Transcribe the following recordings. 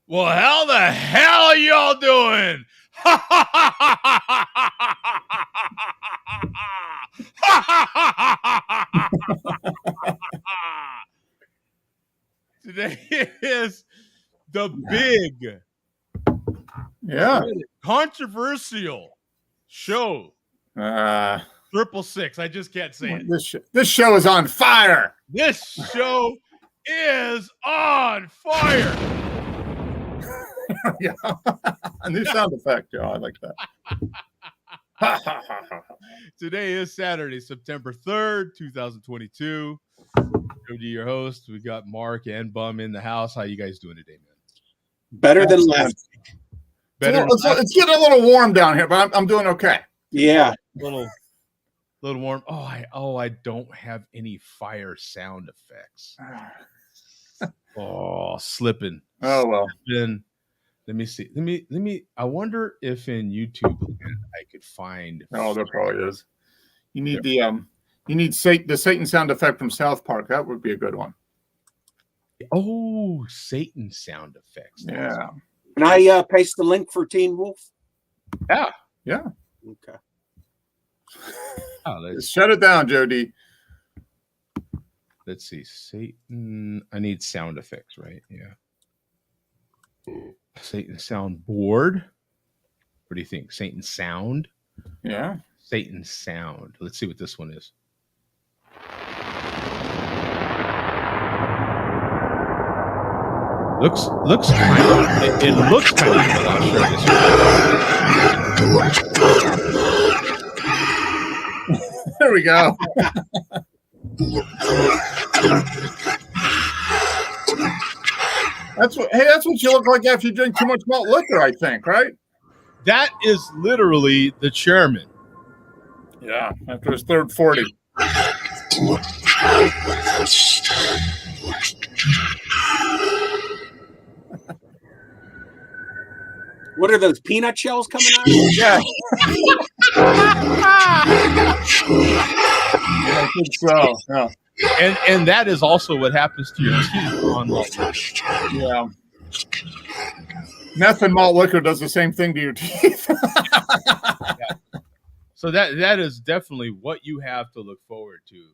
Well, how the hell are y'all doing? Today is the big, controversial show. 666. I just can't say it. This show is on fire. This show is on fire. Yeah. A new sound effect, Joe. I like that. Today is Saturday, September 3rd, 2022. Jody, your host. We got Mark and Bum in the house. How you guys doing today, man? Better than last week. It's getting a little warm down here, but I'm doing okay. Yeah. Little warm. I don't have any fire sound effects. Slipping. Oh well. Let me see. Let me. I wonder if in YouTube I could find. Oh, there probably is. You need the Satan sound effect from South Park. That would be a good one. Oh, Satan sound effects. Yeah. Can I paste the link for Teen Wolf? Yeah. Okay. Just shut it down, Jody. Let's see. Satan. I need sound effects, right? Yeah. Satan sound board. What do you think? Satan sound? Yeah. Satan sound. Let's see what this one is. Looks kind of. It looks kind of. I'll show this. There we go. That's what you look like after you drink too much malt liquor, I think, right? That is literally the chairman. Yeah, after his third 40. What are those peanut shells coming out? Yeah. I think so. Yeah. And that is also what happens to your teeth on malt liquor. Yeah. Meth and malt liquor does the same thing to your teeth. Yeah. So that is definitely what you have to look forward to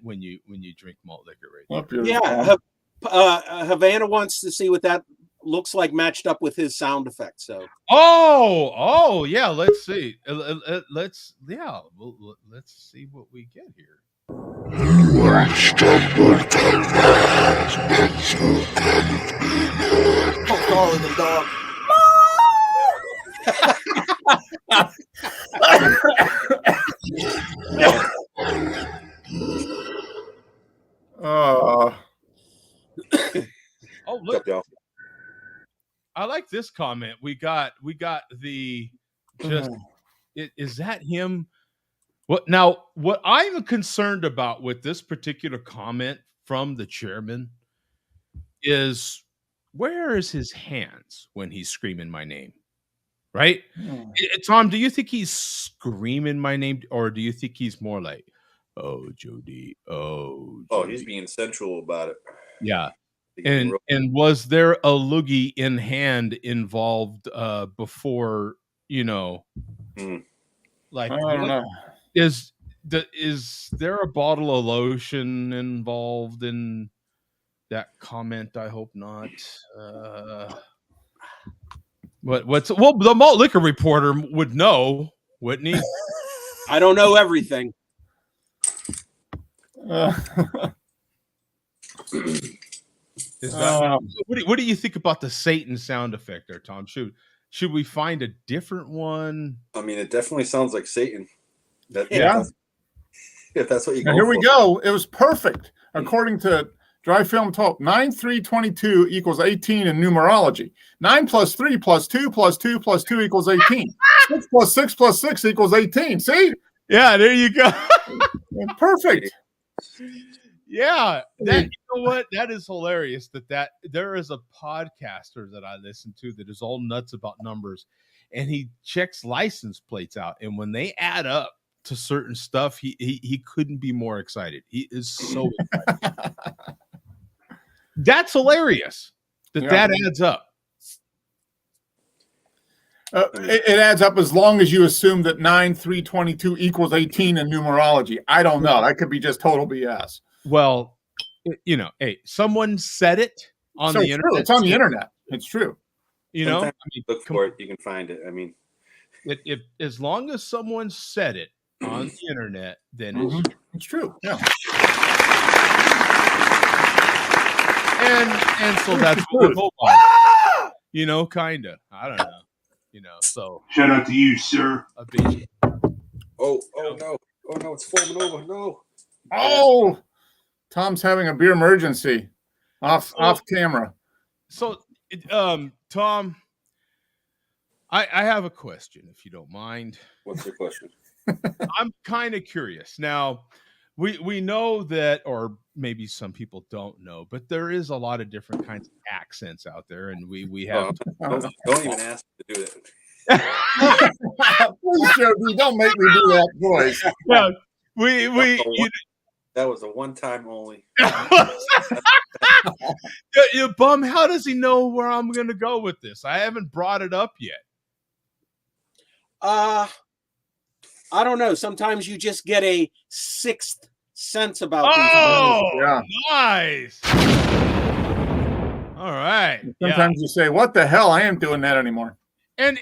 when you drink malt liquor, right? Yeah. Havana wants to see what that looks like matched up with his sound effect. So. Oh yeah. Let's see. Let's see what we get here. Calling the dog. Oh look! I like this comment. We got the just. Is that him? What I'm concerned about with this particular comment from the chairman is where is his hands when he's screaming my name? Right? Tom, do you think he's screaming my name, or do you think he's more like, oh, Jody, oh, Jody. Oh, he's being sensual about it. Yeah. And was there a loogie in hand involved before, like I don't know. Is there a bottle of lotion involved in that comment? I hope not. The malt liquor reporter would know, wouldn't he? I don't know everything. What do you think about the Satan sound effect there, Tom? Should we find a different one? I mean, it definitely sounds like Satan. Yeah. If that's what you go. Here we go. It was perfect according to Dry Film Talk. 9, 3, 22 equals 18 in numerology. 9 plus 3 plus 2 plus 2 plus 2 equals 18. 6 plus 6 plus 6 equals 18. See? Yeah, there you go. Perfect. Yeah, you know what? That is hilarious. That there is a podcaster that I listen to that is all nuts about numbers, and he checks license plates out, and when they add up to certain stuff, he couldn't be more excited. He is so excited. That's hilarious. That adds up. It adds up as long as you assume that 9, 3, 22 equals 18 in numerology. I don't know. That could be just total BS. Well, hey, someone said it on the internet. True. It's on the internet. It's true. Sometimes look for it, you can find it. I mean, if as long as someone said it on the internet, then it's true. Yeah. And so that's what we go by. Kinda. I don't know. So shout out to you, sir. Oh no, it's foaming over. No. Oh, Tom's having a beer emergency off camera. So, Tom, I have a question, if you don't mind. What's your question? I'm kind of curious. Now, we know that, or maybe some people don't know, but there is a lot of different kinds of accents out there, and we have. Don't even ask me to do that. Please, Joby, don't make me do that voice. Yeah, that was a one-time only. You bum. How does he know where I'm going to go with this? I haven't brought it up yet. I don't know. Sometimes you just get a sixth sense about these. Oh, nice. All right. Sometimes you say, "What the hell? I ain't doing that anymore." And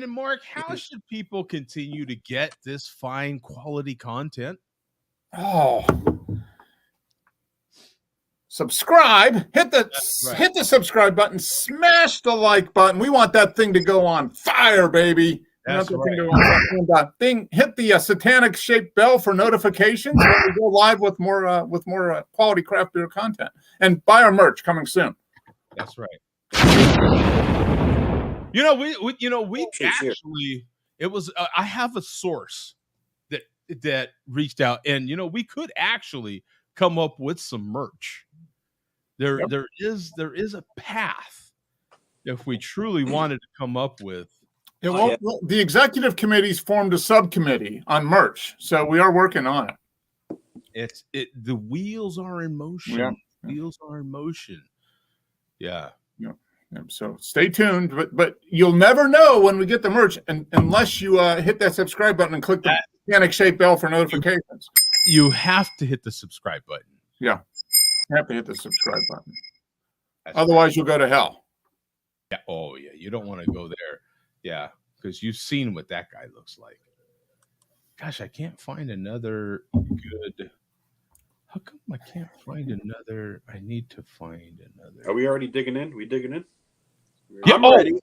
Mark, how should people continue to get this fine quality content? Oh, subscribe! Hit the subscribe button. Smash the like button. We want that thing to go on fire, baby. That's right. Hit the satanic shaped bell for notifications when we go live with more quality craft beer content. And buy our merch coming soon. That's right. We actually, it was I have a source that reached out, and we could actually come up with some merch. There is a path if we truly wanted to come up with. The executive committee's formed a subcommittee on merch, so we are working on it. The wheels are in motion. Yeah. Wheels are in motion. Yeah. So stay tuned, but you'll never know when we get the merch unless you hit that subscribe button and click the panic shaped bell for notifications. You have to hit the subscribe button. Yeah, you have to hit the subscribe button. Otherwise, you'll go to hell. Yeah. Oh, yeah. You don't want to go there. Yeah, because you've seen what that guy looks like. Gosh, I can't find another good. How come I can't find another? I need to find another. Are we already digging in? We digging in? Yeah. I'm ready.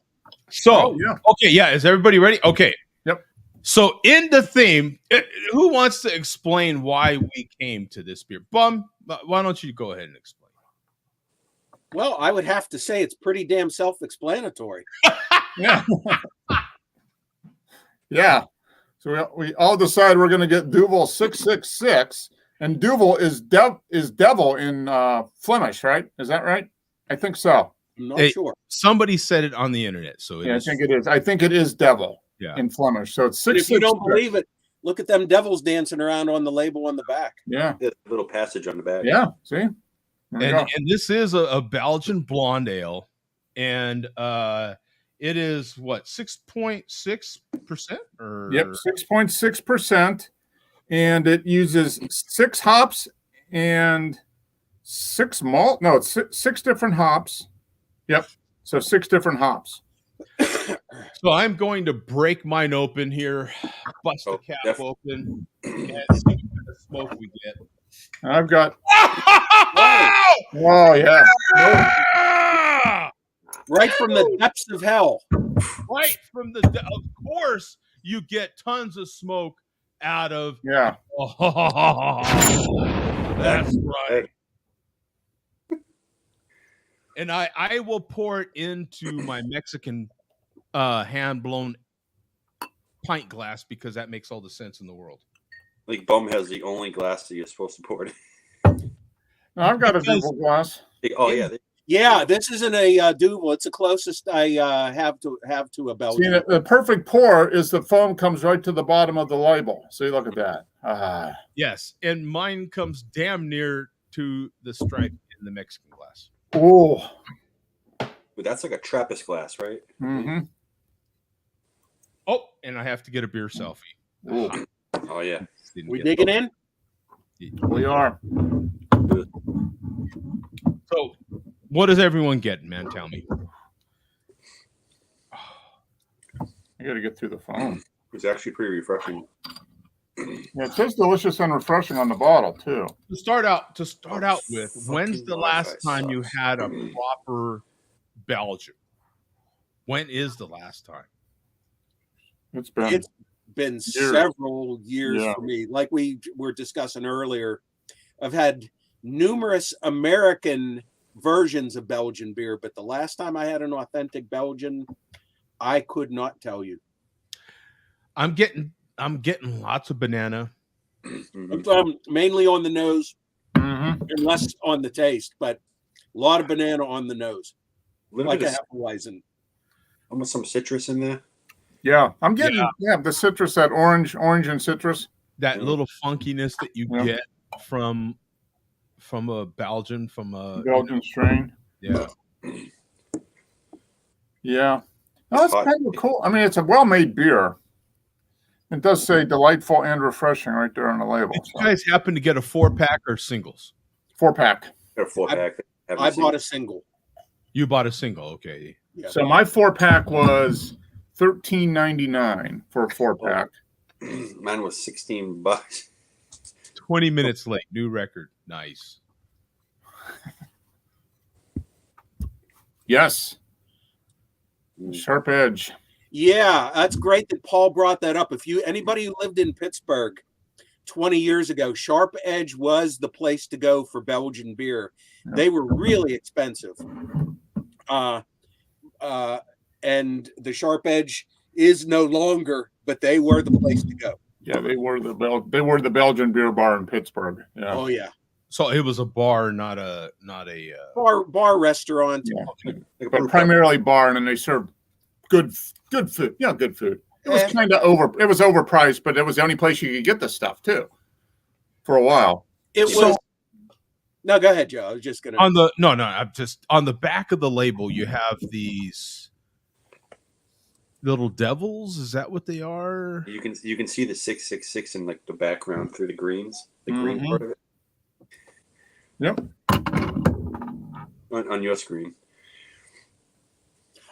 So, okay, yeah. Is everybody ready? Okay. Yep. So, in the theme, who wants to explain why we came to this beer? Bum, why don't you go ahead and explain? Well, I would have to say it's pretty damn self-explanatory. Yeah. Yeah. So we all decide we're going to get Duvel 666, and Duvel is devil in Flemish, right? Is that right? I think so. I'm not sure. Somebody said it on the internet, so I think it is. I think it is devil in Flemish. So it's 666. If you don't believe it, look at them devils dancing around on the label on the back. Yeah. A little passage on the back. Yeah. See? And this is a Belgian blonde ale, and it is what, 6.6%? Yep, 6.6%, and it uses 6 hops and 6 malt. No, it's six different hops. Yep, so 6 different hops. So I'm going to break mine open here, bust the cap open, and see what kind of smoke we get. I've got. Oh yeah! Right from the depths of hell. Right from of course, you get tons of smoke out of. Yeah. Oh, that's right. And I will pour it into my Mexican hand blown pint glass because that makes all the sense in the world. Like Bum has the only glass that you're supposed to pour it in. No, I've got a Duvel glass. Oh yeah. Yeah, this isn't a Duvel. It's the closest I have to a Belgian. See, the perfect pour is the foam comes right to the bottom of the label. See, look at that. Yes, and mine comes damn near to the stripe in the Mexican glass. Oh, But that's like a Trappist glass, right? Mm-hmm. Oh, and I have to get a beer selfie. Ooh. Oh yeah. Didn't We get digging in? We are. So, what is everyone getting, man? Tell me. I got to get through the phone. It's actually pretty refreshing. Yeah, it says delicious and refreshing on the bottle too. To start out with, when's Fucking the last Wi-Fi time you sucks. had a proper Belgian? When is the last time? It's been It's been several years for me. Like we were discussing earlier, I've had numerous American versions of Belgian beer, but the last time I had an authentic Belgian, I could not tell you. I'm getting lots of banana. Mainly on the nose, mm-hmm. and less on the taste, but a lot of banana on the nose, like a Hefeweizen. Almost some citrus in there. Yeah, I'm getting the citrus, that orange and citrus. That little funkiness that you get from a Belgian, strain. Yeah. Yeah. No, that's kind of cool. I mean, it's a well-made beer. It does say delightful and refreshing right there on the label. Did you guys happen to get a 4-pack or singles? 4-pack. Or 4-pack. I bought a single. You bought a single, okay. Yeah. So my 4-pack was $13.99 for a 4-pack. Mine was $16. 20 minutes late. New record. Nice. Yes. Sharp edge. Yeah, that's great that Paul brought that up. If anybody who lived in Pittsburgh 20 years ago, Sharp Edge was the place to go for Belgian beer. They were really expensive. And the Sharp Edge is no longer, but they were the place to go. Yeah, they were the Belgian beer bar in Pittsburgh. Yeah. Oh yeah. So it was a bar, not a bar restaurant. Yeah. But primarily bar, and then they served good food. Yeah, good food. It was kind of overpriced, but it was the only place you could get the stuff too. For a while. No, go ahead, Joe. I was just gonna I'm just on the back of the label you have these little devils. Is that what they are? You can see the 666 in like the background through the greens, the green part of it. Yep. On your screen.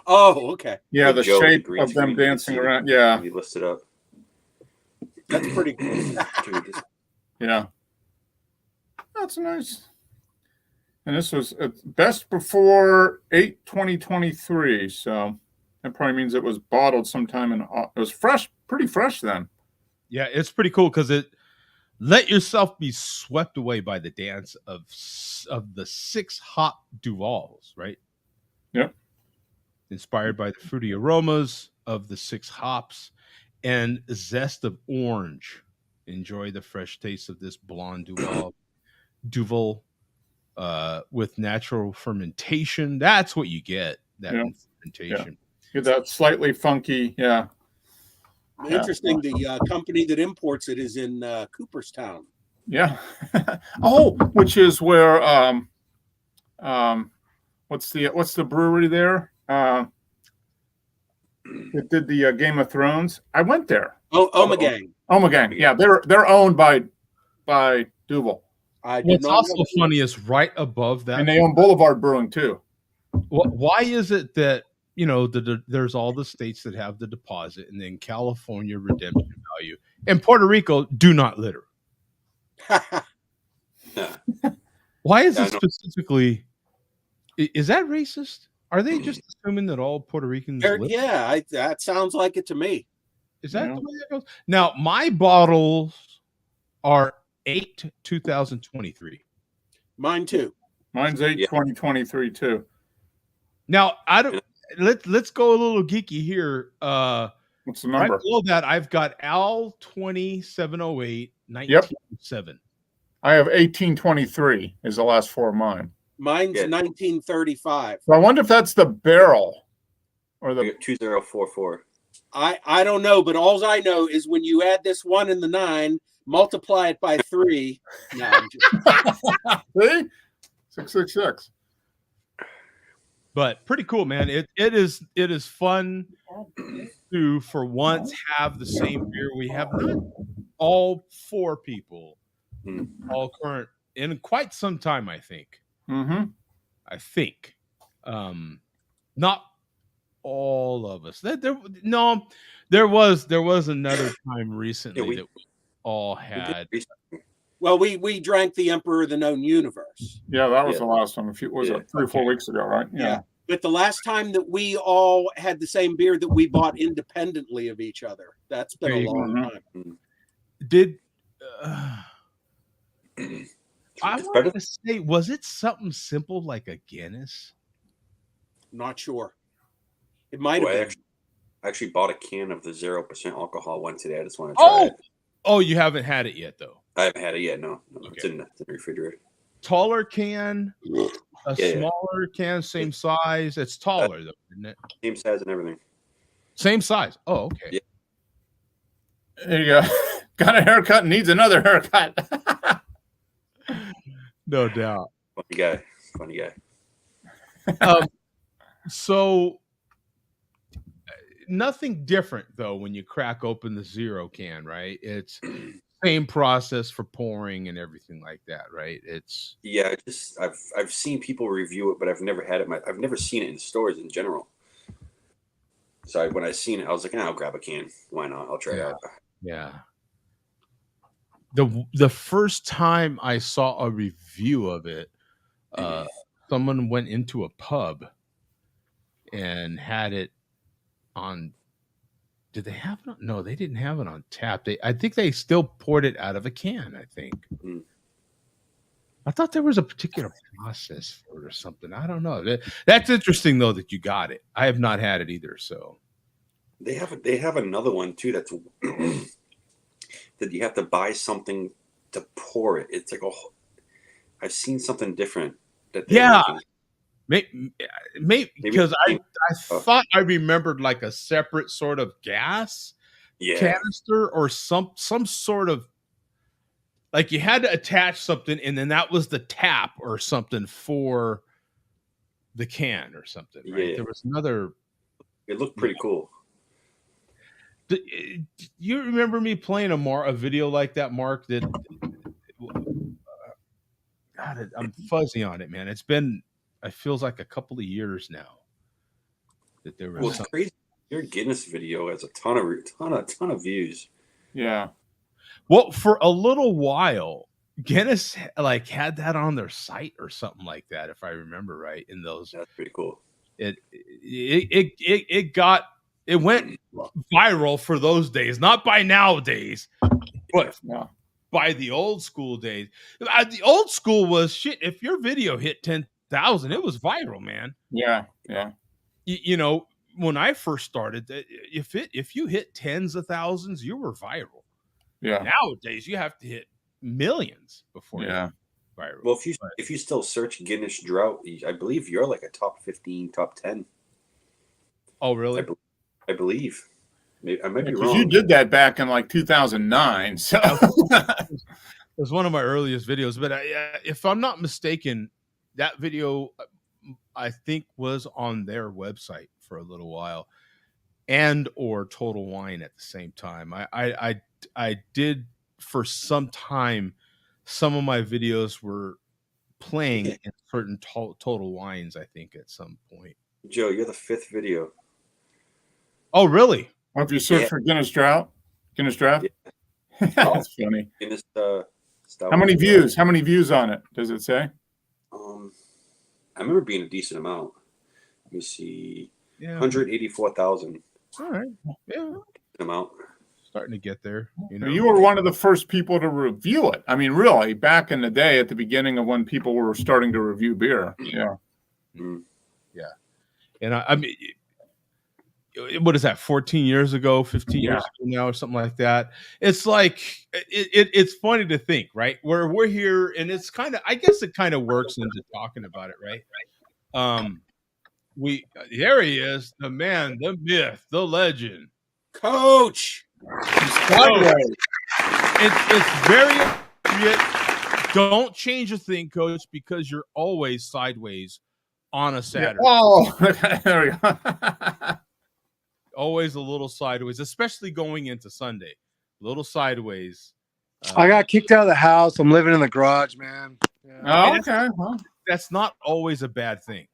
Oh, okay. Yeah, the shape of them dancing around. Yeah. You list it up. That's pretty cool. Yeah. That's nice. And this was best before 8/20/23, so that probably means it was bottled sometime it was fresh, pretty fresh then. Yeah, it's pretty cool because let yourself be swept away by the dance of the 6 hop Duvels, right? Yep. Inspired by the fruity aromas of the 6 hops and zest of orange. Enjoy the fresh taste of this blonde Duvel with natural fermentation. That's what you get. Fermentation. Yeah, that slightly funky. Yeah. Interesting. The company that imports it is in Cooperstown. Yeah. Which is where what's the brewery there? It did the Game of Thrones. I went there. Ommegang. Ommegang. Yeah, they're owned by Duvel. What's also funny is right above that, and they own Boulevard Brewing too. Why is it that there's all the states that have the deposit, and then California redemption value, and Puerto Rico do not litter? Why is it specifically? Is that racist? Are they just assuming that all Puerto Ricans litter? Yeah, that sounds like it to me. Is that the way that goes? Now, my bottles are 8/2023. Mine too. Mine's 8/2023 too. Now, let's go a little geeky here. What's the number? Right below that, I've got Al 2708 1907. I have 1823 is the last 4 of mine. Mine's 1935. So I wonder if that's the barrel or the 2044. I don't know, but all I know is when you add this 1 and the 9, multiply it by 3. No, I'm just... See? 666. But pretty cool, man. It is fun to for once have the same beer. We have not all four people all current in quite some time, I think. Mm-hmm. I think. Not all of us. There was another time recently that we all had. Well, we drank the Emperor of the Known Universe. Yeah, that was the last one. Was it 3 or 4 weeks ago, right? Yeah. But the last time that we all had the same beer that we bought independently of each other, that's been a long time. Did I want to say, was it something simple like a Guinness? Not sure. It might have been. I actually bought a can of the 0% alcohol one today. I just want to try it. Oh, you haven't had it yet, though. I haven't had it yet. No. Okay. It's in the refrigerator. Taller can, smaller can, same size. It's taller, though, isn't it? Same size and everything. Same size. Oh, okay. Yeah. There you go. Got a haircut and needs another haircut. No doubt. Funny guy. So nothing different though when you crack open the zero can, right? It's same process for pouring and everything like that, right? It's I've seen people review it, but I've never had it. I've never seen it in stores in general. So when I seen it, I was like, I'll grab a can. Why not? I'll try it out. Yeah. The first time I saw a review of it, someone went into a pub and had it on. Did they have it on? No, they didn't have it on tap. I think they still poured it out of a can, I think. I thought there was a particular process for it or something. I don't know. That's interesting though that you got it. I have not had it either, so. They have another one too that's that you have to buy something to pour it. It's like I've seen something different. Maybe because I thought I remembered like a separate sort of gas canister or some sort of, like you had to attach something and then that was the tap or something for the can or something, right? Yeah. There was another. It looked pretty cool. Do you remember me playing a video like that, Mark? That God, I'm fuzzy on it, man. It feels like a couple of years now that there was. Well, it's crazy. Your Guinness video has a ton of views. Yeah. Well, for a little while, Guinness like had that on their site or something like that, if I remember right. In those, that's pretty cool. It went viral for those days, not by nowadays, but by the old school days. The old school was shit. If your video hit 10,000, it was viral, man. Yeah. You know, when I first started, if you hit tens of thousands, you were viral. Yeah. Nowadays, you have to hit millions before you're viral. Well, if you still search Guinness Drought, I believe you're like a top 15, top 10. Oh, really? I believe. I might be wrong. You did that back in like 2009. So it was one of my earliest videos. But if I'm not mistaken, that video I think was on their website for a little while, and or Total Wine at the same time. I did for some time. Some of my videos were playing in certain Total Wines. I think at some point. Joe, you're the 5th video. Oh, really? If you search for Guinness Draft? Yeah. That's funny. Guinness, how many views? How many views on it? Does it say? I remember being a decent amount. Let me see. Yeah. 184,000. All right. Yeah. Amount. Starting to get there. You were one of the first people to review it. I mean, really, back in the day, at the beginning of when people were starting to review beer. Yeah. Yeah. And I mean, what is that, 14 years ago, 15 years ago now or something like that? It's like it's funny to think, right? Where we're here, and it's kind of, I guess it kind of works into talking about it, right? There he is, the man, the myth, the legend, Coach. It's very appropriate. Don't change a thing, Coach, because you're always sideways on a Saturday. Oh, there we go. Always a little sideways, especially going into Sunday. A little sideways. I got kicked out of the house. I'm living in the garage, man. Yeah. Oh, okay. Well, That's not always a bad thing.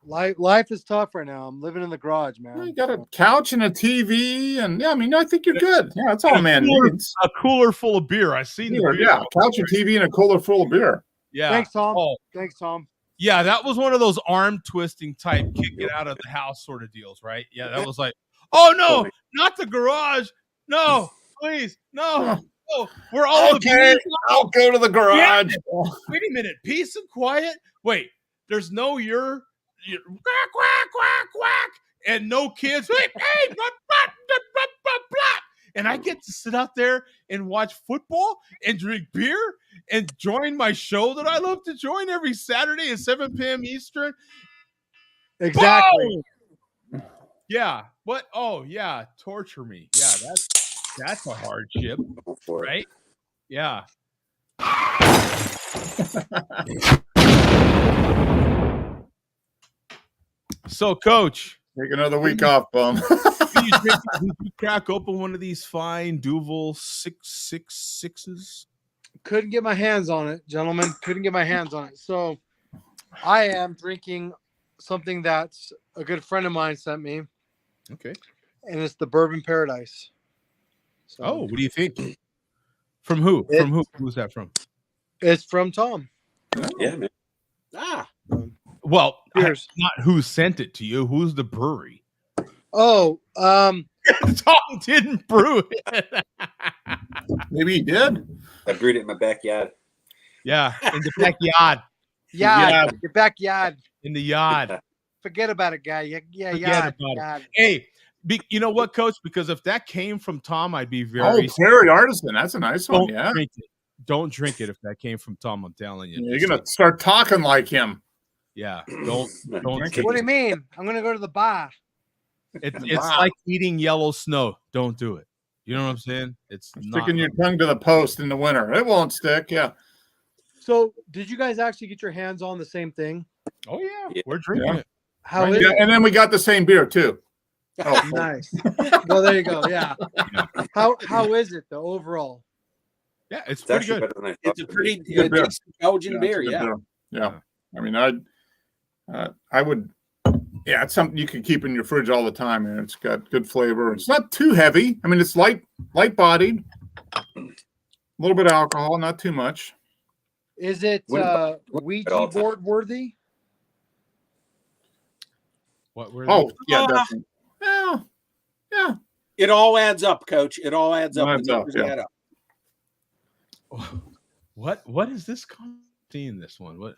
Life is tough right now. I'm living in the garage, man. you got a couch and a TV, and I mean, I think you're good. Yeah, that's all a man needs. A cooler full of beer. I seen the beer. Yeah, couch and TV and a cooler full of beer. Yeah. Thanks, Tom. Oh, Thanks, Tom. yeah, that was one of those arm twisting type kick it out of the house sort of deals, right? Yeah, that was like, oh no, not the garage. No, please, no. No. We're all okay. I'll go to the garage. Yeah. Wait a minute, peace and quiet. Wait, there's no you're quack quack quack quack, and no kids. Hey, blah, blah, blah, blah, blah. And I get to sit out there and watch football and drink beer and join my show that I love to join every Saturday at 7 p.m. Eastern. Exactly. Boom! Yeah. What? Oh, yeah. Torture me. Yeah, that's a hardship, right? Yeah. So, Coach, take another week off, bum. Did you crack open one of these fine Duvel 666s? Couldn't get my hands on it, gentlemen. Couldn't get my hands on it. So I am drinking something that's a good friend of mine sent me. Okay. And it's the Bourbon Paradise. So oh, what do you think? From who? From who? Who's that from? It's from Tom. Yeah, man. Well, Cheers. Not who sent it to you. Who's the brewery? Oh, Tom didn't brew it. Maybe he did. I brewed it in my backyard. Yeah, in the backyard. yeah, your backyard. In the yard. Forget about it, guy. Yeah, Forget about it. Hey, you know what, Coach? Because if that came from Tom, I'd be very. Oh, Prairie Artisan. That's a nice one. Yeah. Drink it. Don't drink it if that came from Tom. I'm telling you. You're gonna start talking like him. Yeah. Don't drink it. What do you mean? I'm gonna go to the bar. It's like eating yellow snow. Don't do it. You know what I'm saying? It's sticking your tongue to the post in the winter. It won't stick. Yeah. So, did you guys actually get your hands on the same thing? Oh yeah. We're drinking it. How is it? And then we got the same beer too. Oh, nice. Well, there you go. Yeah. How is it though overall? Yeah, it's pretty good. It's a pretty good Belgian beer. Yeah. Yeah. I mean, I would. Yeah, it's something you can keep in your fridge all the time, and it's got good flavor. It's not too heavy. I mean, it's light bodied. A little bit of alcohol, not too much. Is it Ouija board worthy? What were oh, yeah, definitely. Yeah. It all adds up, Coach. It all adds up. Yeah. What is this seeing this one? What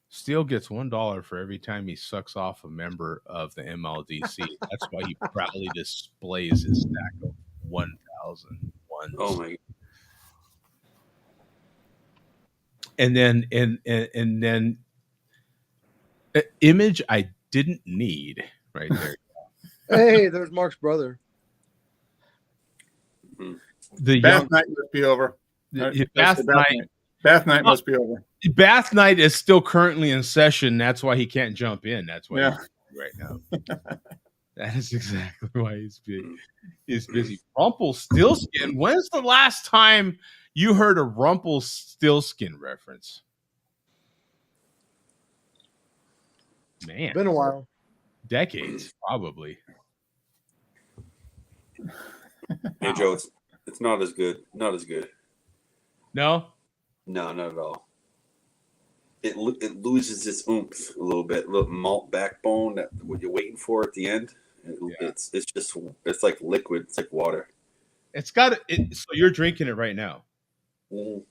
Steele gets $1 for every time he sucks off a member of the MLDC. That's why he proudly displays his stack of 1,000 ones. Oh my! And then image I didn't need right there. Hey, there's Mark's brother. The bath night must be over. Bath night must be over. Bath night is still currently in session. That's why he can't jump in. That's why he's right now. That is exactly why he's busy. He's busy. Rumpelstiltskin. When's the last time you heard a Rumpelstiltskin reference? Man, Been a while. Decades, probably. Hey Joe, it's not as good. Not as good. No, not at all. It loses its oomph a little bit, a little malt backbone that what you're waiting for at the end. It's like liquid. It's like water. It's got it. So you're drinking it right now. It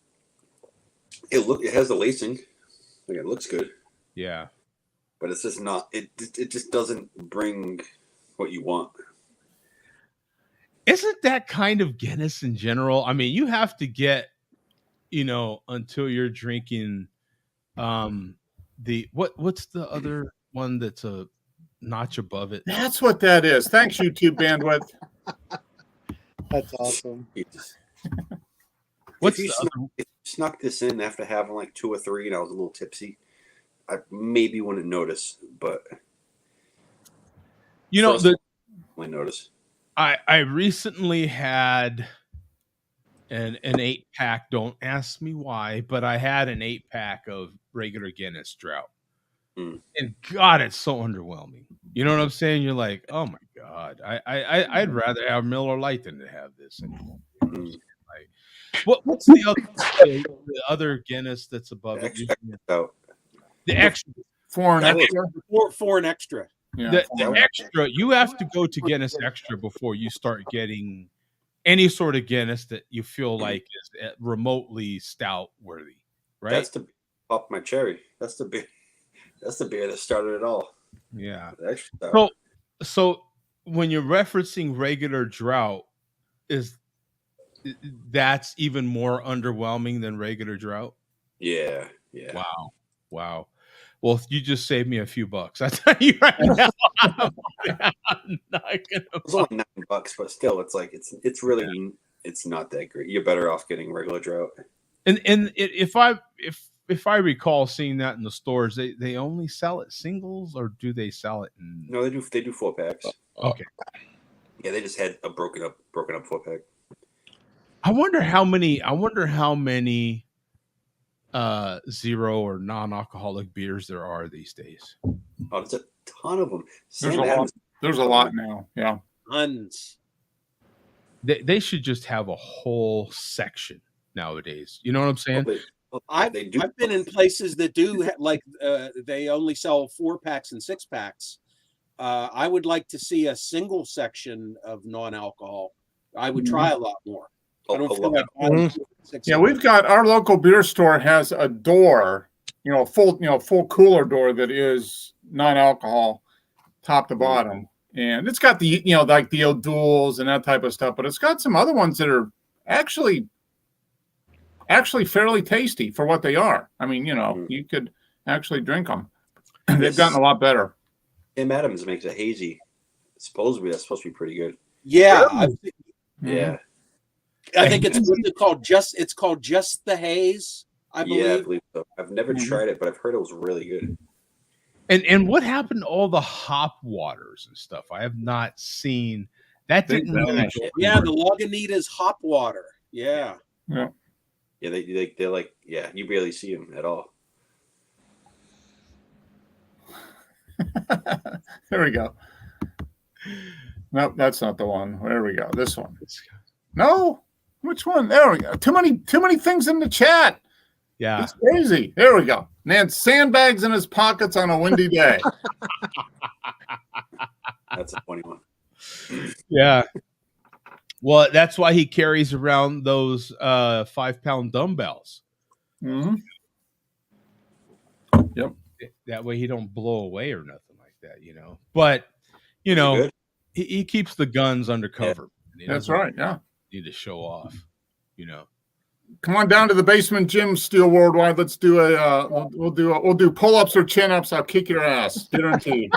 has the lacing. Like it looks good. Yeah, but it's just not. It just doesn't bring what you want. Isn't that kind of Guinness in general? I mean, you have to get, until you're drinking what's the other one that's a notch above it? That's what that is. Thanks, YouTube bandwidth. That's awesome. If you snuck this in after having like 2 or 3 and I was a little tipsy, I maybe wouldn't notice, but you know, I notice. I recently had an 8-pack. Don't ask me why, but I had an 8-pack of regular Guinness Drought. Mm. And God, it's so underwhelming. You know what I'm saying? You're like, oh my God, I'd rather have Miller Lite than to have this anymore. You know what I'm saying? Like, what's the other Guinness that's above it? The extra. Foreign extra. Foreign extra. Yeah, The extra. You have to go to Guinness Extra before you start getting any sort of Guinness that you feel like is remotely stout worthy, right? That's to pop my cherry. That's the beer. That's the beer that started it all. Yeah. The extra stout. So when you're referencing regular Drought, that's even more underwhelming than regular Drought? Yeah. Wow. Well, you just saved me a few bucks. I tell you right now, I'm not gonna. It's only $9, but still, it's like it's really it's not that great. You're better off getting regular Drought. And if I recall seeing that in the stores, they only sell it singles, or do they sell it in? No, they do 4-packs. Okay. Yeah, they just had a broken up 4-pack. I wonder how many zero or non-alcoholic beers there are these days. Oh, there's a ton of them. There's a lot now. Yeah. Tons. They should just have a whole section nowadays. You know what I'm saying? I've been in places that do they only sell 4-packs and 6-packs. I would like to see a single section of non-alcohol. I would try a lot more. I don't feel like yeah, we've got our local beer store has a door, full cooler door that is non-alcohol, top to bottom, and it's got the like the O'Douls and that type of stuff, but it's got some other ones that are actually fairly tasty for what they are. I mean, you could actually drink them. They've gotten a lot better. Tim Adams makes a hazy. Supposedly that's supposed to be pretty good. Yeah. Yeah. I think it's called just the haze. I believe. Yeah, I believe so. I've never tried it, but I've heard it was really good. And what happened to all the hop waters and stuff? I have not seen that. Didn't really the Lagunitas hop water. Yeah. Yeah, they're like, you barely see them at all. There we go. Nope, that's not the one. There we go. This one. No, which one? There we go. Too many things in the chat. Yeah, it's crazy. There we go. Man, sandbags in his pockets on a windy day. That's a funny one. Yeah. Well, that's why he carries around those 5-pound dumbbells. Mm-hmm. Yep. That way he don't blow away or nothing like that, But he keeps the guns undercover. Yeah. That's right. Yeah. Need to show off, Come on down to the basement gym, Steel Worldwide. Let's do we'll do pull-ups or chin-ups. I'll kick your ass. Guaranteed.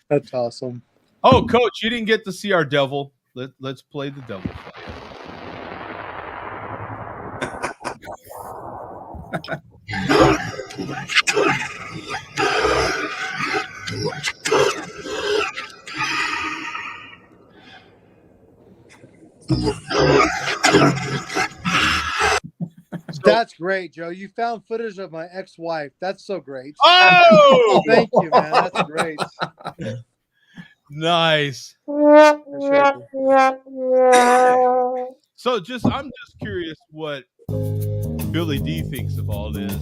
That's awesome. Oh, Coach, you didn't get to see our devil. Let's play the devil play. That's great, Joe. You found footage of my ex-wife. That's so great. Oh, thank you, man. That's great. Nice. So I'm just curious what Billy D thinks of all this.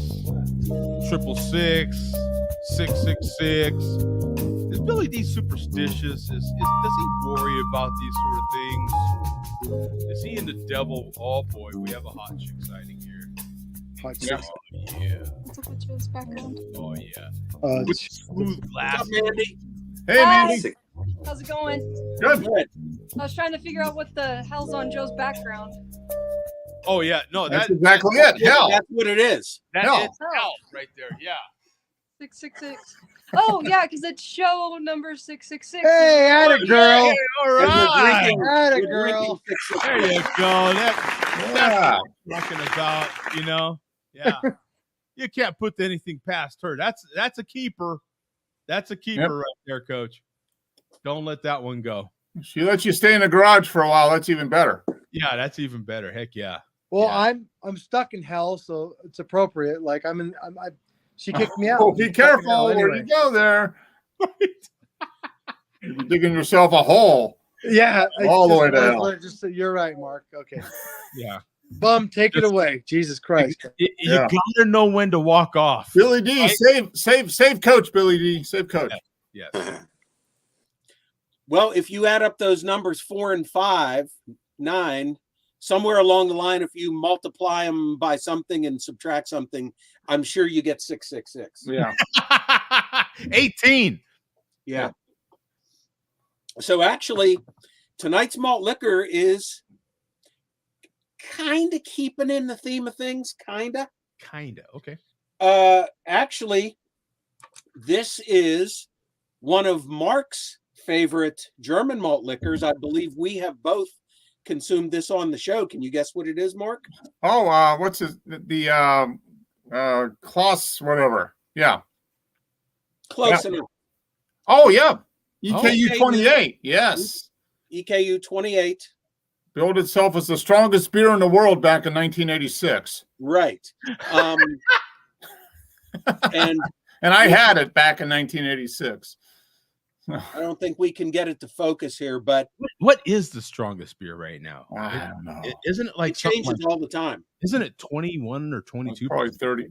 666, 666. Is Billy D superstitious? Does he worry about these sort of things? Is he in the devil? Oh boy, we have a hot chick sighting here. Hot chick. Oh yeah. What's up with Joe's background? Oh yeah. With smooth glass. Mandy? Hey, Mandy. How's it going? Good. I was trying to figure out what the hell's on Joe's background. Oh yeah, no, that's exactly it. Hell. That's what it is. That hell. is hell right there. Yeah. 666. Oh yeah, because it's show number 666. Hey, atta girl. Hey, all right. Atta girl. There you go. That's what I'm talking about. Yeah. You can't put anything past her. That's a keeper. That's a keeper right there, Coach. Don't let that one go. She lets you stay in the garage for a while. That's even better. Yeah, that's even better. Heck yeah. Well, yeah. I'm stuck in hell, so it's appropriate. Like she kicked me out. Oh, be careful where you go there. You're digging yourself a hole. Yeah, all the way down. You're right, Mark. Okay. Yeah. Bum, take it away. Jesus Christ. You gotta know when to walk off. Billy D, save Coach. Billy D, save Coach. Yes. Well, if you add up those numbers 4 and 5, 9, somewhere along the line, if you multiply them by something and subtract something, I'm sure you get 666. Yeah. 18. Yeah. So actually, tonight's malt liquor is kind of keeping in the theme of things, kind of. Okay. Actually, this is one of Mark's favorite German malt liquors. I believe we have both consumed this on the show. Can you guess what it is, Mark? Oh, what's the Klaus whatever? Yeah. Close enough. Oh yeah. EKU 28. Yes. EKU 28. Billed itself as the strongest beer in the world back in 1986. Right. And I had it back in 1986. I don't think we can get it to focus here, but what is the strongest beer right now? I don't know. Isn't it like it changes all the time? Isn't it 21 or 22? Probably 30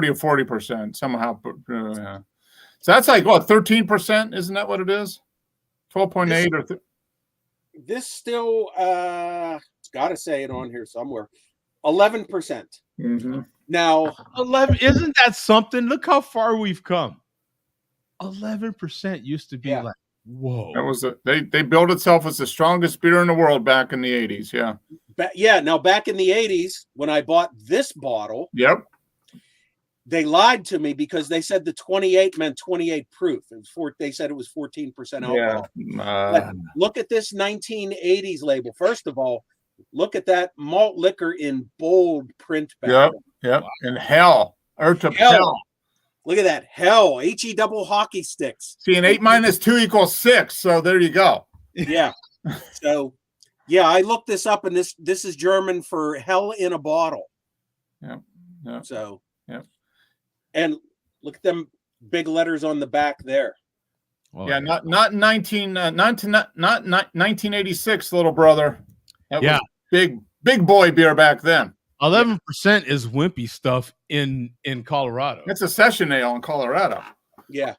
or 40% somehow. So that's like what, 13%? Isn't that what it is? 12.8 or this still it's got to say it on here somewhere. 11%. Mm-hmm. Now 11. Isn't that something? Look how far we've come. 11% used to be like, whoa. That was they built itself as the strongest beer in the world back in the 80s. Yeah. Now back in the 80s, when I bought this bottle, yep, they lied to me because they said the 28 meant 28 proof. It was they said it was 14% alcohol. Yeah. Look at this 1980s label. First of all, look at that malt liquor in bold print back. Yep. And hell. Hell. Look at that. Hell. HE double hockey sticks. See, an 8 minus 2 equals 6. So there you go. Yeah. So yeah, I looked this up, and this is German for hell in a bottle. Yep. So yep. And look at them big letters on the back there. Oh, yeah, not 1986, little brother. That was big boy beer back then. 11% is wimpy stuff in Colorado. It's a session ale in Colorado. Yeah.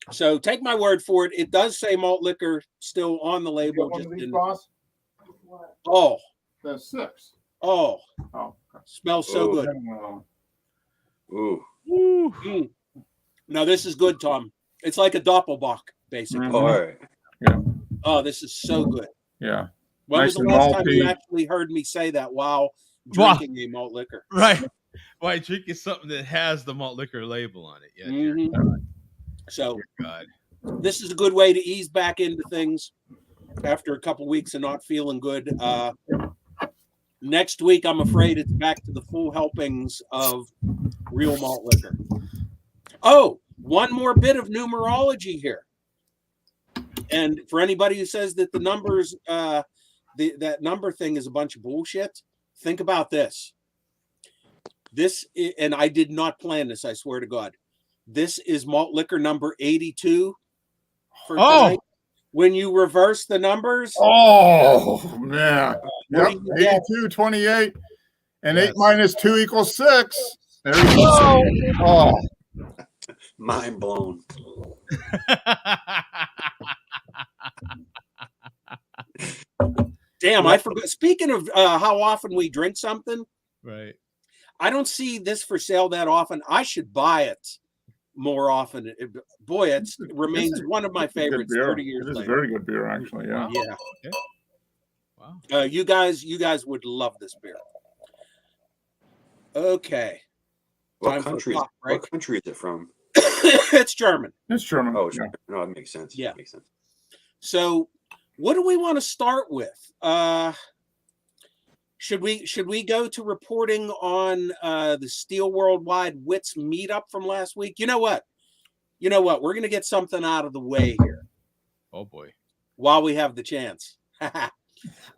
So take my word for it. It does say malt liquor still on the label. Oh, the 6. Oh, smells so good. Ooh. Mm. Now this is good, Tom. It's like a Doppelbock, basically. All right. Yeah. Oh, this is so good. Yeah. When was the last time you actually heard me say that while drinking a malt liquor? Right. Why drinking something that has the malt liquor label on it? Yeah. Mm-hmm. So this is a good way to ease back into things after a couple weeks of not feeling good. Next week, I'm afraid it's back to the full helpings of real malt liquor. Oh, one more bit of numerology here. And for anybody who says that the numbers, that number thing is a bunch of bullshit, think about this. And I did not plan this, I swear to God. This is malt liquor number 82 for tonight. When you reverse the numbers. Oh, man. Yep. 82, 28, and 8 minus 2 equals 6. There you go. Oh. Mind blown. Damn, I forgot. Speaking of how often we drink something. Right. I don't see this for sale that often. I should buy it more often. It remains one of my favorites 30 years later. It is a very good beer, actually. Yeah. Yeah. Okay. Wow. You guys would love this beer. Okay. What country is it from? It's German. It's German. Oh, yeah. No, it makes sense. Yeah. It makes sense. So what do we want to start with? Should we go to reporting on the Steel Worldwide Wits meetup from last week? You know what? We're going to get something out of the way here. Oh boy. While we have the chance.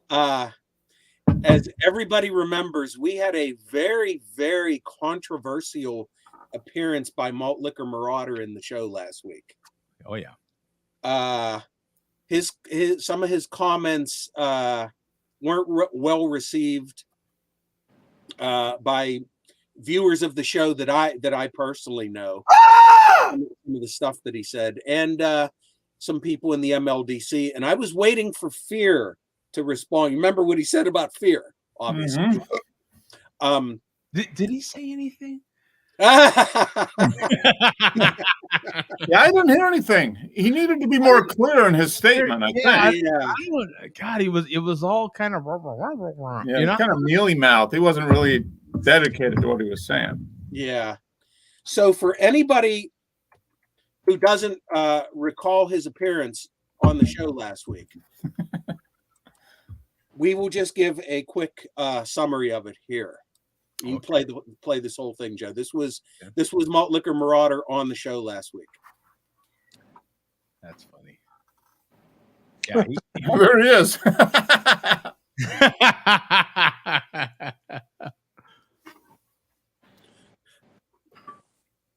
As everybody remembers, we had a very, very controversial appearance by Malt Liquor Marauder in the show last week. Oh yeah. Some of his comments weren't well received by viewers of the show that I personally know. Some of the stuff that he said, and some people in the MLDC, and I was waiting for Fear to respond. You remember what he said about Fear, obviously. Mm-hmm. Did he say anything? Yeah, I didn't hear anything. He needed to be more clear in his statement. I think. God, it was all kind of kind of mealy mouth. He wasn't really dedicated to what he was saying. Yeah. So for anybody who doesn't recall his appearance on the show last week, we will just give a quick summary of it here. You can play this whole thing, Joe. This was Malt Liquor Marauder on the show last week. That's funny. Yeah, there he is.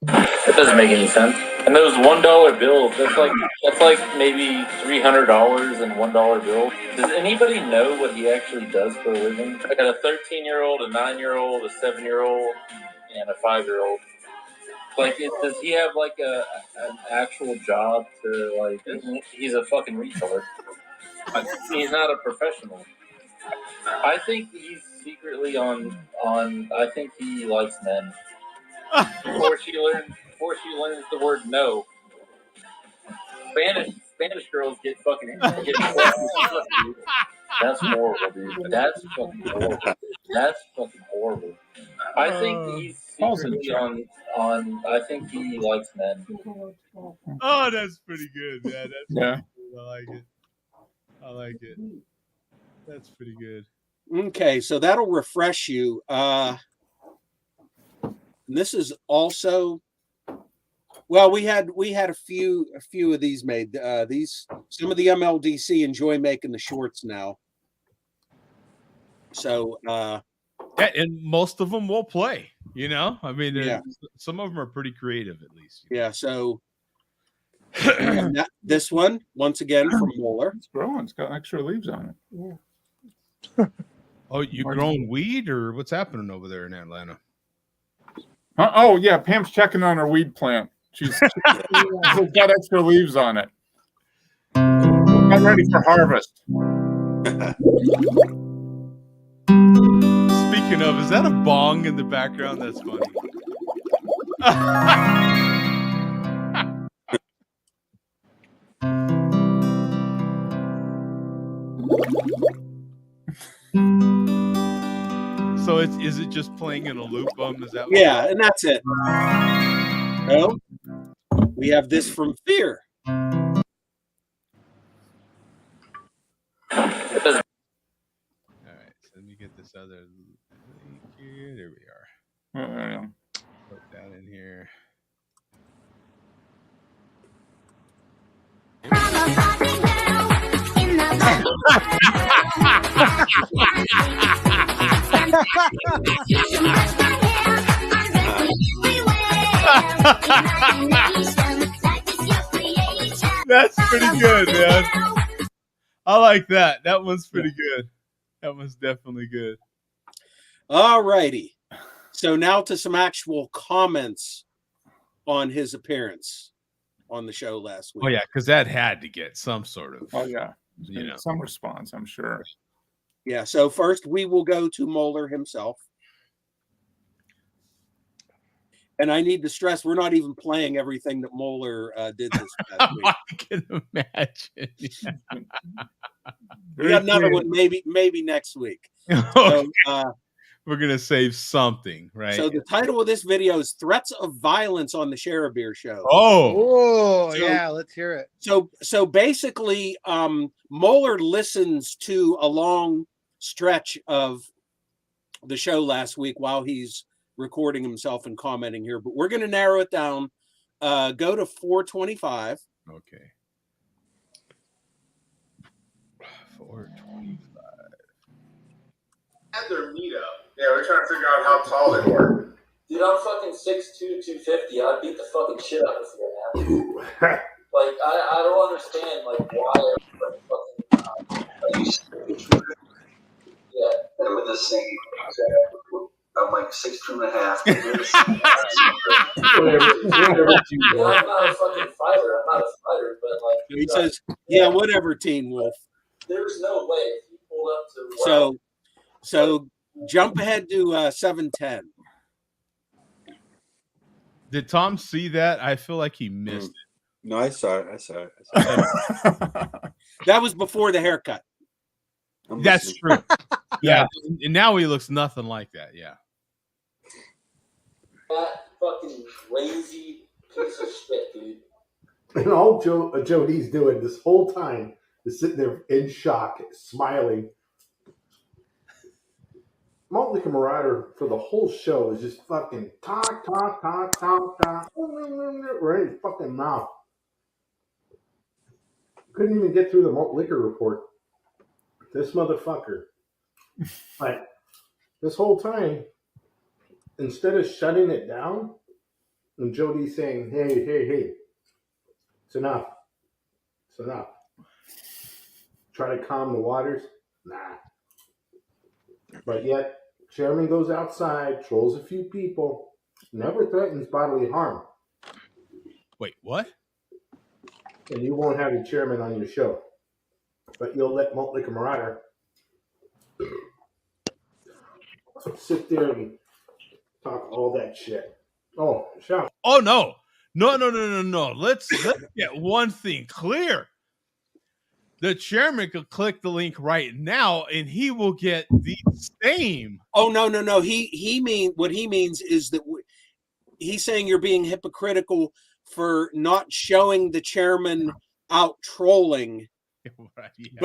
That doesn't make any sense. And those $1 bills, that's like maybe $300 in $1 bill. Does anybody know what he actually does for a living? I got a 13-year-old, a 9-year-old, a 7-year-old, and a 5-year-old. Like, does he have like an actual job to like? He's a fucking retard. He's not a professional. I think he's secretly on. I think he likes men. Before she learns the word no. Spanish girls get fucking. That's horrible, dude. That's fucking horrible. I think he's secretly on. I think he likes men. Oh, that's pretty good, man. Yeah. Good. I like it. That's pretty good. Okay, so that'll refresh you. This is also, well, we had a few of these made. Some of the MLDC enjoy making the shorts now. So and most of them will play. I mean, some of them are pretty creative, at least. Yeah. So this one once again from Moeller. It's growing. It's got extra leaves on it. Yeah. Oh, you growing weed, or what's happening over there in Atlanta? Oh yeah, Pam's checking on her weed plant. She's got extra leaves on it. Get ready for harvest. Speaking of, is that a bong in the background? That's funny. So is it just playing in a loop? Is that? Yeah, and that's it. Well, we have this from Fear. All right, so let me get this other link here. There we are. Put that in here. That's pretty good, man. I like that. That one's pretty good. That one's definitely good. All righty. So now to some actual comments on his appearance on the show last week. Oh yeah, because that had to get some sort of. Oh yeah, some response, I'm sure. Yeah. So first, we will go to Moeller himself. And I need to stress, we're not even playing everything that Moeller did this past week. I can imagine. We got another one, maybe next week. Okay. So, we're gonna save something, right? So the title of this video is "Threats of Violence on the Share a Beer Show." Oh, yeah, let's hear it. So basically, Moeller listens to a long stretch of the show last week while he's recording himself and commenting here. But we're going to narrow it down. Go to 425. Okay. 425. At their meetup. Yeah, we're trying to figure out how tall they were. Dude, I'm fucking 6'2", 250. I'd beat the fucking shit out of you, man. Like, I don't understand, like, why everybody fucking... Yeah. And with the same, I'm like 6'2.5". I'm not a fucking fighter. I'm not a fighter, but like... He says, yeah, whatever, Teen Wolf. There's no way if you pulled up to... So jump ahead to 710. Did Tom see that? I feel like he missed it. No, I saw it. That was before the haircut. That's true. Yeah, and now he looks nothing like that. Yeah. That fucking lazy piece of shit, dude. And all Joe D's doing this whole time is sitting there in shock, smiling. Malt Liquor Marauder for the whole show is just fucking talk, right in his fucking mouth. Couldn't even get through the malt liquor report. This motherfucker. Like, this whole time, instead of shutting it down, and Jody's saying, hey, it's enough. Try to calm the waters. Nah. But yet, Chairman goes outside, trolls a few people, never threatens bodily harm. Wait, what? And you won't have your chairman on your show. But you'll let Malt Liquor Marauder sit there and talk all that shit. Oh, shout. Oh, no. No. Let's get one thing clear. The chairman could click the link right now, and he will get the same. Oh, no. What he means is that he's saying you're being hypocritical for not showing the chairman out trolling, Right, yeah.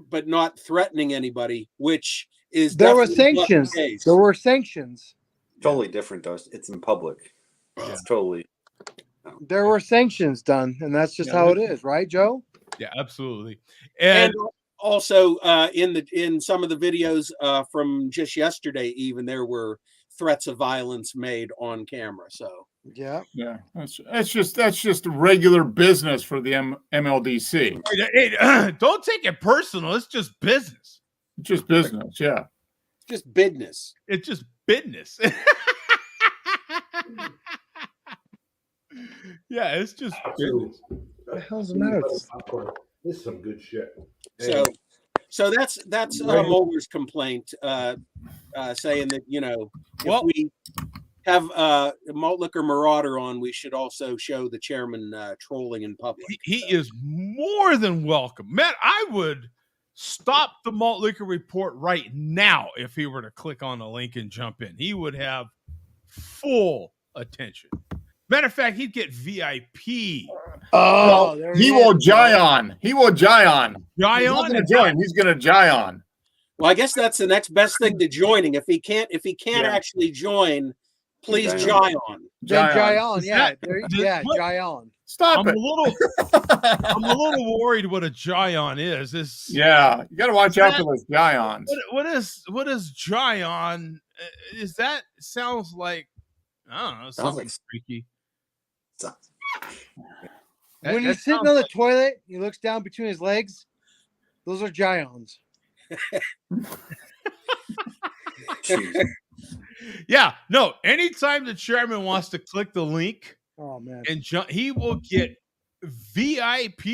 but not threatening anybody, which is There were definitely not the sanctions. case. There were sanctions. Totally different, though. It's in public. It's totally. There were sanctions done, and that's just how it is, right, Joe? Yeah, absolutely. And also in some of the videos from just yesterday, even there were threats of violence made on camera. So yeah, that's just regular business for the MLDC. Hey, don't take it personal. It's just business. Just business, yeah. Just business. It's just business. Yeah, it's just business. What the hell's the matter with popcorn? This is some good shit. So that's Mulder's complaint, saying that if we have Malt Liquor Marauder on, we should also show the chairman trolling in public. He is more than welcome, man. I would stop the Malt Liquor Report right now if he were to click on the link and jump in. He would have full attention. Matter of fact, he'd get VIP. Oh, he will Gion. He will Gion. He's not going to join. He's going to Gion. Well, I guess that's the next best thing to joining. If he can't actually join, please Gion. Gion, yeah, Gion. Stop it. I'm a little worried what a Gion is. You got to watch out for those Gions. What is Gion? Is that sounds like I don't know, something freaky. When he's sitting on the toilet, he looks down between his legs. Those are Gions. Yeah, no. Anytime the chairman wants to click the link, and he will get VIP.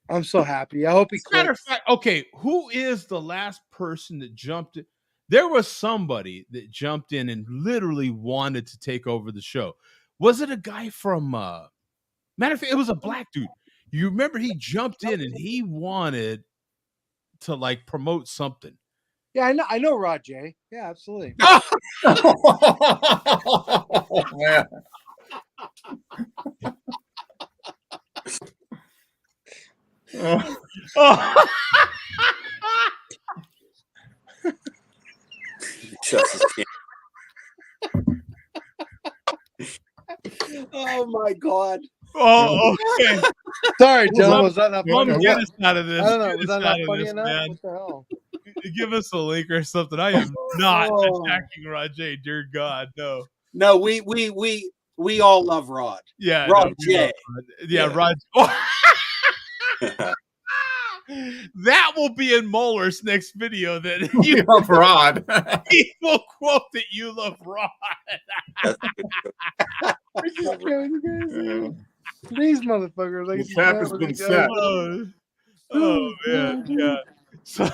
I'm so happy. I hope he clicks. Matter of fact, okay, who is the last person that jumped in? There was somebody that jumped in and literally wanted to take over the show. Was it a guy from matter of fact, it was a black dude. You remember he jumped in and he wanted to like promote something. Yeah, I know Rod J. Yeah, absolutely. Man. my God. Oh, okay. Sorry, gentlemen. Was that not Mom, funny? get us out of this. I don't know. Get Was us that not out of funny this, enough? man. What the hell? Give us a link or something. I am not Oh. attacking Rajay. Dear God, no. No, we all love Rod. Yeah, Rod no, we love J. Rod. Yeah, Yeah. Rod. That will be in Moeller's next video. That You love Rod. he will quote that you love Rod. That's a good joke. I just killed you guys. These motherfuckers. The Like, trap has been set. Oh man, yeah. So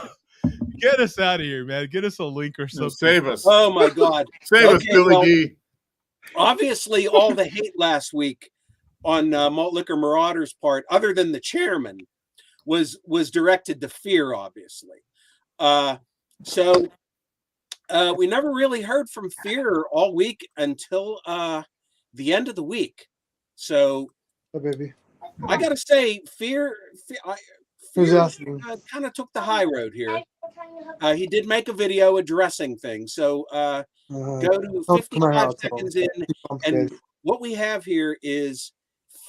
get us out of here, man. Get us a link or something. Save us. Oh my God. Save us, Billy well, D. obviously, all the hate last week on Malt Liquor Marauders' part, other than the chairman, was directed to Fear, obviously. So we never really heard from Fear all week until the end of the week. So, oh, baby. I gotta say, Fear Who's asking? kind of took the high road here. He did make a video addressing things. So go to 55 seconds in, and what we have here is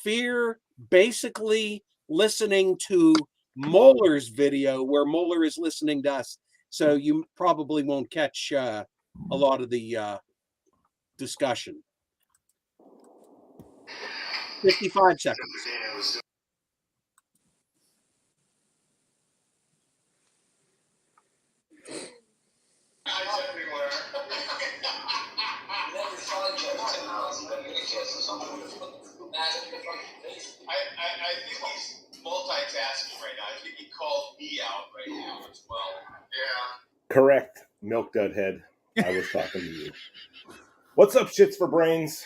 Fear basically listening to Moeller's video where Moeller is listening to us. So you probably won't catch a lot of the discussion. 55 seconds. I think he's multitasking right now. I think he called me out right now as well. Yeah. Correct, Milk Dud Head. I was talking to you. What's up, shits for brains?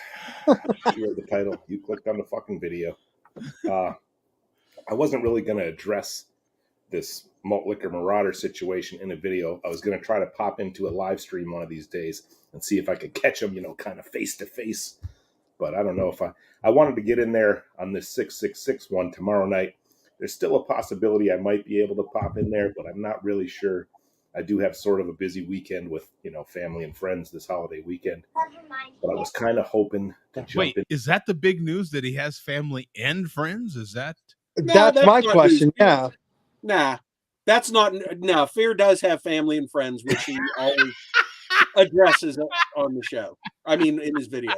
You read the title. You clicked on the fucking video. I wasn't really going to address this Malt Liquor Marauder situation in a video. I was going to try to pop into a live stream one of these days and see if I could catch them, kind of face to face. But I don't know if I wanted to get in there on this 666 one tomorrow night. There's still a possibility I might be able to pop in there, but I'm not really sure. I do have sort of a busy weekend with, family and friends this holiday weekend. But I was kind of hoping to jump in. Is that the big news that he has family and friends? Is that? That's my question. Yeah. Nah, that's not. No, Fear does have family and friends, which he always addresses on the show. I mean, in his videos.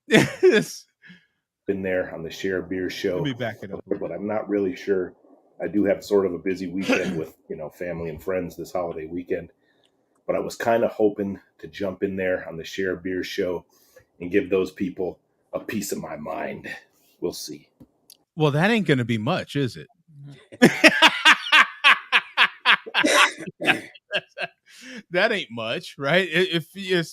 Yes. Been there on the Share Beer show. Let me back it up. But I'm not really sure. I do have sort of a busy weekend with, family and friends this holiday weekend. But I was kind of hoping to jump in there on the Share Beer show and give those people a piece of my mind. We'll see. Well, that ain't going to be much, is it? That ain't much, right? If you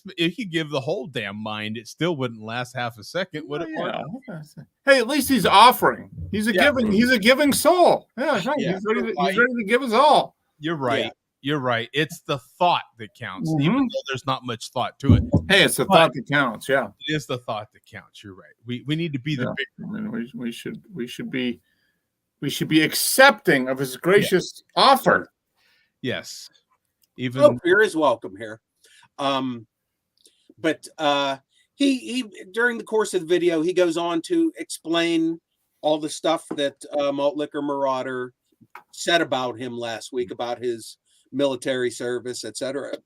give the whole damn mind, it still wouldn't last half a second, would it? Yeah. Hey, at least he's offering. He's a giving soul. Yeah, right. Yeah. He's ready to give us all. You're right. Yeah. You're right. It's the thought that counts, Mhm. even though there's not much thought to it. Hey, it's the thought that counts. Yeah, It is the thought that counts. You're right. We need to be the big. I mean, we should be accepting of his gracious offer. Yes. Even Fear is welcome here. But he during the course of the video, he goes on to explain all the stuff that Malt Liquor Marauder said about him last week, about his military service, et cetera,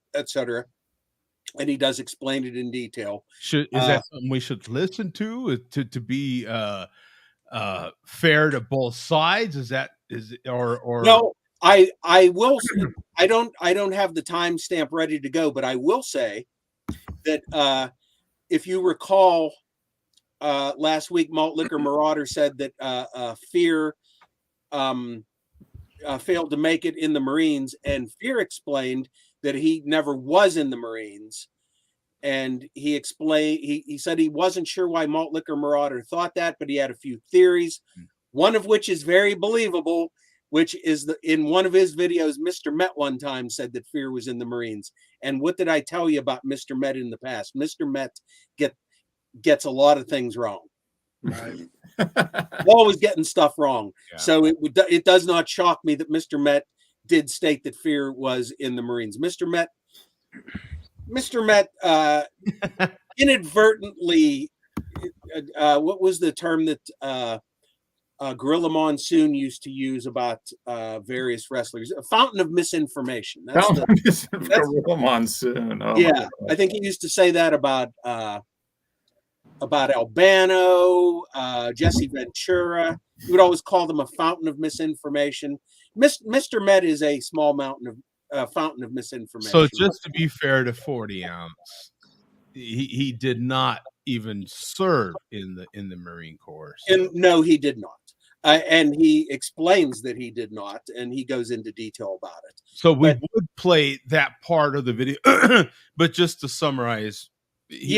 and he does explain it in detail. is that something we should listen to be fair to both sides? Or no? I will. I don't have the timestamp ready to go, but I will say that if you recall, last week Malt Liquor Marauder said that Fear failed to make it in the Marines, and Fear explained that he never was in the Marines. And he explained, he said he wasn't sure why Malt Liquor Marauder thought that, but he had a few theories, one of which is very believable, which is in one of his videos, Mr. Met one time said that Fear was in the Marines. And what did I tell you about Mr. Met in the past? Mr. Met gets a lot of things wrong. Right. Always getting stuff wrong. Yeah. So it does not shock me that Mr. Met did state that Fear was in the Marines. Mr. Met inadvertently what was the term that Gorilla Monsoon used to use about various wrestlers? A fountain of misinformation. That's Gorilla Monsoon. Oh, yeah, I think he used to say that about Albano, Jesse Ventura. He would always call them a fountain of misinformation. Mr. Met is a small fountain of misinformation. So just to be fair to 40 ounce, he did not even serve in the Marine Corps. So. And no, he did not. And he explains that he did not, and he goes into detail about it. So we would play that part of the video, but just to summarize, he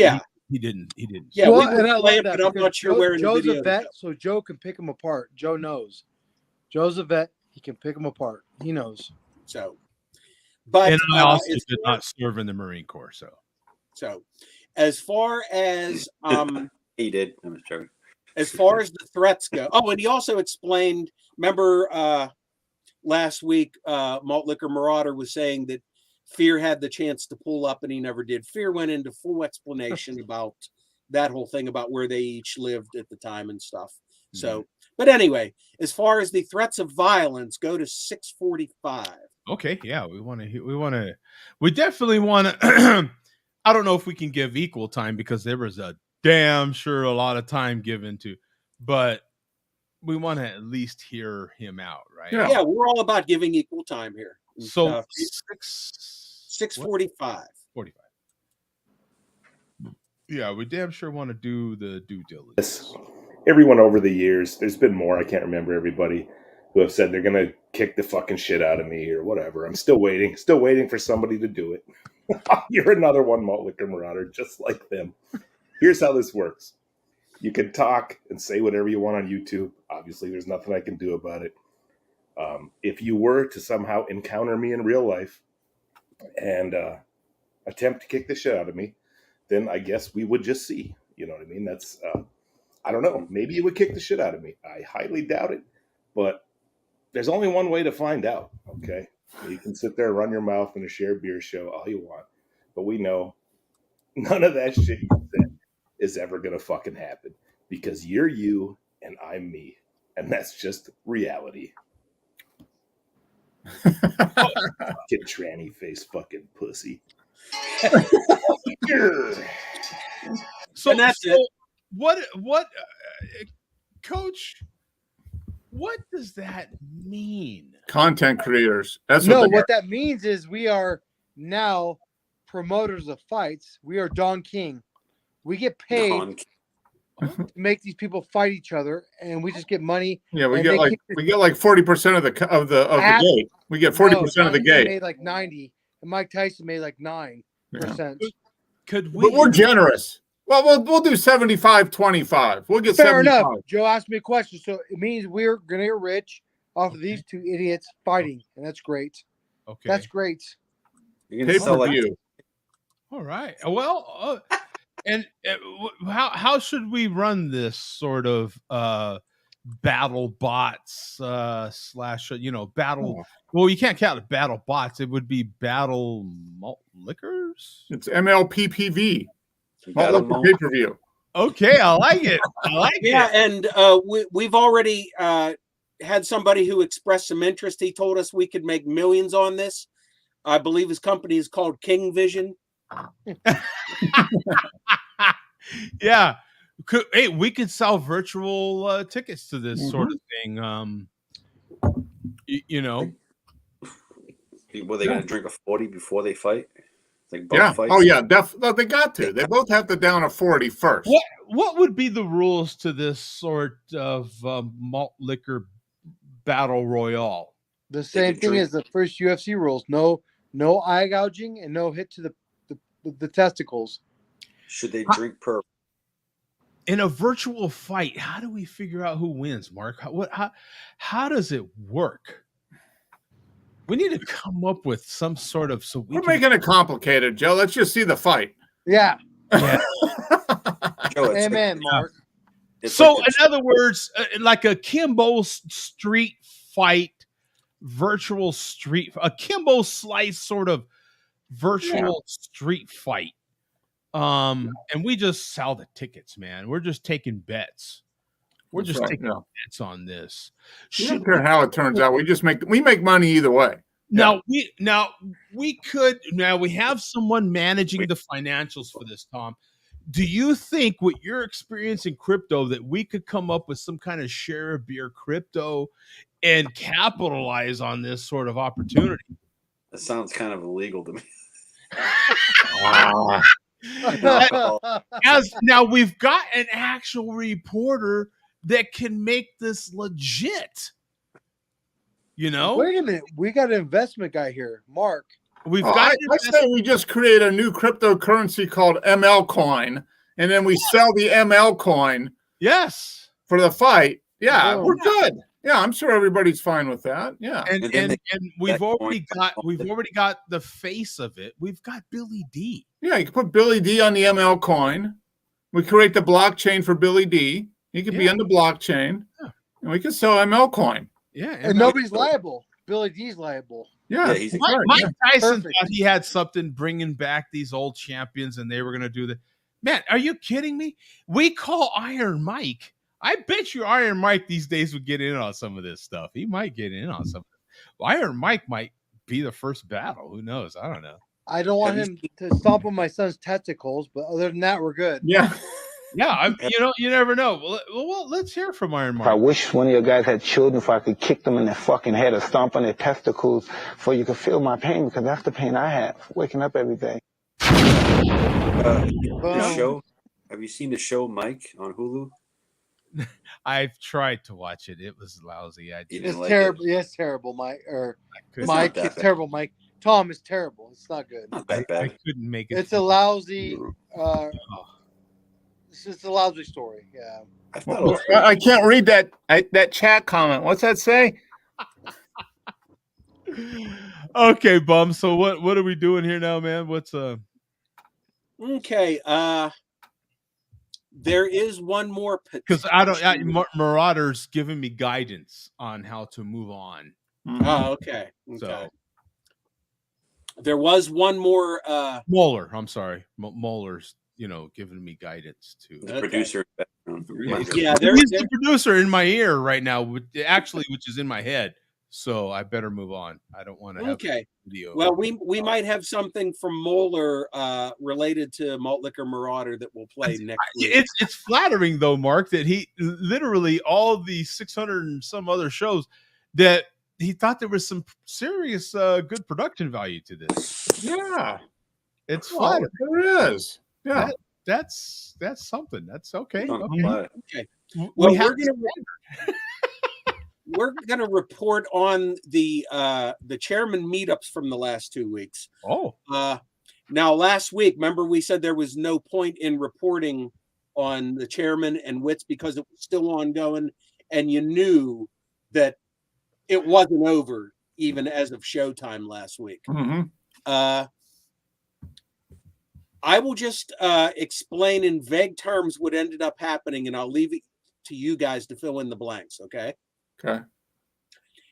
didn't. Yeah, well, we would play it, but I'm not sure where in the video. Joe's a vet, so Joe can pick him apart. Joe knows. Joe's a vet; he can pick them apart. He knows. So, but and I also did not serve in the Marine Corps, so as far as he did. I was joking. As far as the threats go, and he also explained. Remember last week, Malt Liquor Marauder was saying that Fear had the chance to pull up and he never did. Fear went into full explanation about that whole thing about where they each lived at the time and stuff. So, but anyway, as far as the threats of violence, go to 645. Okay, yeah, we definitely want to. I don't know if we can give equal time because there was a damn sure a lot of time given to, but we want to at least hear him out, right? Yeah, we're all about giving equal time here. So 645. 45. Yeah, we damn sure want to do the due diligence. Everyone over the years, there's been more. I can't remember everybody who have said they're gonna kick the fucking shit out of me or whatever. I'm still waiting for somebody to do it. You're another one, Malt Liquor Marauder, just like them. Here's how this works. You can talk and say whatever you want on YouTube. Obviously, there's nothing I can do about it. If you were to somehow encounter me in real life and attempt to kick the shit out of me, then I guess we would just see. You know what I mean? That's, I don't know. Maybe you would kick the shit out of me. I highly doubt it. But there's only one way to find out, okay? You can sit there and run your mouth in a shared beer show all you want. But we know none of that shit you said is ever going to fucking happen because you're you and I'm me. And that's just reality. Fucking tranny face fucking pussy. So that's it. What Coach, what does that mean? Content creators. That's what that means is we are now promoters of fights. We are Don King. We get paid to make these people fight each other, and we just get money. Yeah, we get like 40% of the gate. We get 40% of the gate. Made like 90, and Mike Tyson made like 9%. Yeah. Could we? But we're generous. Well, we'll do 75-25. We'll get fair 75. enough. Joe asked me a question, so it means we're gonna get rich off of these two idiots fighting, and that's great. Okay, that's great. You're gonna sell like you. All right. Well, and how should we run this sort of battle bots slash battle? Well, you can't count it battle bots. It would be battle malt liquors. It's MLPPV. Malt liquor pay-per-view. Okay, I like it. Yeah, and we've already had somebody who expressed some interest. He told us we could make millions on this. I believe his company is called King Vision. Yeah. Hey, we could sell virtual tickets to this sort of thing. Were they going to drink a 40 before they fight? Like yeah. fights? Oh, yeah. They got to. They both have to down a 40 first. What would be the rules to this sort of malt liquor battle royale? The same thing as the first UFC rules. No eye gouging and no hit to the testicles. Should they drink per? In a virtual fight, how do we figure out who wins, Mark? How does it work? We need to come up with some sort of we're making it complicated, Joe. Let's just see the fight. Yeah. Joe, amen, Mark. So, in other words, like a Kimbo street fight, a Kimbo Slice sort of virtual street fight. and we just sell the tickets, man. We're just taking bets. We're That's just right, taking yeah. bets on this. We don't care how it turns out. We make money either way. Now we have someone managing the financials for this, Tom. Do you think with your experience in crypto that we could come up with some kind of share of beer crypto and capitalize on this sort of opportunity? That sounds kind of illegal to me. As now we've got an actual reporter that can make this legit. You know? Wait a minute. We got an investment guy here, Mark. We've got. I say we just create a new cryptocurrency called ML coin, and then we sell the ML coin. Yes. For the fight. Yeah, we're good. Yeah, I'm sure everybody's fine with that. Yeah. And we've already got the face of it. We've got Billy D. Yeah, you can put Billy D on the ML coin. We create the blockchain for Billy D. He could be on the blockchain. Yeah. And we can sell ML coin. Yeah. And nobody's liable. Billy D's liable. Yeah. He's Mike Tyson thought he had something bringing back these old champions and they were going to do that. Man, are you kidding me? We call Iron Mike. I bet you Iron Mike these days would get in on some of this stuff. He might get in on some. Iron Mike might be the first battle. Who knows? I don't know. I don't want him to stomp on my son's testicles, but other than that, we're good. Yeah. Yeah, you never know. Well, let's hear from Iron Mike. I wish one of your guys had children so I could kick them in their fucking head or stomp on their testicles so you could feel my pain, because that's the pain I have waking up every day. The show. Have you seen the show Mike on Hulu? I've tried to watch it. It was lousy. It's terrible. Yes, terrible, Mike. Or Mike, it's terrible, Mike. Tom is terrible. It's not good. Not that bad. I couldn't make it. It's a lousy. It's just a lousy story. Yeah. I can't read that chat comment. What's that say? Okay, Bum. So what are we doing here now, man? What's Okay. There is one more because Marauder's giving me guidance on how to move on. Oh, okay. So there was one more Moeller. I'm sorry, Moeller's giving me guidance to the producer. Yeah, he's the producer in my ear right now, which is in my head. So I better move on. I don't want to have video. Well, we might have something from Moeller related to Malt Liquor Marauder that we'll play next week. It's flattering though, Mark, that he literally all the 600 and some other shows that he thought there was some serious good production value to this. Yeah, it's flattering. There is. Yeah, that's something. That's okay. Okay. Well, we're gonna report on the chairman meetups from the last 2 weeks. Oh. Now last week, remember we said there was no point in reporting on the chairman and wits because it was still ongoing, and you knew that it wasn't over even as of showtime last week. Mm-hmm. I will just explain in vague terms what ended up happening, and I'll leave it to you guys to fill in the blanks, okay? Okay.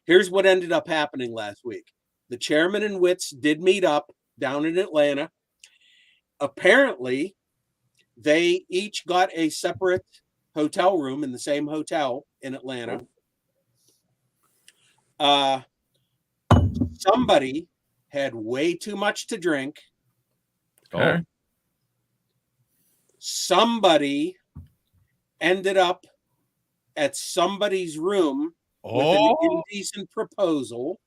Here's what ended up happening last week. The chairman and wits did meet up down in Atlanta. Apparently, they each got a separate hotel room in the same hotel in Atlanta. Somebody had way too much to drink. Okay. Somebody ended up at somebody's room with an indecent proposal.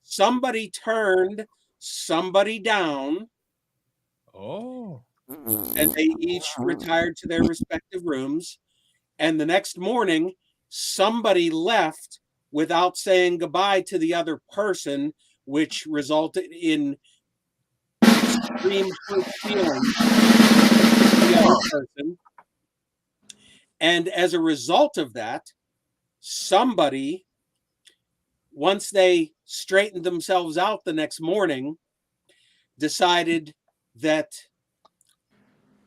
Somebody turned somebody down. And they each retired to their respective rooms. And the next morning, somebody left without saying goodbye to the other person, which resulted in extreme hurt feelings to the other person. And as a result of that, somebody, once they straightened themselves out the next morning, decided that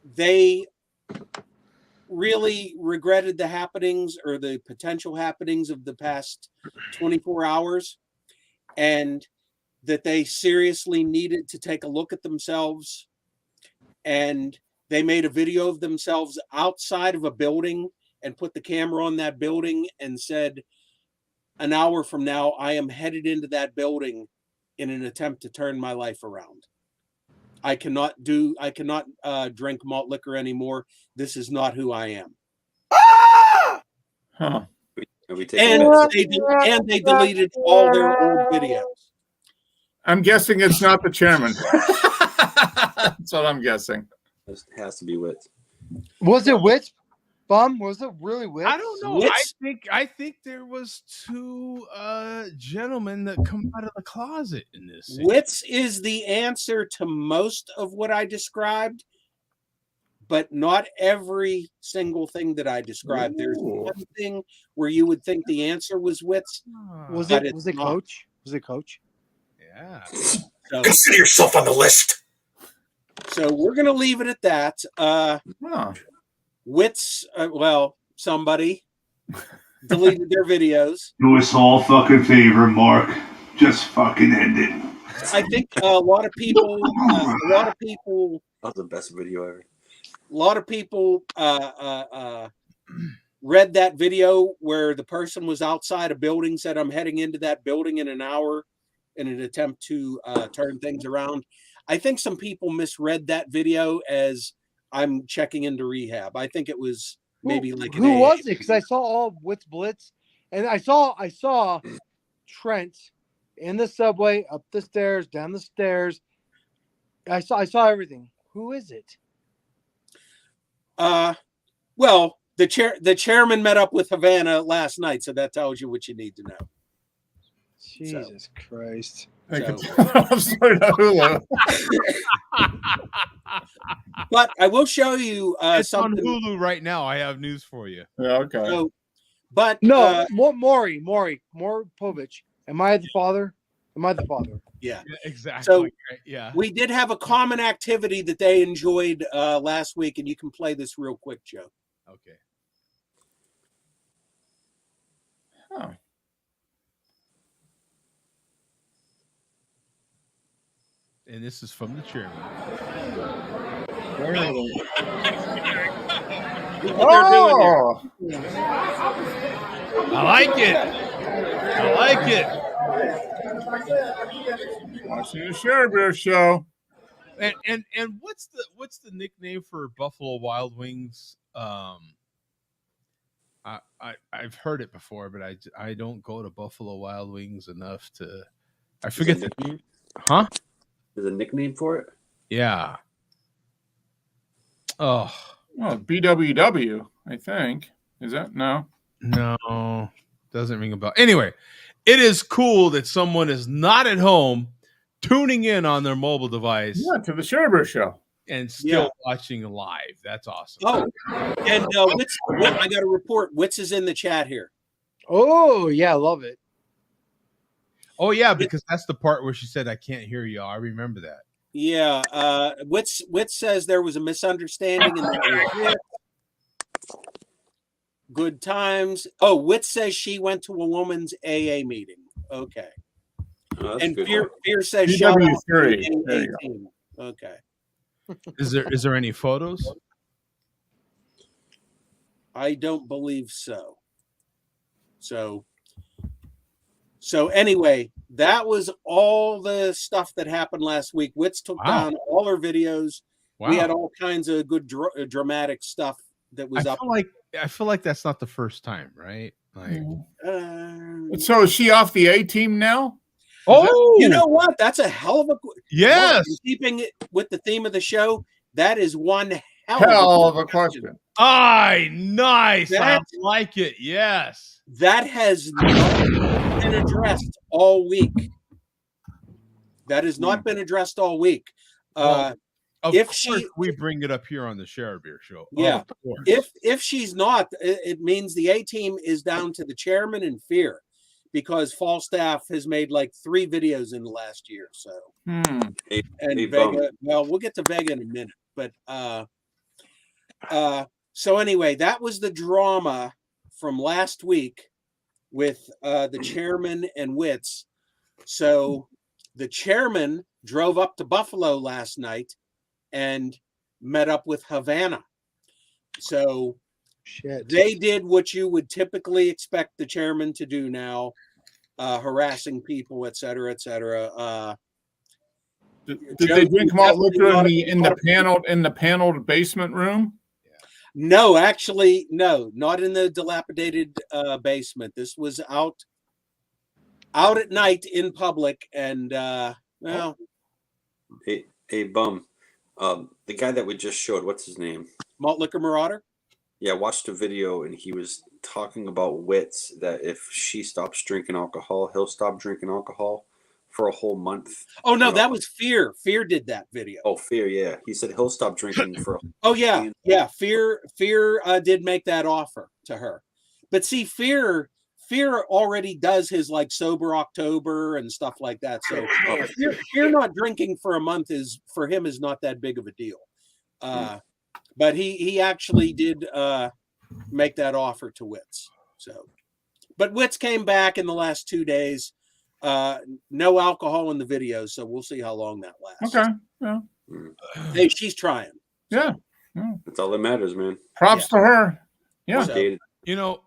they really regretted the happenings or the potential happenings of the past 24 hours. And that they seriously needed to take a look at themselves, and they made a video of themselves outside of a building and put the camera on that building and said, an hour from now, I am headed into that building in an attempt to turn my life around. I cannot drink malt liquor anymore. This is not who I am. Huh. And they deleted all their old videos. I'm guessing it's not the chairman. That's what I'm guessing. It has to be Witz. Was it Witz? Bum? Was it really Witz? I don't know. I think there was two gentlemen that come out of the closet in this scene. Witz is the answer to most of what I described, but not every single thing that I described. There's one thing where you would think the answer was Witz. Was it Coach? Was it Coach? Yeah. So, consider yourself on the list. So we're gonna leave it at that. Witz, somebody deleted their videos. Do us all fucking favor, Mark. Just fucking end it. I think a lot of people. That was the best video ever. A lot of people read that video where the person was outside a building, said, I'm heading into that building in an hour in an attempt to turn things around. I think some people misread that video as I'm checking into rehab. I think it was maybe who was it? Because I saw all Witz Blitz, and I saw Trent in the subway, up the stairs, down the stairs. I saw everything. Who is it? Well, the chairman met up with Havana last night, so that tells you what you need to know. Jesus Christ. So. But I will show you it's something. on Hulu right now. I have news for you. Yeah, okay. So, but Maury Povich. Am I the father? Yeah, exactly. So right. Yeah, we did have a common activity that they enjoyed last week, and you can play this real quick, Joe. Okay. Huh. And this is from the chairman. Oh! I like it. I like it. Watching the Share Beer Show. And what's the nickname for Buffalo Wild Wings? I've heard it before, but I don't go to Buffalo Wild Wings enough to. I forget the name. Huh? There's a nickname for it? Yeah. Oh. Well, BWW, I think. Is that? No. No. Doesn't ring a bell. Anyway, it is cool that someone is not at home tuning in on their mobile device. Yeah, to the Share Beer Show. And still watching live. That's awesome. Oh, and I got a report. Witz is in the chat here. Oh, yeah, I love it. Oh, yeah, because that's the part where she said, I can't hear you. I remember that. Yeah. Witz says there was a misunderstanding and that was it. Good times. Oh, Witz says she went to a woman's AA meeting. Okay. Oh, and good. Fear says shout out to BW3. AA. Okay. Is there any photos? I don't believe so. So anyway, that was all the stuff that happened last week. Witz took down all her videos. Wow. We had all kinds of good dramatic stuff that was up. I feel like that's not the first time, right? Like, so is she off the A team now? Oh, you know what? That's a hell of a yes. Keeping it with the theme of the show, that is one hell of a question. Nice. I like it. Yes. That has not been addressed all week. That has not been addressed all week. We bring it up here on the Share Beer Show. Yeah. If she's not, it means the A team is down to the chairman and Fear, because Falstaff has made like 3 videos in the last year. So, and Vega. Well, we'll get to Vega in a minute, but so anyway, that was the drama from last week with the chairman and Witz. So the chairman drove up to Buffalo last night and met up with Havana. So they did what you would typically expect the chairman to do now, harassing people, et cetera, et cetera. Did they drink malt liquor in the paneled basement room? No, actually, no, not in the dilapidated basement. This was out at night in public, and well, a bum. The guy that we just showed, what's his name? Malt Liquor Marauder. Yeah, I watched a video and he was talking about Wits, that if she stops drinking alcohol, he'll stop drinking alcohol for a whole month. Oh no, that was Fear. Fear did that video. Oh, Fear, yeah. He said he'll stop drinking for. Oh yeah. Fear did make that offer to her, but see, Fear already does his like sober October and stuff like that. So Fear not drinking for a month is for him is not that big of a deal. But he actually did make that offer to Wits. So, but Wits came back in the last 2 days. No alcohol in the video, so we'll see how long that lasts. Okay. Yeah. Hey, she's trying. Yeah. That's all that matters, man. Props to her. Yeah. So, you know,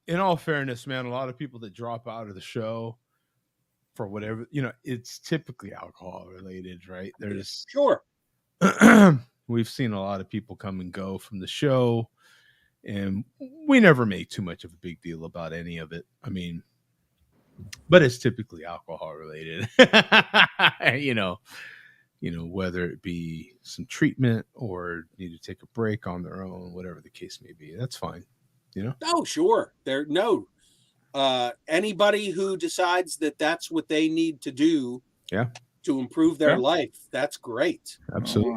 in all fairness, man, a lot of people that drop out of the show for whatever, you know, it's typically alcohol related, right? There's sure. We've seen a lot of people come and go from the show, and we never make too much of a big deal about any of it. I mean, but it's typically alcohol related. you know, whether it be some treatment or need to take a break on their own, whatever the case may be, that's fine. You know? Oh, sure. Anybody who decides that that's what they need to do, to improve their life, that's great. Absolutely.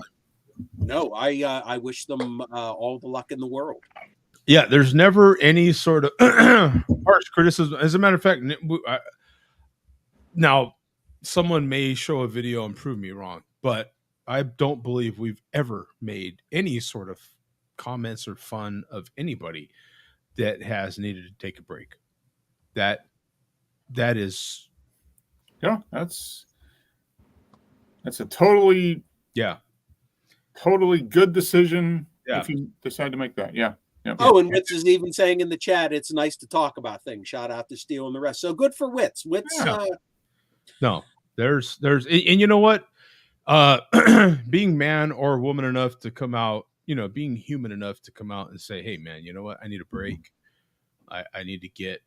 No, I wish them all the luck in the world. Yeah, there's never any sort of harsh criticism. As a matter of fact, now someone may show a video and prove me wrong, but I don't believe we've ever made any sort of comments or fun of anybody that has needed to take a break. That is, that's a totally good decision if you decide to make that. Yeah. Oh, and Wits is even saying in the chat, it's nice to talk about things. Shout out to Steele and the rest. So good for Wits. No, there's, and you know what? Being man or woman enough to come out, being human enough to come out and say, hey, man, you know what? I need a break. I need to get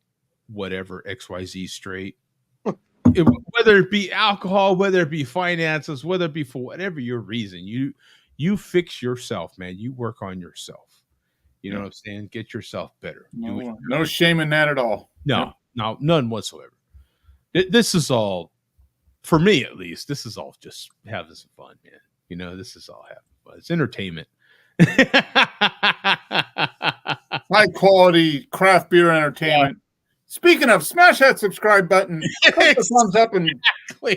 whatever XYZ straight. Whether it be alcohol, whether it be finances, whether it be for whatever your reason, you fix yourself, man. You work on yourself. You know what I'm saying? Get yourself better. No shame in that at all. No, none whatsoever. This is all, for me at least, this is all just having some fun, man. This is all having fun. It's entertainment. High quality craft beer entertainment. Yeah. Speaking of, smash that subscribe button, click the thumbs up, and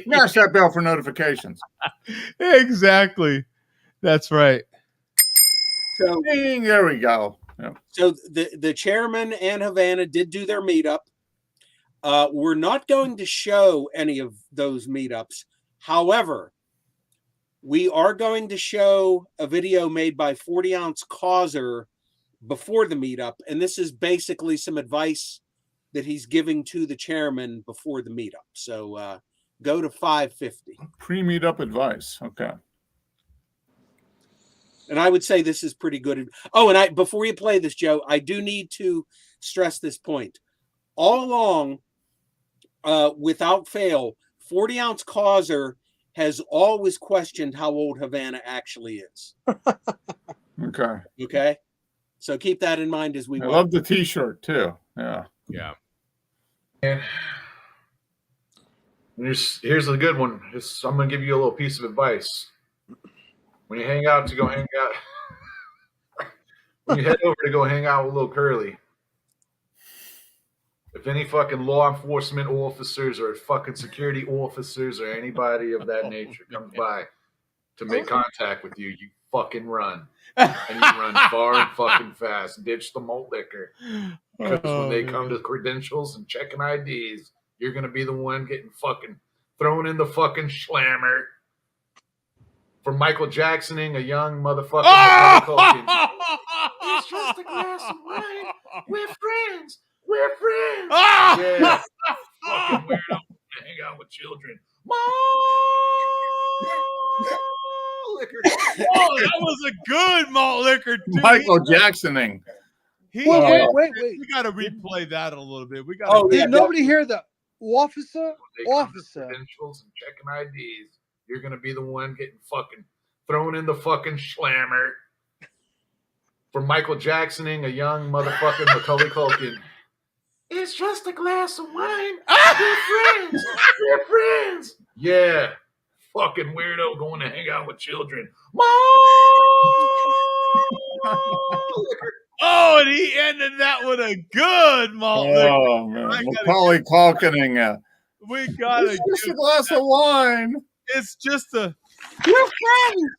smash that bell for notifications. Exactly. That's right. So there we go. Yeah. So the chairman and Havana did do their meetup. We're not going to show any of those meetups. However, we are going to show a video made by 40 Ounce Causer before the meetup. And this is basically some advice that he's giving to the chairman before the meetup. So go to 550. Pre-meetup advice. Okay. And I would say this is pretty good. Oh, and before you play this, Joe, I do need to stress this point. All along, without fail, 40 Ounce Causer has always questioned how old Havana actually is. Okay. So keep that in mind as we I love the t-shirt too. Yeah. Here's a good one. I'm going to give you a little piece of advice. When you hang out to go hang out, when you head over to go hang out with little Curly, if any fucking law enforcement officers or fucking security officers or anybody of that nature comes by to make contact with you, you fucking run. And you run far and fucking fast. Ditch the malt liquor. Because when they come to credentials and checking IDs, you're going to be the one getting fucking thrown in the fucking slammer. For Michael Jacksoning a young motherfucker. Oh! It's just a glass of wine. We're friends. We're friends. Oh! Yeah. Fucking weirdo. Hang out with children. Malt liquor. Oh, that was a good malt liquor too. Michael Jacksoning. Wait. We got to replay that a little bit. We got. Did nobody hear the officer? Credentials and checking IDs. You're gonna be the one getting fucking thrown in the fucking slammer. For Michael Jacksoning a young motherfucking Macaulay Culkin. It's just a glass of wine. We're friends. We're friends. Yeah. Fucking weirdo going to hang out with children. Oh, and he ended that with a good malt liquor. Oh, man. Macaulay Culkining. We got It's just a glass of wine. It's just a. We're friends.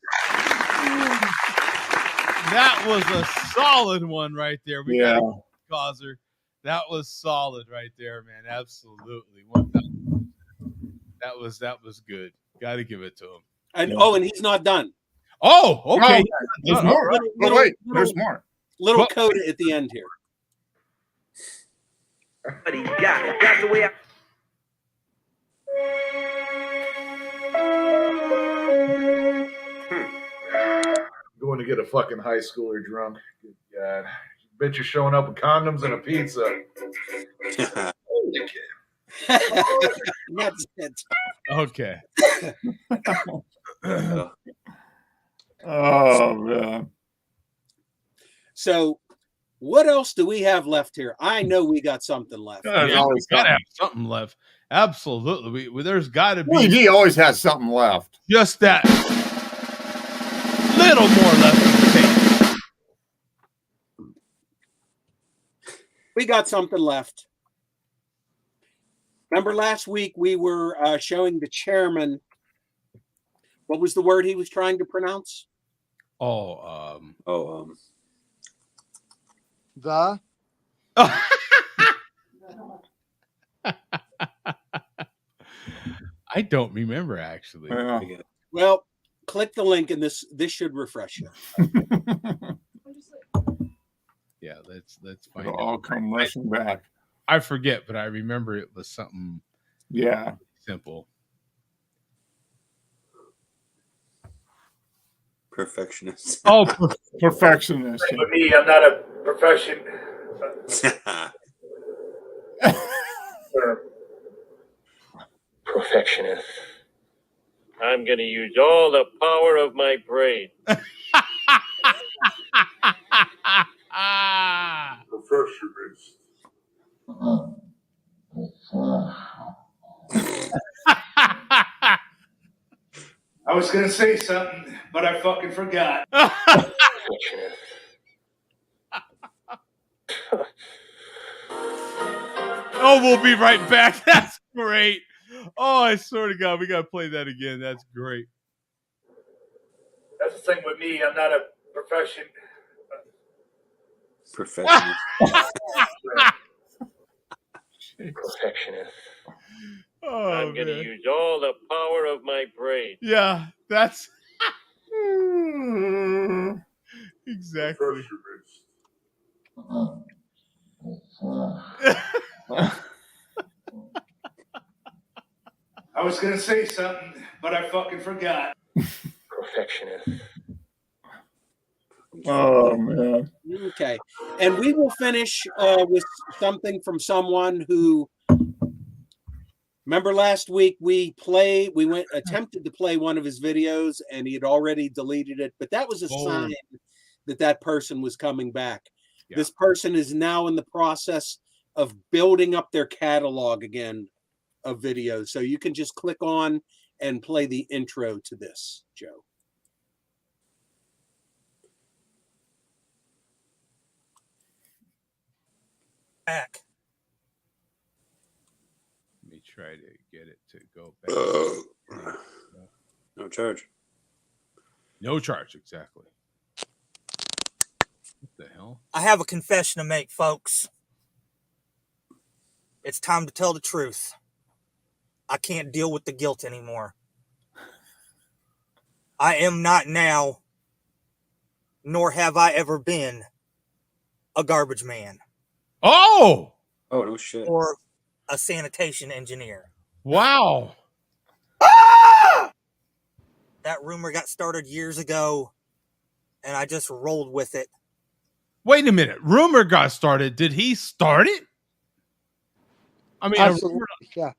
That was a solid one right there. We Yeah. got Causer. That was solid right there, man. Absolutely. That was good. Got to give it to him. And he's not done. Oh, okay. There's more. There's more. Little coda at the end here. But he got it. That's the way I. Going to get a fucking high schooler drunk. Good God. Bet you're showing up with condoms and a pizza. That's it. Okay. Oh, man. So, what else do we have left here? I know we got something left. Yeah, we gotta have something left. Absolutely. There's got to be. Well, he always has something left. Just that little more left in the tank. We got something left. Remember last week we were showing the chairman. What was the word he was trying to pronounce? The. I don't remember actually. Yeah. Well, click the link and this should refresh you. Yeah, let's find It'll all come rushing back. I forget, but I remember it was something simple. Perfectionist. Oh, perfectionist. For me, I'm not a profession. Perfectionist. I'm going to use all the power of my brain. Perfectionist. I was going to say something, but I fucking forgot. Perfectionist. Oh, we'll be right back. That's great. Oh, I swear to God, we got to play that again. That's great. That's the thing with me. I'm not a profession. Perfectionist. Perfectionist. Oh, I'm going to use all the power of my brain. Yeah, that's exactly. I was going to say something, but I fucking forgot. Perfectionist. Oh, man. Okay. And we will finish with something from someone who, remember last week we attempted to play one of his videos and he had already deleted it, but that was a sign that person was coming back. Yeah. This person is now in the process of building up their catalog again of videos. So you can just click on and play the intro to this, Joe. Back. Let me try to get it to go back. No charge. No charge, exactly. What the hell? I have a confession to make, folks. It's time to tell the truth. I can't deal with the guilt anymore. I am not now, nor have I ever been, a garbage man. Oh! Oh, no shit. Or a sanitation engineer. Wow. That rumor got started years ago, and I just rolled with it. Wait a minute. Rumor got started. Did he start it? I mean, Absolutely. Yeah.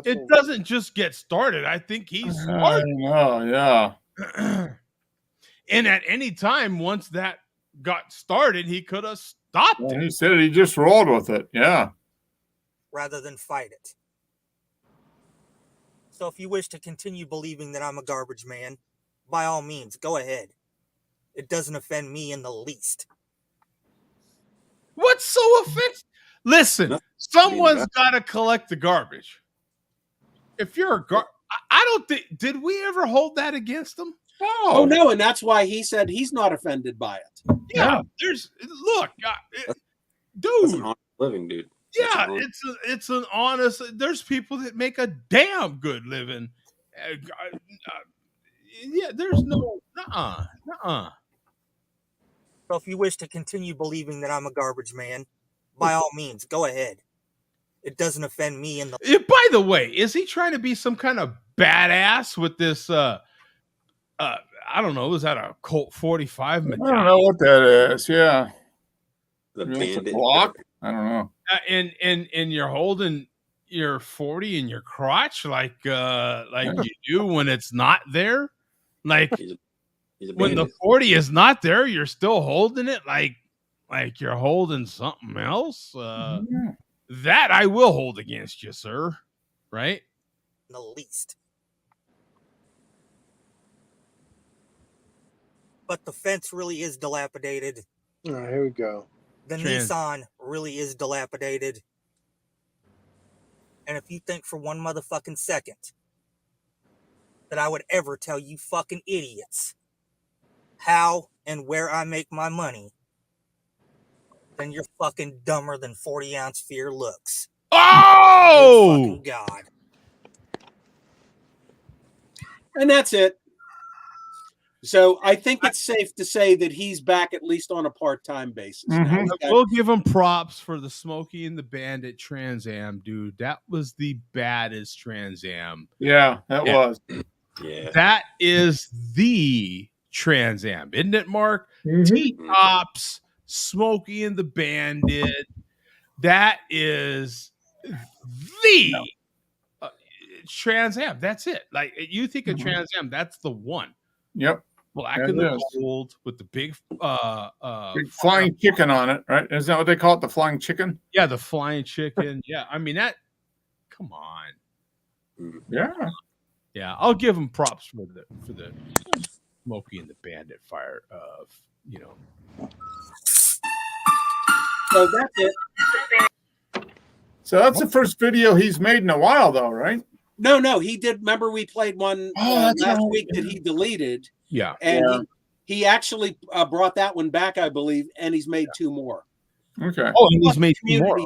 It doesn't just get started. I think he's I know, yeah. And at any time, once that got started, he could have stopped it. He said he just rolled with it. Yeah. Rather than fight it. So if you wish to continue believing that I'm a garbage man, by all means, go ahead. It doesn't offend me in the least. What's so offensive? Listen, someone's got to collect the garbage. If you're a I don't think, did we ever hold that against him? No. Oh, no, and that's why he said he's not offended by it. Yeah, look, dude. Living, dude. Yeah, it's an honest. There's people that make a damn good living. Yeah, there's no nuh-uh. So if you wish to continue believing that I'm a garbage man, by all means, go ahead. It doesn't offend me in the. By the way, is he trying to be some kind of badass with this? I don't know. Is that a Colt 45 medallion? I don't know what that is. Yeah, the bandit block. I don't know. And you're holding your 40 in your crotch like you do when it's not there. Like when the 40 is not there, you're still holding it like you're holding something else. That I will hold against you, sir. Right? The least. But the fence really is dilapidated. All right, here we go. The Nissan really is dilapidated. And if you think for one motherfucking second that I would ever tell you fucking idiots how and where I make my money, then you're fucking dumber than 40-ounce fear looks. Oh! Good fucking God. And that's it. So I think it's safe to say that he's back at least on a part-time basis. Mm-hmm. We'll give him props for the Smokey and the Bandit Trans Am, dude. That was the baddest Trans Am. Yeah, that was. Yeah. That is the Trans Am, isn't it, Mark? T-Tops, Smokey and the Bandit. That is the Trans Am. That's it. Like, you think of Trans Am, that's the one. Yep. Black and the gold with the big big flying chicken on it, right? Is that what they call it? The flying chicken? Yeah, the flying chicken. Yeah, I mean that. Come on. Yeah. Yeah, I'll give them props for the Smokey and the Bandit fire of So that's it. So that's the first video he's made in a while, though, right? No, he did. Remember, we played one last week that he deleted. Yeah, and he actually brought that one back, I believe, and he's made two more. Okay. Oh, and he's made two more.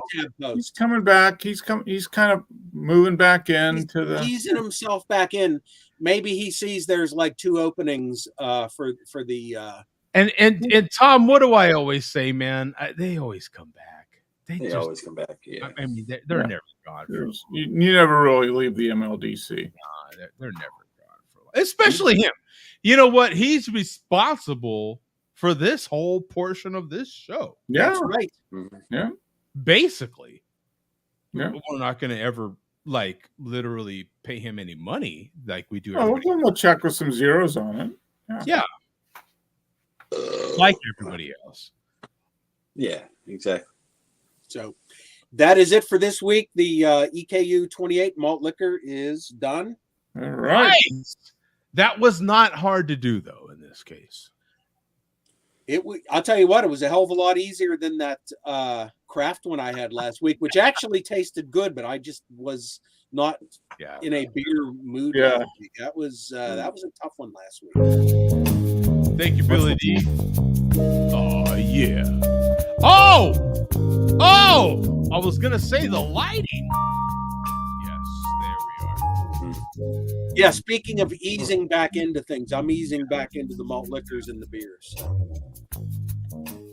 He's coming back. He's kind of moving back into the. He's easing himself back in. Maybe he sees there's like two openings for the. And Tom, what do I always say, man? They always come back. They just always come back. Yeah, I mean they're never gone. You never really leave the MLDC. Nah, they're never gone for life. Especially him. You know what? He's responsible for this whole portion of this show. Yeah, that's right. Yeah, basically. Yeah, we're not going to ever literally pay him any money like we do. Oh, we'll check with some zeros on it. Yeah. Like everybody else. Yeah, exactly. So that is it for this week. The EKU 28 malt liquor is done. All right. Nice. That was not hard to do, though, in this case. I'll tell you what, it was a hell of a lot easier than that craft one I had last week, which actually tasted good, but I just was not in a beer mood. Yeah. That was a tough one last week. Thank you, Billy D. Oh, yeah. Oh! I was going to say the lighting. Yes, there we are. Yeah, speaking of easing back into things, I'm easing back into the malt liquors and the beers.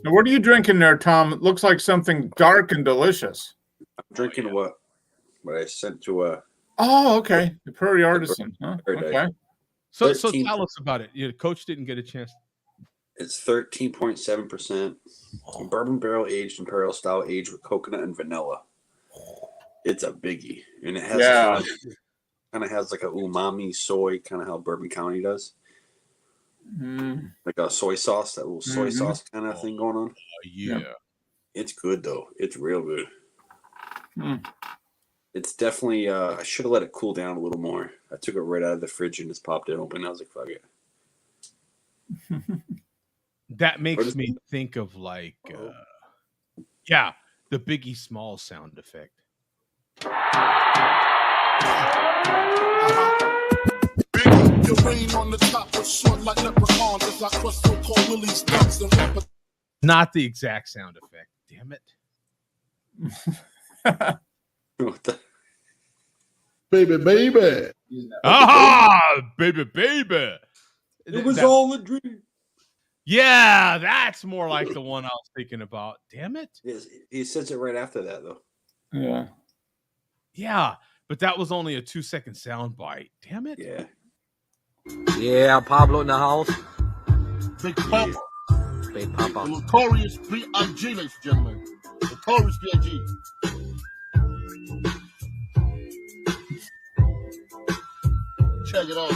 Now, what are you drinking there, Tom? It looks like something dark and delicious. I'm drinking what I sent to Oh, okay. The Prairie Artisan. Huh? Paradise. Okay. So tell us about it. Coach didn't get a chance. It's 13.7% bourbon barrel aged imperial style, aged with coconut and vanilla. It's a biggie, and it has kind of has like a umami soy, kind of how Bourbon County does, like a soy sauce, that little soy sauce kind of thing going on. Yeah, it's good though. It's real good. It's definitely. I should have let it cool down a little more. I took it right out of the fridge and just popped it open. I was like, "Fuck it." That makes me think of like, the Biggie Smalls sound effect. Not the exact sound effect. Damn it. Baby. Aha! Baby. It was all a dream. Yeah, that's more like the one I was thinking about. Damn it. He says it right after that, though. Yeah. Yeah, but that was only a 2-second sound bite. Damn it. Yeah. Yeah, Pablo in the house. Big Papa. Big Papa. The notorious B.I.G., ladies and gentlemen. Notorious B.I.G. Check it out.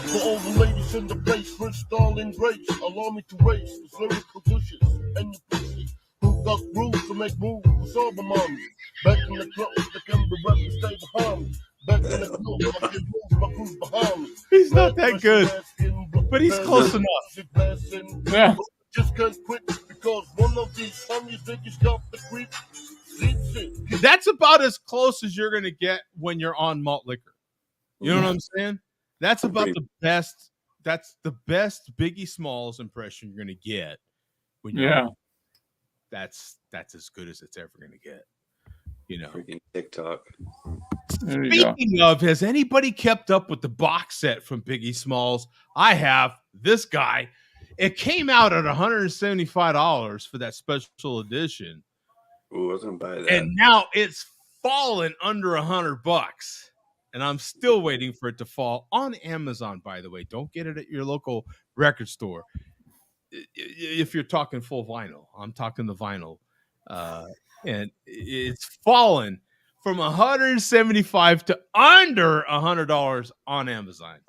For all the ladies in the place, French darling grace, allow me to raise the lyrical douches and the pussy who got rules to make moves for sober mommy. Back in the club, the can be rep and stay behind me. Back in the club, I can move my crews behind me. He's not that good, but he's close enough. Yeah. Just can't quit because one of these homies think he's got the creep. That's about as close as you're going to get when you're on malt liquor. You know what I'm saying? That's about the best. That's the best Biggie Smalls impression you're going to get. When you're that's as good as it's ever going to get. You know, freaking TikTok. Speaking of, has anybody kept up with the box set from Biggie Smalls? I have. This guy. It came out at $175 for that special edition. Ooh, I was gonna buy that. And now it's fallen under $100. And I'm still waiting for it to fall on Amazon, by the way. Don't get it at your local record store. If you're talking full vinyl, I'm talking the vinyl. And it's fallen from $175 to under $100 on Amazon.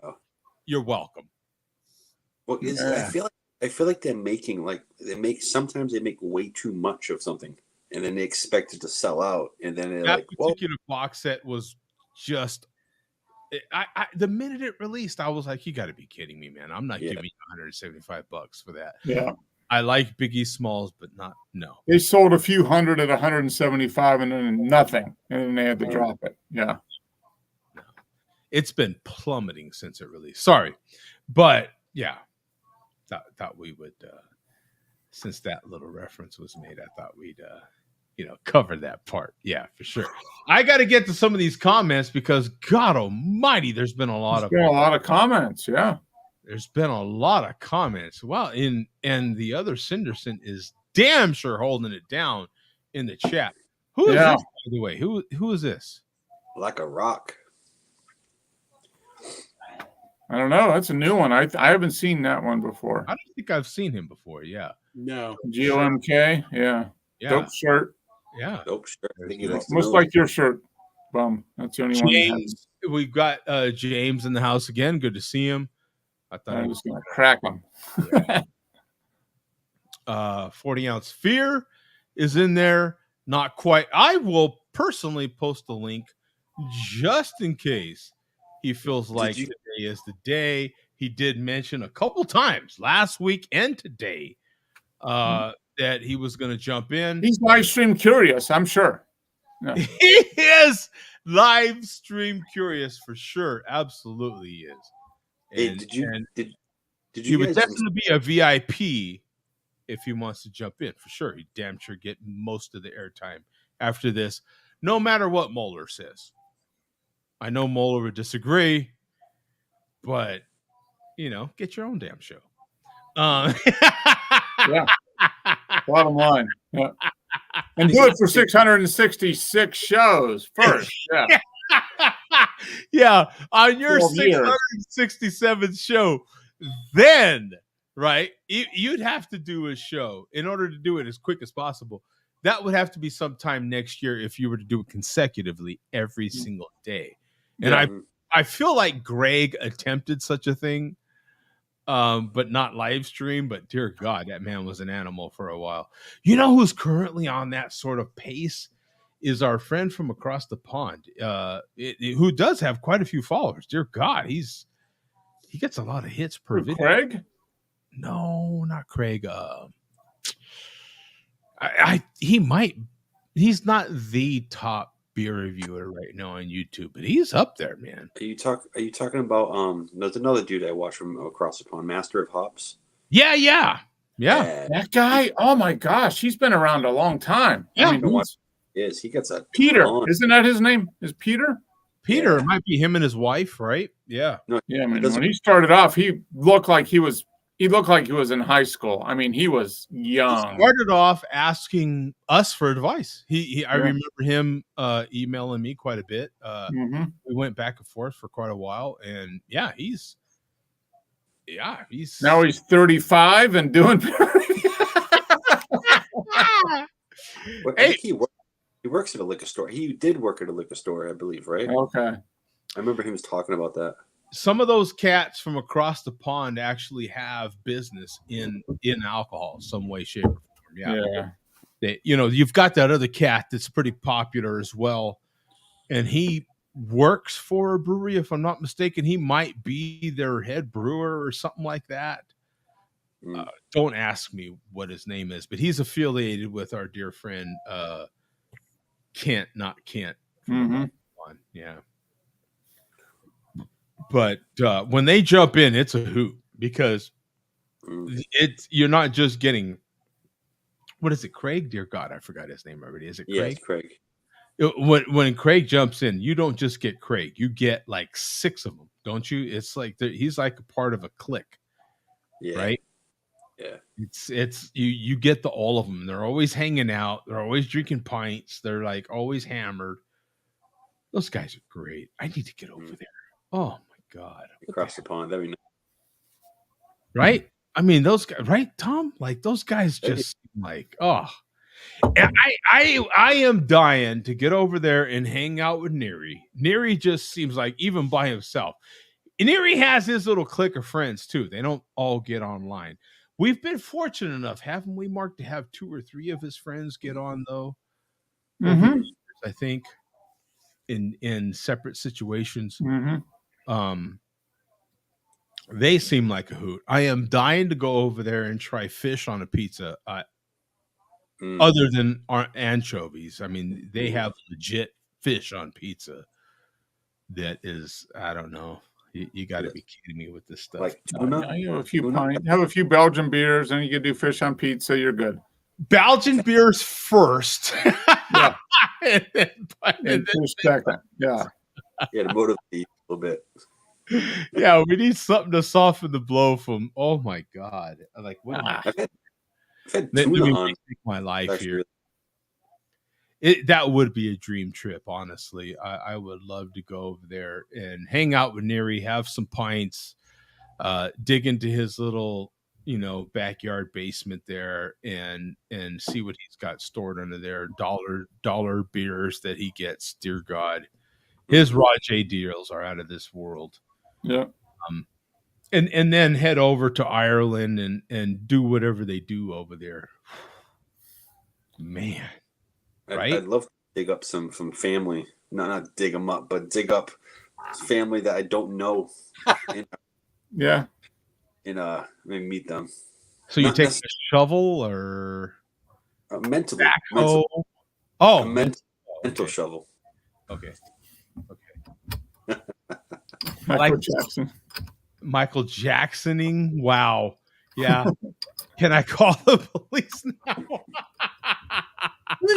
You're welcome. Well, I feel like they're making sometimes they make way too much of something, and then they expect it to sell out, and then they're that like, particular box set was just. The minute it released, I was like, "You got to be kidding me, man! I'm not giving you $175 for that." Yeah, I like Biggie Smalls, but no. They sold a few hundred at 175, and then nothing, and then they had to drop it. Yeah, no. It's been plummeting since it released. Sorry, but yeah, thought we would. Since that little reference was made, I thought we'd. Cover that part. Yeah, for sure. I got to get to some of these comments because God Almighty, there's been a lot of comments. Yeah, there's been a lot of comments. Wow, and the other Cinderson is damn sure holding it down in the chat. Who is this, by the way? Who is this? Like a rock. I don't know. That's a new one. I haven't seen that one before. I don't think I've seen him before. Yeah. No. GOMK. Yeah. Dope shirt. Yeah. Dope shirt. Most like your shirt, Bum. That's the only one. James, we've got James in the house again. Good to see him. I thought he was going to crack him. 40-ounce Fear is in there. Not quite. I will personally post a link just in case he feels like today is the day. He did mention a couple times last week and today that he was going to jump in. He's live stream curious, I'm sure. No. He is live stream curious for sure. Absolutely he is. And, did you he would definitely be a VIP if he wants to jump in, for sure. He'd damn sure get most of the airtime after this, no matter what Moeller says. I know Moeller would disagree, but, get your own damn show. Yeah. Bottom line. Yeah. And do it for 666 shows first. Yeah. Yeah. On your 667th show, then, right, you'd have to do a show in order to do it as quick as possible. That would have to be sometime next year if you were to do it consecutively every single day. And I feel like Greg attempted such a thing, but not live stream. But dear God, that man was an animal for a while. You know who's currently on that sort of pace is our friend from across the pond, who does have quite a few followers. Dear God, he gets a lot of hits per video. Craig? No, not Craig. He's not the top beer reviewer right now on YouTube, but he's up there, man. Are you talking about there's another dude I watch from across the pond, Master of Hops? Yeah. That guy, oh my gosh, he's been around a long time. Yeah. I mean, he gets a Peter, ton. isn't that his name? Is Peter? It might be him and his wife, right? Yeah. No, yeah, man. When he started off, he looked like he was in high school. I mean, he was young. He started off asking us for advice. I remember him emailing me quite a bit. We went back and forth for quite a while, and he's now he's 35 and doing. Hey, he works at a liquor store. He did work at a liquor store, I believe, right? Okay. I remember he was talking about that. Some of those cats from across the pond actually have business in alcohol, some way, shape, or form. Yeah. You've got that other cat that's pretty popular as well, and he works for a brewery, if I'm not mistaken. He might be their head brewer or something like that. Don't ask me what his name is, but he's affiliated with our dear friend Kent. Yeah. But when they jump in, it's a hoot because you're not just getting, what is it, Craig? Dear God, I forgot his name already. Is it Craig? Yeah, it's Craig. When Craig jumps in, you don't just get Craig. You get like 6 of them, don't you? It's like he's like a part of a clique, right? Yeah. It's you get all of them. They're always hanging out. They're always drinking pints. They're like always hammered. Those guys are great. I need to get over there. Oh my God. Across the pond. That'd be nice. Right? I mean, those guys, right, Tom? Like those guys just like, oh. And I am dying to get over there and hang out with Neary. Neary just seems like, even by himself. And Neary has his little clique of friends too. They don't all get online. We've been fortunate enough, haven't we, Mark, to have 2 or 3 of his friends get on though? Mm-hmm. I think in separate situations. Mm-hmm. They seem like a hoot. I am dying to go over there and try fish on a pizza. Other than our anchovies, I mean, they have legit fish on pizza. That is, I don't know. You got to be kidding me with this stuff. Like tuna? You have a few Belgian beers, and you can do fish on pizza. You're good. Belgian beers first. Yeah. and then fish second. Yeah. Yeah, to motivate you a little bit. Yeah, we need something to soften the blow from. Oh my God! Like what? I've had tuna on my life That's here. Really... That would be a dream trip, honestly. I would love to go over there and hang out with Neary, have some pints, dig into his little, backyard basement there, and see what he's got stored under there. Dollar beers that he gets. Dear God, his Raw J deals are out of this world. Yeah. And then head over to Ireland and do whatever they do over there. Man, right? I'd love to dig up some family. Not dig them up, but dig up family that I don't know. Yeah. And maybe meet them. So you take a shovel or mentally. Oh, mental shovel. Okay. Michael Jackson. Michael Jacksoning. Wow. Yeah. Can I call the police now?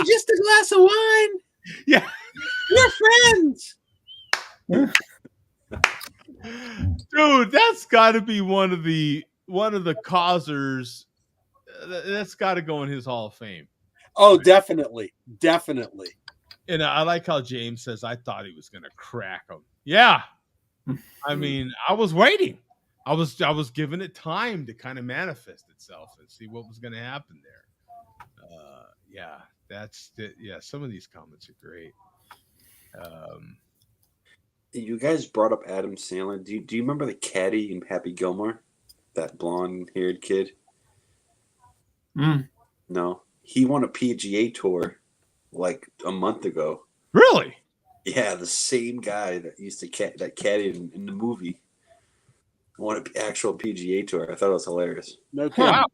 Just a glass of wine. Yeah. We're friends. Dude, that's got to be one of the causers. That's got to go in his Hall of Fame. Oh, definitely. Definitely. And I like how James says, I thought he was going to crack him. Yeah. I mean, I was waiting. I was giving it time to kind of manifest itself and see what was going to happen there. Some of these comments are great. You guys brought up Adam Sandler. Do you remember the caddy in Happy Gilmore? That blonde-haired kid? No. He won a PGA Tour like a month ago. Really? Yeah, the same guy that used to that caddy in the movie won an actual PGA Tour. I thought it was hilarious. No kidding. Wow.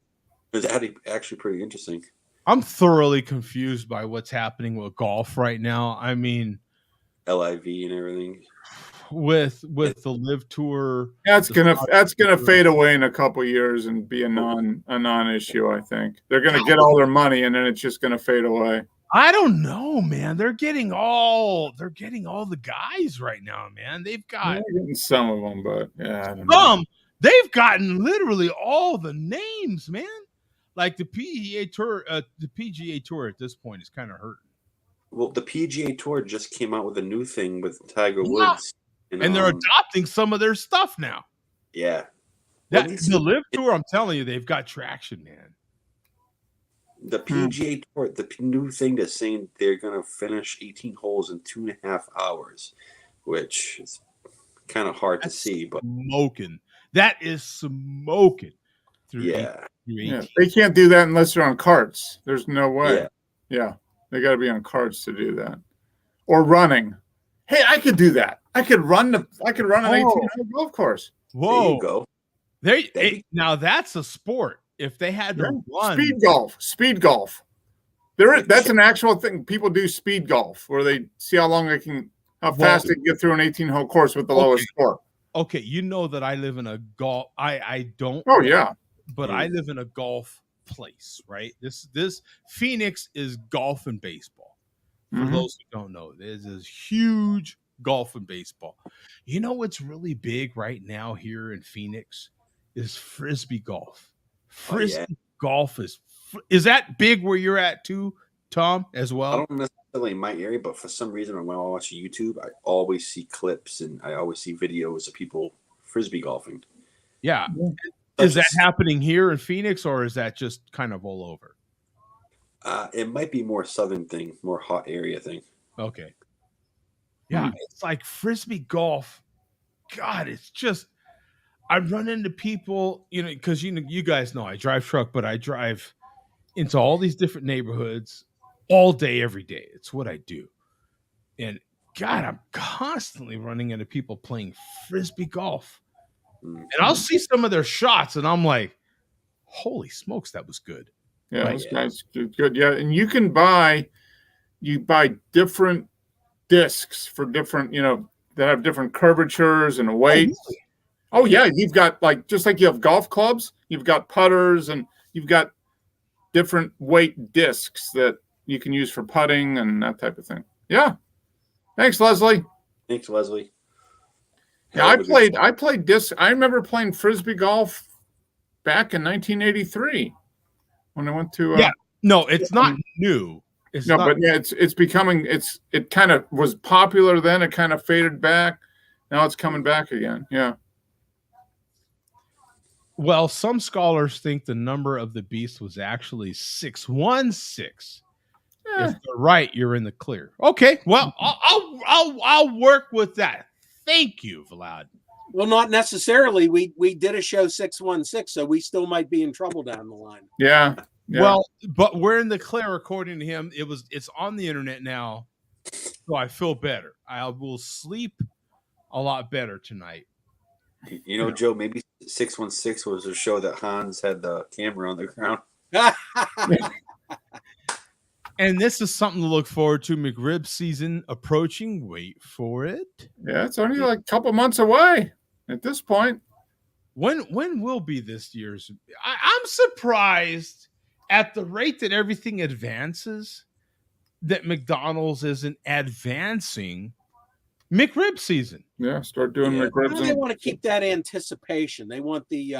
It was actually pretty interesting. I'm thoroughly confused by what's happening with golf right now. I mean, LIV and everything. With the Live Tour, that's gonna fade away in a couple of years and be a non-issue. I think they're gonna get all their money and then it's just gonna fade away. I don't know, man. They're getting all the guys right now, man. They've got some of them, but yeah, I don't know. They've gotten literally all the names, man. Like the PGA Tour, at this point is kind of hurting. Well, the PGA Tour just came out with a new thing with Tiger Woods, and they're adopting some of their stuff now. Yeah, the Live Tour, I'm telling you, they've got traction, man. The PGA Tour, the new thing is saying they're going to finish 18 holes in 2.5 hours, which is kind of hard to see. But smoking, that is smoking. Yeah, they can't do that unless they're on carts. There's no way. Yeah, they got to be on carts to do that, or running. Hey, I could do that. I could run an 18-hole golf course. Whoa, there you go. Now that's a sport. If they had to run speed golf. That's an actual thing. People do speed golf where they see how fast they can get through an 18-hole course with the lowest score. Okay, you know that I live in a golf. I don't. Oh yeah, but I live in a golf place, right? This Phoenix is golf and baseball. For those who don't know, there's this huge golf and baseball. You know what's really big right now here in Phoenix is frisbee golf. Frisbee golf is that big where you're at too, Tom, as well? I don't necessarily in my area, but for some reason when I watch YouTube, I always see clips and I always see videos of people frisbee golfing. Yeah. Is that happening here in Phoenix or is that just kind of all over? It might be more southern thing, more hot area thing. Okay. Yeah, it's like frisbee golf. God, it's just I run into people, because you guys know I drive truck, but I drive into all these different neighborhoods all day, every day. It's what I do. And God, I'm constantly running into people playing frisbee golf. And I'll see some of their shots and I'm like, holy smokes, that was good. Yeah, those guys do good. Yeah, and you buy different discs for different, that have different curvatures and weights. Oh, really? Oh yeah, you've got just like you have golf clubs, you've got putters and you've got different weight discs that you can use for putting and that type of thing. Yeah. Thanks, Leslie. Thanks, Leslie. Yeah, I played disc. I remember playing frisbee golf back in 1983 when I went to no, it's not new. But it's becoming it kind of was popular then, it kind of faded back. Now it's coming back again. Yeah. Well, some scholars think the number of the beast was actually 616. If they're right, you're in the clear. Okay, well, I'll work with that. Thank you, Vlad. Well, not necessarily. We did a show 616, so we still might be in trouble down the line. Yeah. Well, but we're in the clear according to him. It's on the internet now, so I feel better. I will sleep a lot better tonight. Joe, maybe 616 was a show that Hans had the camera on the ground. And this is something to look forward to. McRib season approaching. Wait for it. Yeah, it's only like a couple months away at this point. When will be this year's? I'm surprised at the rate that everything advances that McDonald's isn't advancing McRib season. Yeah, start doing McRibs. They want to keep that anticipation. They want the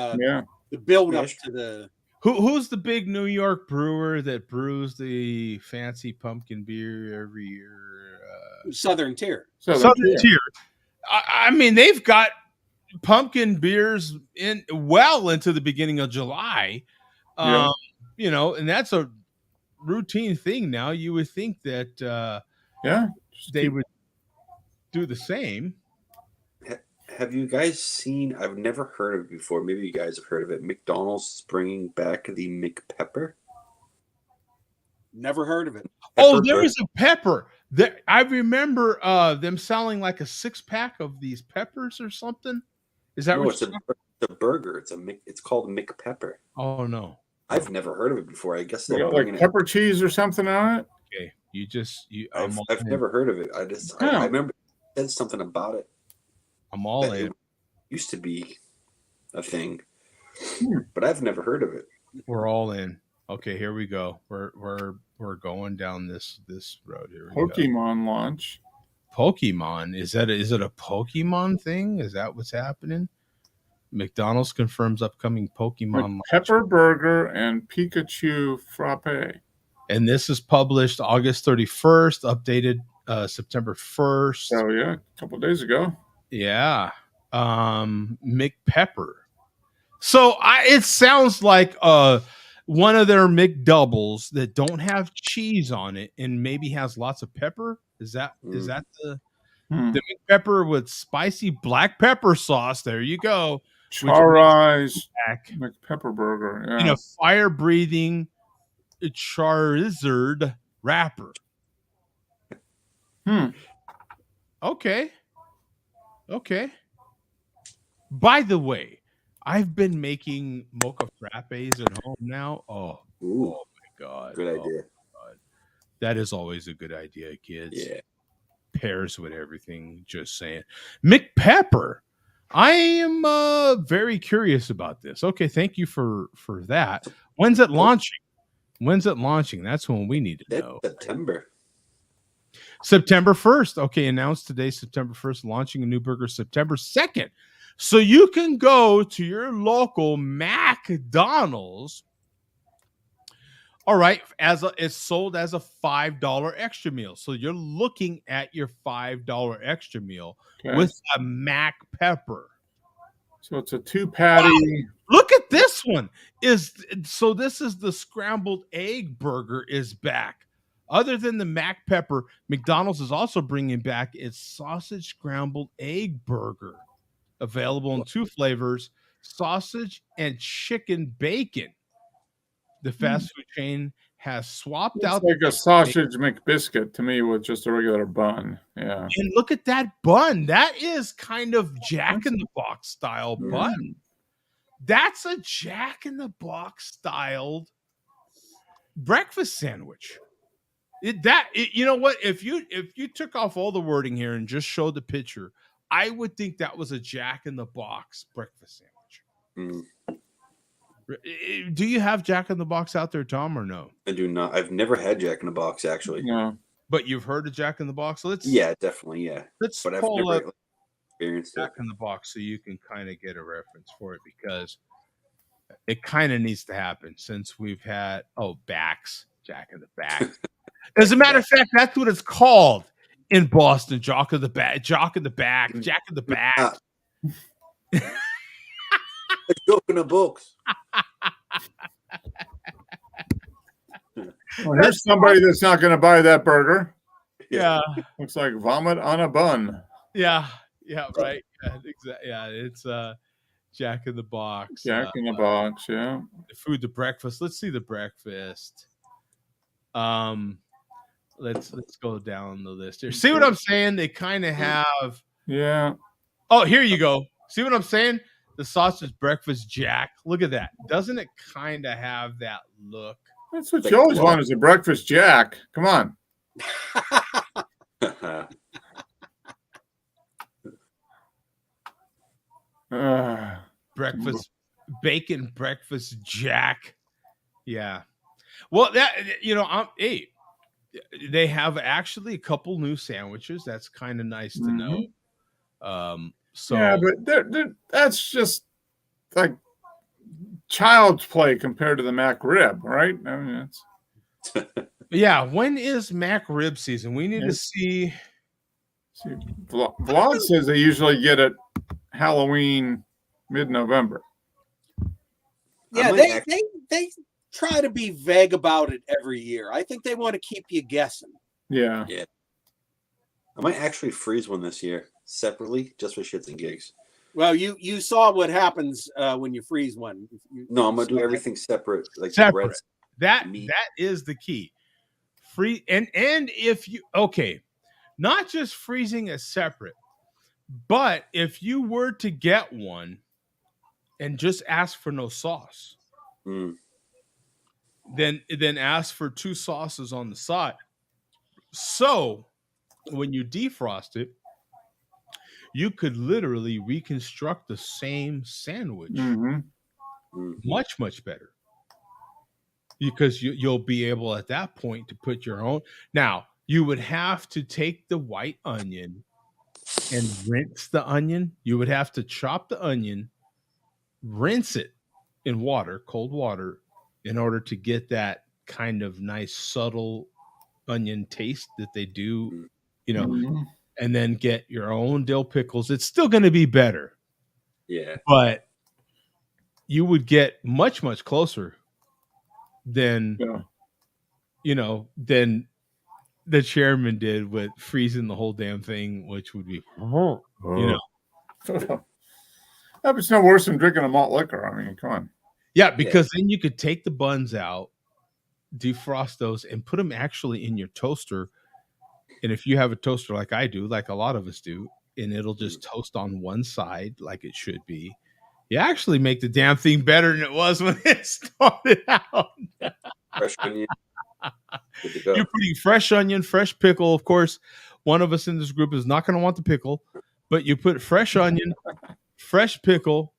the build up to the. Who's the big New York brewer that brews the fancy pumpkin beer every year? Southern Tier. Southern Tier. I mean, they've got pumpkin beers well into the beginning of July. You know, and that's a routine thing now. You would think that they would do the same. Have you guys seen? I've never heard of it before. Maybe you guys have heard of it. McDonald's is bringing back the McPepper. Never heard of it. There is a pepper. I remember them selling like a 6-pack of these peppers or something. Is that it's a burger? It's called McPepper. Oh no, I've never heard of it before. I guess they're like pepper cheese or something on it. Okay, I've never heard of it. I remember it said something about it. I'm all in. It used to be a thing, but I've never heard of it. We're all in. Okay, here we go. We're going down this road here. Pokemon launch. Pokemon, is it a Pokemon thing? Is that what's happening? McDonald's confirms upcoming Pokemon Pepper Burger and Pikachu Frappe. And this is published August 31st, updated September 1st. Oh yeah, a couple days ago. Yeah. McPepper. So it sounds like one of their McDoubles that don't have cheese on it and maybe has lots of pepper. Is that the McPepper with spicy black pepper sauce? There you go. Char-Eyes McPepper Burger. Yeah. In a fire-breathing Charizard wrapper. Okay. By the way, I've been making mocha frappes at home now. Oh my God. Good idea. God. That is always a good idea, kids. Yeah. Pairs with everything, just saying. McPepper. I am very curious about this. Okay, thank you for that. When's it launching? That's when we need to know. September 1st. Okay, announced today, September 1st, launching a new burger September 2nd. So you can go to your local McDonald's. All right, it's sold as a $5 extra meal. So you're looking at your $5 extra meal with a Mac Pepper. So it's a 2-patty. Wow. Look at this one. This is the scrambled egg burger is back. Other than the Mac Pepper, McDonald's is also bringing back its sausage scrambled egg burger, available in 2 flavors, sausage and chicken bacon. The fast food chain has swapped out like a sausage McBiscuit to me with just a regular bun. Yeah. And look at that bun. That is kind of Jack in the Box style bun. That's a Jack in the Box styled breakfast sandwich. You know what? If you took off all the wording here and just showed the picture, I would think that was a Jack in the Box breakfast sandwich. Do you have Jack in the Box out there, Tom, or no? I do not. I've never had Jack in the Box, actually. No. But you've heard of Jack in the Box? Yeah, definitely, yeah. Let's but I've pull never up experienced Jack in the Box so you can kind of get a reference for it, because it kind of needs to happen since we've had Jack in the Back. As a matter of fact, that's what it's called in Boston. Jock in the Back, Jack in the Back. A joke in a box. Well, here's somebody that's not going to buy that burger. Yeah. Looks like vomit on a bun. Yeah, right. Yeah, exactly. Yeah, it's Jack in the Box. Jack in the Box, yeah. The food, the breakfast. Let's see the breakfast. Let's go down the list here. See what I'm saying? They kind of have. Yeah. Oh, here you go. See what I'm saying? The sausage breakfast Jack. Look at that. Doesn't it kind of have that look? That's what you always want, is a breakfast Jack. Come on. breakfast bacon breakfast jack. Yeah. Well, that hey, they have actually a couple new sandwiches. That's kind of nice to know. So yeah, but that's just like child's play compared to the Mac rib, right? I mean, yeah. When is Mac rib season? We need to see. Vlog says they usually get it Halloween, mid-November. Yeah, they try to be vague about it every year. I think they want to keep you guessing. Yeah. Yeah. I might actually freeze one this year separately, just for shits and gigs. Well, you saw what happens when you freeze one. No, I'm gonna do everything separate, like separate. The that is the key. Free and if you not just freezing it separate, but if you were to get one and just ask for no sauce, then ask for 2 sauces on the side. So when you defrost it, you could literally reconstruct the same sandwich much, much better. Because you'll be able at that point to put your own. Now, you would have to take the white onion and rinse the onion. You would have to chop the onion, rinse it in water, cold water, in order to get that kind of nice, subtle onion taste that they do, and then get your own dill pickles. It's still going to be better. Yeah. But you would get much, much closer than than the chairman did with freezing the whole damn thing, which would be That was no worse than drinking a malt liquor. I mean, come on. Yeah, because then you could take the buns out, defrost those, and put them actually in your toaster. And if you have a toaster like I do, like a lot of us do, and it'll just toast on one side like it should be, you actually make the damn thing better than it was when it started out. Fresh onion. You're putting fresh onion, fresh pickle. Of course, one of us in this group is not going to want the pickle, but you put fresh onion, fresh pickle.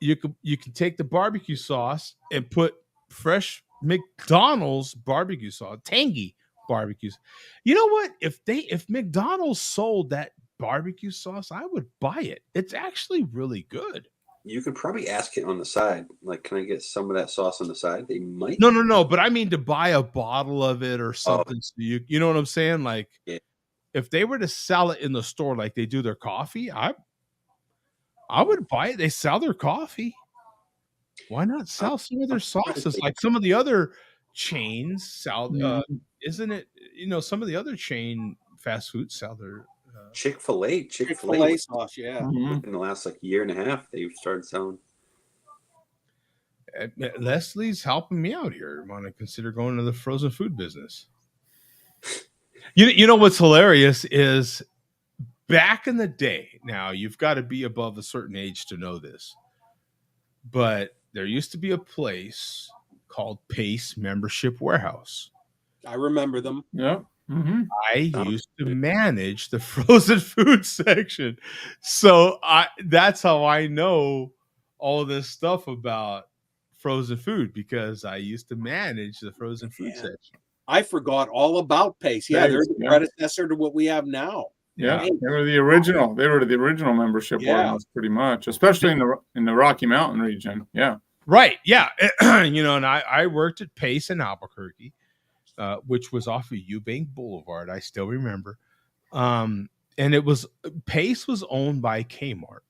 You can take the barbecue sauce and put fresh McDonald's barbecue sauce, tangy barbecues. You know what? If McDonald's sold that barbecue sauce, I would buy it. It's actually really good. You could probably ask it on the side. Like, can I get some of that sauce on the side? They might. No. But I mean to buy a bottle of it or something. So you know what I'm saying? Like, if they were to sell it in the store like they do their coffee, I would buy it. They sell their coffee. Why not sell some of their sauces like some of the other chains sell? Isn't it? Some of the other chain fast food sell their Chick-fil-A sauce. Yeah, in the last year and a half, they've started selling. Leslie's helping me out here. Want to consider going into the frozen food business? You know what's hilarious is back in the day. Now you've got to be above a certain age to know this, but there used to be a place called Pace Membership Warehouse. I remember them. Yeah. Mm-hmm. I used to manage the frozen food section. So that's how I know all this stuff about frozen food, because I used to manage the frozen food section. I forgot all about Pace. Yeah, they're the predecessor to what we have now. Yeah, they were the original. They were the original membership warehouse, pretty much, especially in the Rocky Mountain region. Yeah. Right. Yeah. And I worked at Pace in Albuquerque, which was off of Eubank Boulevard. I still remember. And Pace was owned by Kmart.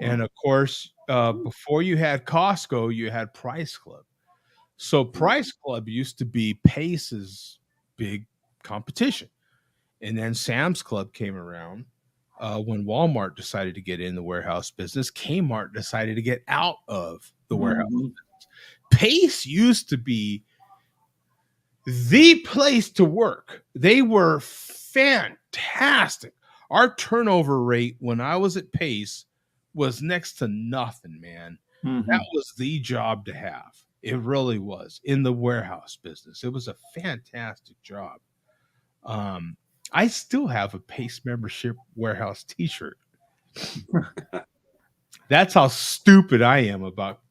And of course, before you had Costco, you had Price Club. So Price Club used to be Pace's big competition. And then Sam's Club came around when Walmart decided to get in the warehouse business. Kmart decided to get out of the warehouse business. Pace used to be the place to work. They were fantastic. Our turnover rate when I was at Pace was next to nothing, man. Mm-hmm. That was the job to have. It really was, in the warehouse business. It was a fantastic job. I still have a Pace Membership Warehouse t-shirt. That's how stupid I am about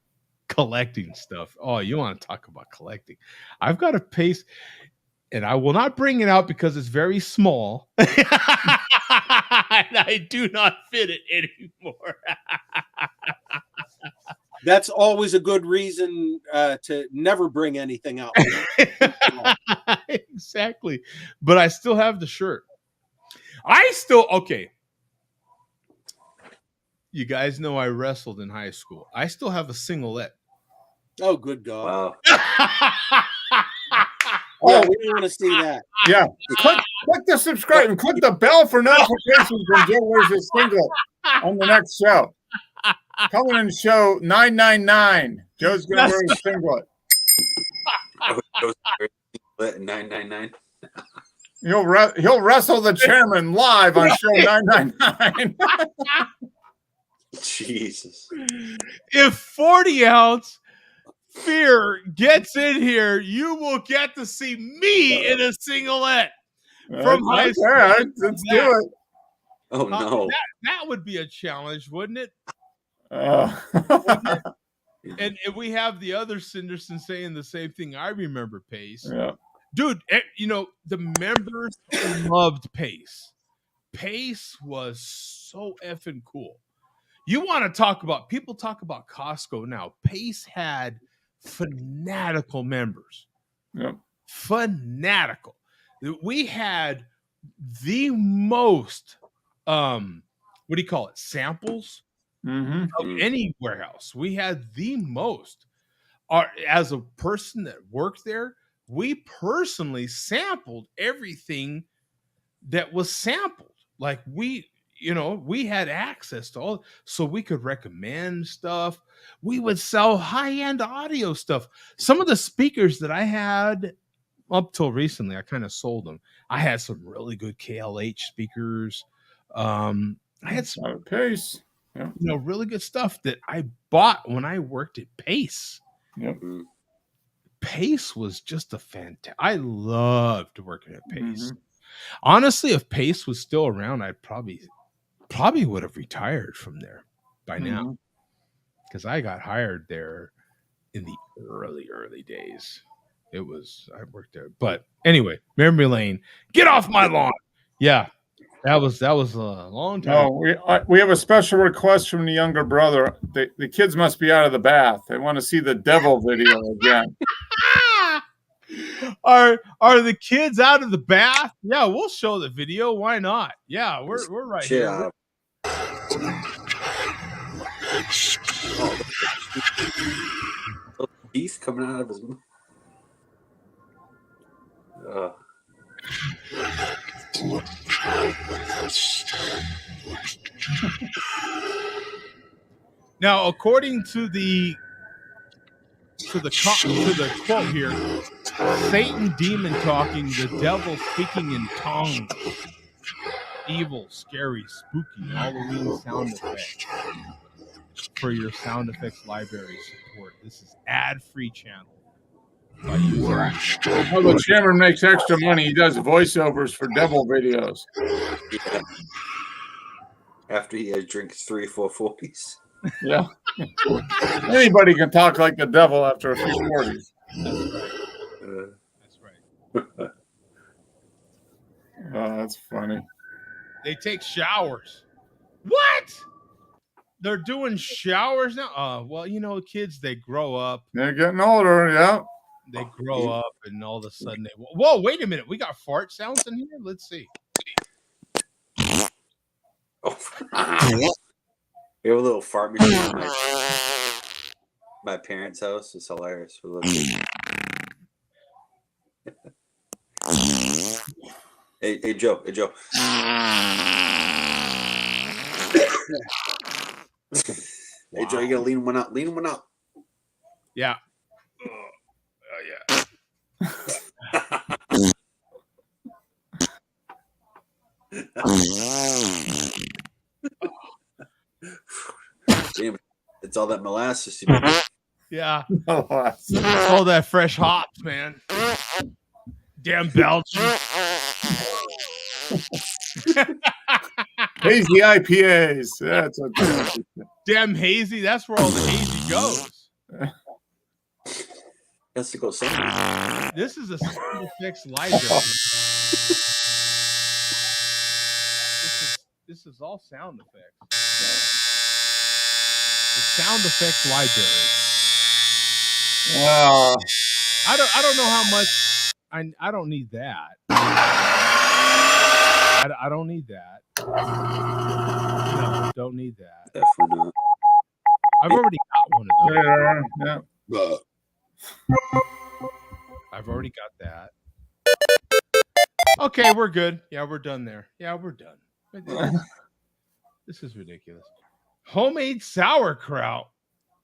collecting stuff. Oh, you want to talk about collecting? I've got a Pace, and I will not bring it out because it's very small. And I do not fit it anymore. That's always a good reason to never bring anything out. Exactly. But I still have the shirt. Okay. You guys know I wrestled in high school. I still have a singlet. Oh, good God. Wow. Yeah, we don't want to see that. Yeah. Click the subscribe and click the bell for notifications when Joe wears his singlet on the next show. Coming in show 999. Joe's going to wear his singlet. 999. He'll wrestle the chairman live on show 999. Jesus. If 40 ounce Fear gets in here, you will get to see me in a singlet from high school. All right, let's do it. Oh no, that would be a challenge, wouldn't it? And we have the other Cinderson saying the same thing. I remember Pace. Yeah. Dude, the members loved Pace. Pace was so effing cool. You want to talk about, people talk about Costco now. Pace had fanatical members. Yep. Fanatical. We had the most, samples of any warehouse. We had the most. As a person that worked there, we personally sampled everything that was sampled. Like we had access to all, so we could recommend stuff. We would sell high-end audio stuff. Some of the speakers that I had up till recently, I kind of sold them. I had some really good KLH speakers. I had some Pace. Yeah. Really good stuff that I bought when I worked at Pace. Yep. Pace was just I loved working at Pace. Honestly, if Pace was still around, I'd probably would have retired from there by now, because I got hired there in the early days. I worked there. But anyway, memory lane, get off my lawn. Yeah, that was a long time. No, we have a special request from the younger brother. The kids must be out of the bath. They want to see the devil video again. Are the kids out of the bath? Yeah, we'll show the video. Why not? Yeah, we're right here. Teeth coming out of his mouth. Now, according to the quote here, Satan demon talking, the devil speaking in tongues. Evil, scary, spooky, Halloween sound effects. For your sound effects library support, this is ad-free channel. The chairman makes extra money. He does voiceovers for devil videos. Yeah. After he drinks 3 or 4 40s. Yeah. Anybody can talk like the devil after a few 40s. That's right. Oh, that's funny. They take showers. What? They're doing showers now? Well, kids, they grow up. They're getting older, yeah. They grow up, and all of a sudden whoa, wait a minute. We got fart sounds in here? Let's see. We have a little fart machine in my parents' house. It's hilarious. Hey, Joe. Hey, Joe, you gotta lean one out. Lean one out. Yeah. Yeah. Damn it. It's all that molasses. Yeah. All that fresh hops, man. Damn Belgian. Hazy IPAs. That's what. Damn hazy. That's where all the hazy goes. Has to go somewhere. This is a sound effects library. This is all sound effects. The sound effects library. I don't know how much. I don't need that. I don't need that. No, don't need that. Definitely not. I've already got one of those. Yeah. I've already got that. Okay, we're good. Yeah, we're done there. Yeah, we're done. This is ridiculous. Homemade sauerkraut.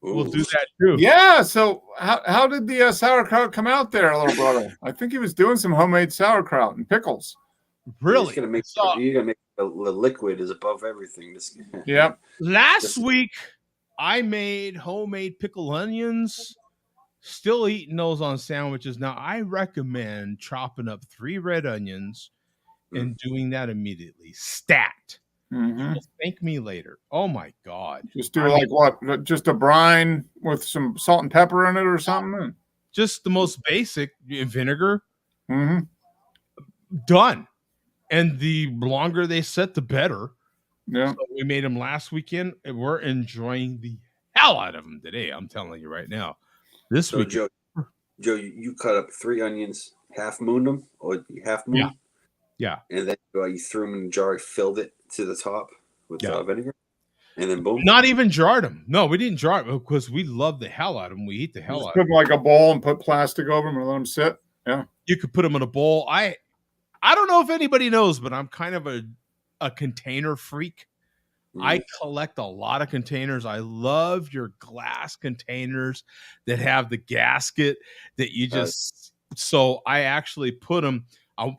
We'll do that too. Yeah. So how did the sauerkraut come out there, little brother? I think he was doing some homemade sauerkraut and pickles. Really? You're gonna make the liquid is above everything. Yeah. Last week I made homemade pickled onions. Still eating those on sandwiches. Now I recommend chopping up 3 red onions and doing that immediately. Stat. Mm-hmm. Thank me later. Oh my God. Just do what? Just a brine with some salt and pepper in it or something? Just the most basic vinegar. Mm-hmm. Done. And the longer they set, the better. Yeah. So we made them last weekend, and we're enjoying the hell out of them today. I'm telling you right now. This week, Joe, you cut up 3 onions, half mooned them, or half moon. Yeah. And then you threw them in a jar, filled it to the top with vinegar, and then boom. Not even jarred them. No, we didn't jar them because we love the hell out of them. We eat the hell out of them. them. Put like a bowl and put plastic over them and let them sit. Yeah. You could put them in a bowl. I don't know if anybody knows, but I'm kind of a container freak. I collect a lot of containers. I love your glass containers that have the gasket that you just. So I actually put them.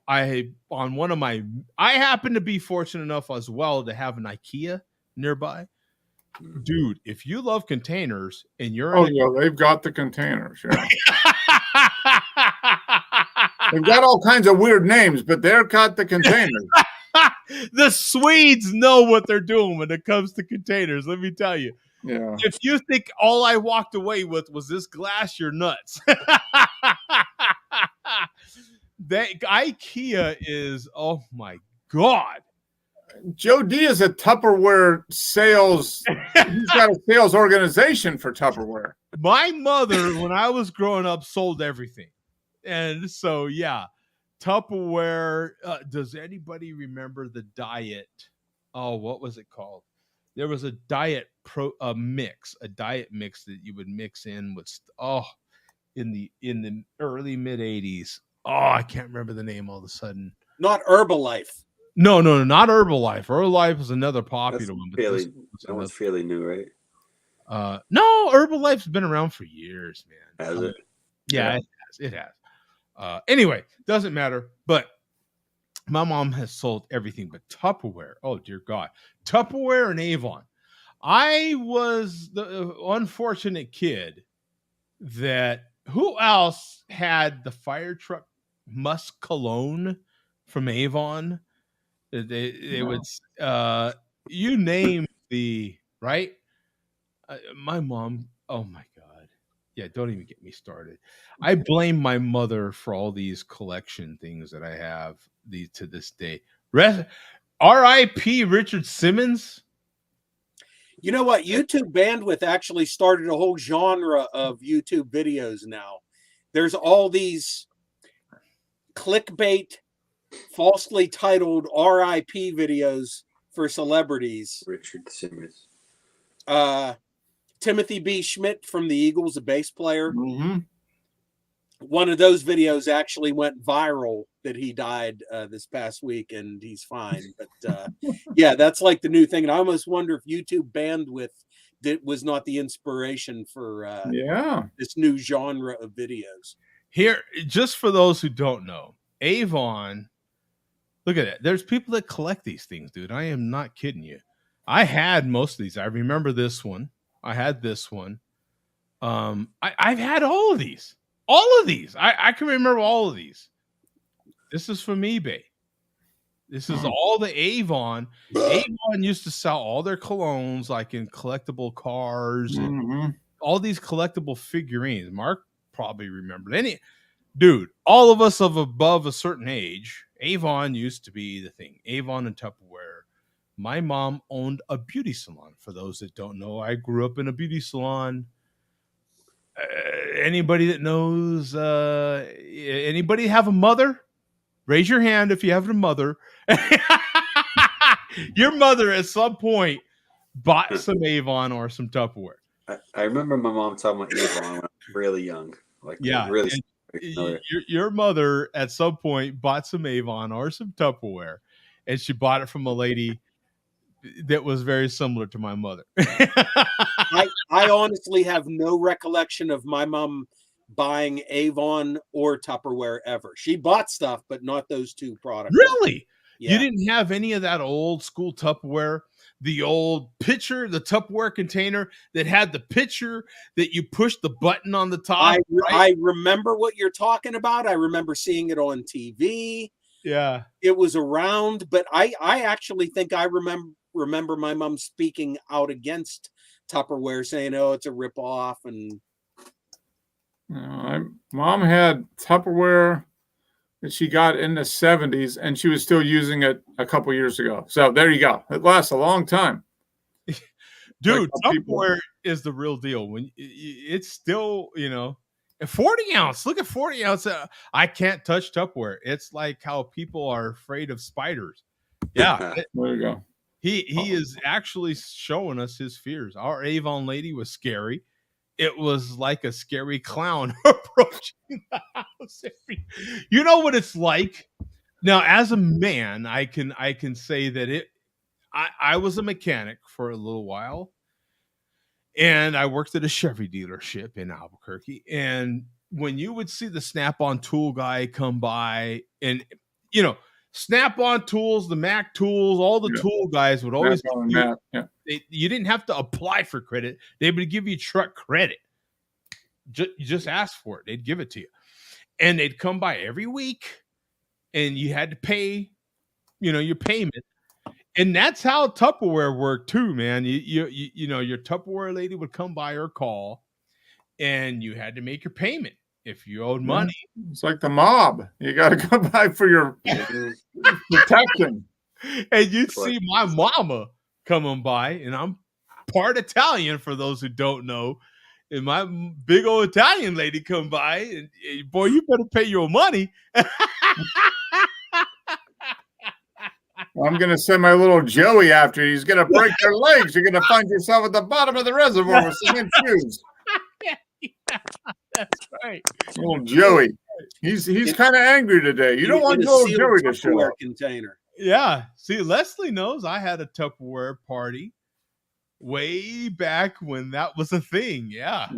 I on one of my. I happen to be fortunate enough as well to have an IKEA nearby. Dude, if you love containers and you're they've got the containers. Yeah. They've got all kinds of weird names, but they've got the containers. The Swedes know what they're doing when it comes to containers. Let me tell you. Yeah. If you think all I walked away with was this glass, you're nuts. IKEA is, oh my God. Joe D is a Tupperware sales. He's got a sales organization for Tupperware. My mother, when I was growing up, sold everything. And so, yeah. Tupperware. Does anybody remember the diet? Oh, what was it called? There was a diet mix that you would mix in with in the early mid 80s. Oh, I can't remember the name all of a sudden. Not Herbalife. No, not Herbalife. Herbalife is another popular one. That one's fairly new, right? No, Herbalife's been around for years, man. Has it? Yeah, it has. Anyway, doesn't matter. But my mom has sold everything but Tupperware. Oh, dear God. Tupperware and Avon. I was the unfortunate kid that who else had the fire truck musk cologne from Avon? They would, you name the, right? My mom, oh my God. Yeah, don't even get me started. I blame my mother for all these collection things that I have to this day. R.I.P. Richard Simmons. You know what? YouTube Bandwidth actually started a whole genre of YouTube videos now. There's all these clickbait, falsely titled RIP videos for celebrities. Richard Simmons. Timothy B. Schmidt from the Eagles, a bass player. Mm-hmm. One of those videos actually went viral that he died this past week, and he's fine. But yeah, that's like the new thing. And I almost wonder if YouTube Bandwidth was not the inspiration for this new genre of videos. Here, just for those who don't know, Avon, look at it. There's people that collect these things, dude. I am not kidding you. I had most of these. I remember this one. I had this one. I've had all of these. All of these. I can remember all of these. This is from eBay. This is all the Avon. Avon used to sell all their colognes like in collectible cars and all these collectible figurines. Mark probably remembered. Dude, all of us of above a certain age, Avon used to be the thing. Avon and Tupperware. My mom owned a beauty salon. For those that don't know, I grew up in a beauty salon. Anybody that knows, anybody have a mother? Raise your hand if you have a mother. Your mother at some point bought some Avon or some Tupperware. I remember my mom talking about Avon when I was really young. Really. Your mother at some point bought some Avon or some Tupperware, and she bought it from a lady that was very similar to my mother. I honestly have no recollection of my mom buying Avon or Tupperware ever. She bought stuff, but not those two products. Really? Yeah. You didn't have any of that old school Tupperware, the old pitcher, the Tupperware container that had the pitcher that you push the button on the top? I remember what you're talking about. I remember seeing it on TV. Yeah. It was around, but I actually think I remember my mom speaking out against Tupperware, saying, "Oh, it's a ripoff." And Mom had Tupperware that she got in the 70s, and she was still using it a couple years ago. So there you go. It lasts a long time. Dude, Tupperware is the real deal. When it's still, 40 ounce. Look at 40 ounce. I can't touch Tupperware. It's like how people are afraid of spiders. Yeah. There you go. He is actually showing us his fears. Our Avon lady was scary. It was like a scary clown approaching the house. You know what it's like? Now, as a man, I can say that I was a mechanic for a little while, and I worked at a Chevy dealership in Albuquerque. And when you would see the Snap-on tool guy come by, and Snap-on tools, the Mac tools, all the tool guys would always you didn't have to apply for credit. They would give you truck credit. You just ask for it. They'd give it to you. And they'd come by every week, and you had to pay, your payment. And that's how Tupperware worked too, man. Your Tupperware lady would come by or call, and you had to make your payment if you owed money. It's like the mob. You got to come by for your protection. And you'd see my mama coming by, and I'm part Italian for those who don't know. And my big old Italian lady come by, and boy, you better pay your money. I'm going to send my little Joey after you. He's going to break your legs. You're going to find yourself at the bottom of the reservoir with cement shoes. That's right. Little Joey. He's kind of angry today. You don't want little Joey to show up. Container. Yeah. See, Leslie knows I had a Tupperware party way back when that was a thing. Yeah.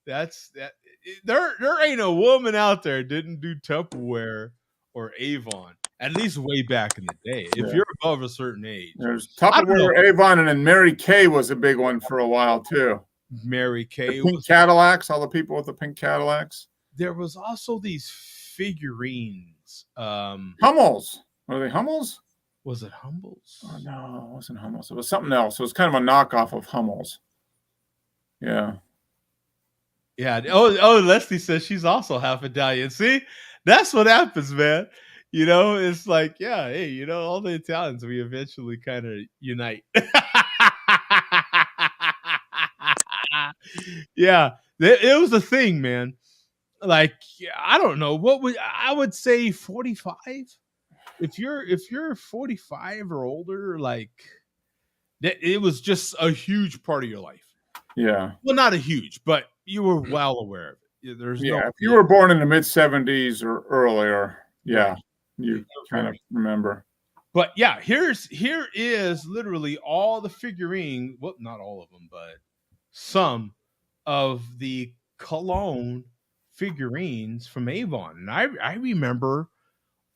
That's that. There ain't a woman out there didn't do Tupperware or Avon, at least way back in the day. If you're above a certain age, there's Tupperware, Avon, and then Mary Kay was a big one for a while too. Mary Kay, pink Cadillacs, all the people with the pink Cadillacs. There was also these figurines. Hummels. Were they Hummels? Was it Hummels? Oh, no, it wasn't Hummels. It was something else. It was kind of a knockoff of Hummels. Yeah. Yeah. Oh, Leslie says she's also half Italian. See, that's what happens, man. It's like, yeah, hey, all the Italians, we eventually kind of unite. Yeah, it was a thing, man. Like, I don't know I would say 45. If you're 45 or older, like it was just a huge part of your life. Yeah. Well, not a huge, but you were well aware of it. If you were born in the mid 70s or earlier, you kind of remember. But yeah, here is literally all the figurine. Well, not all of them, but some of the cologne figurines from Avon. And I remember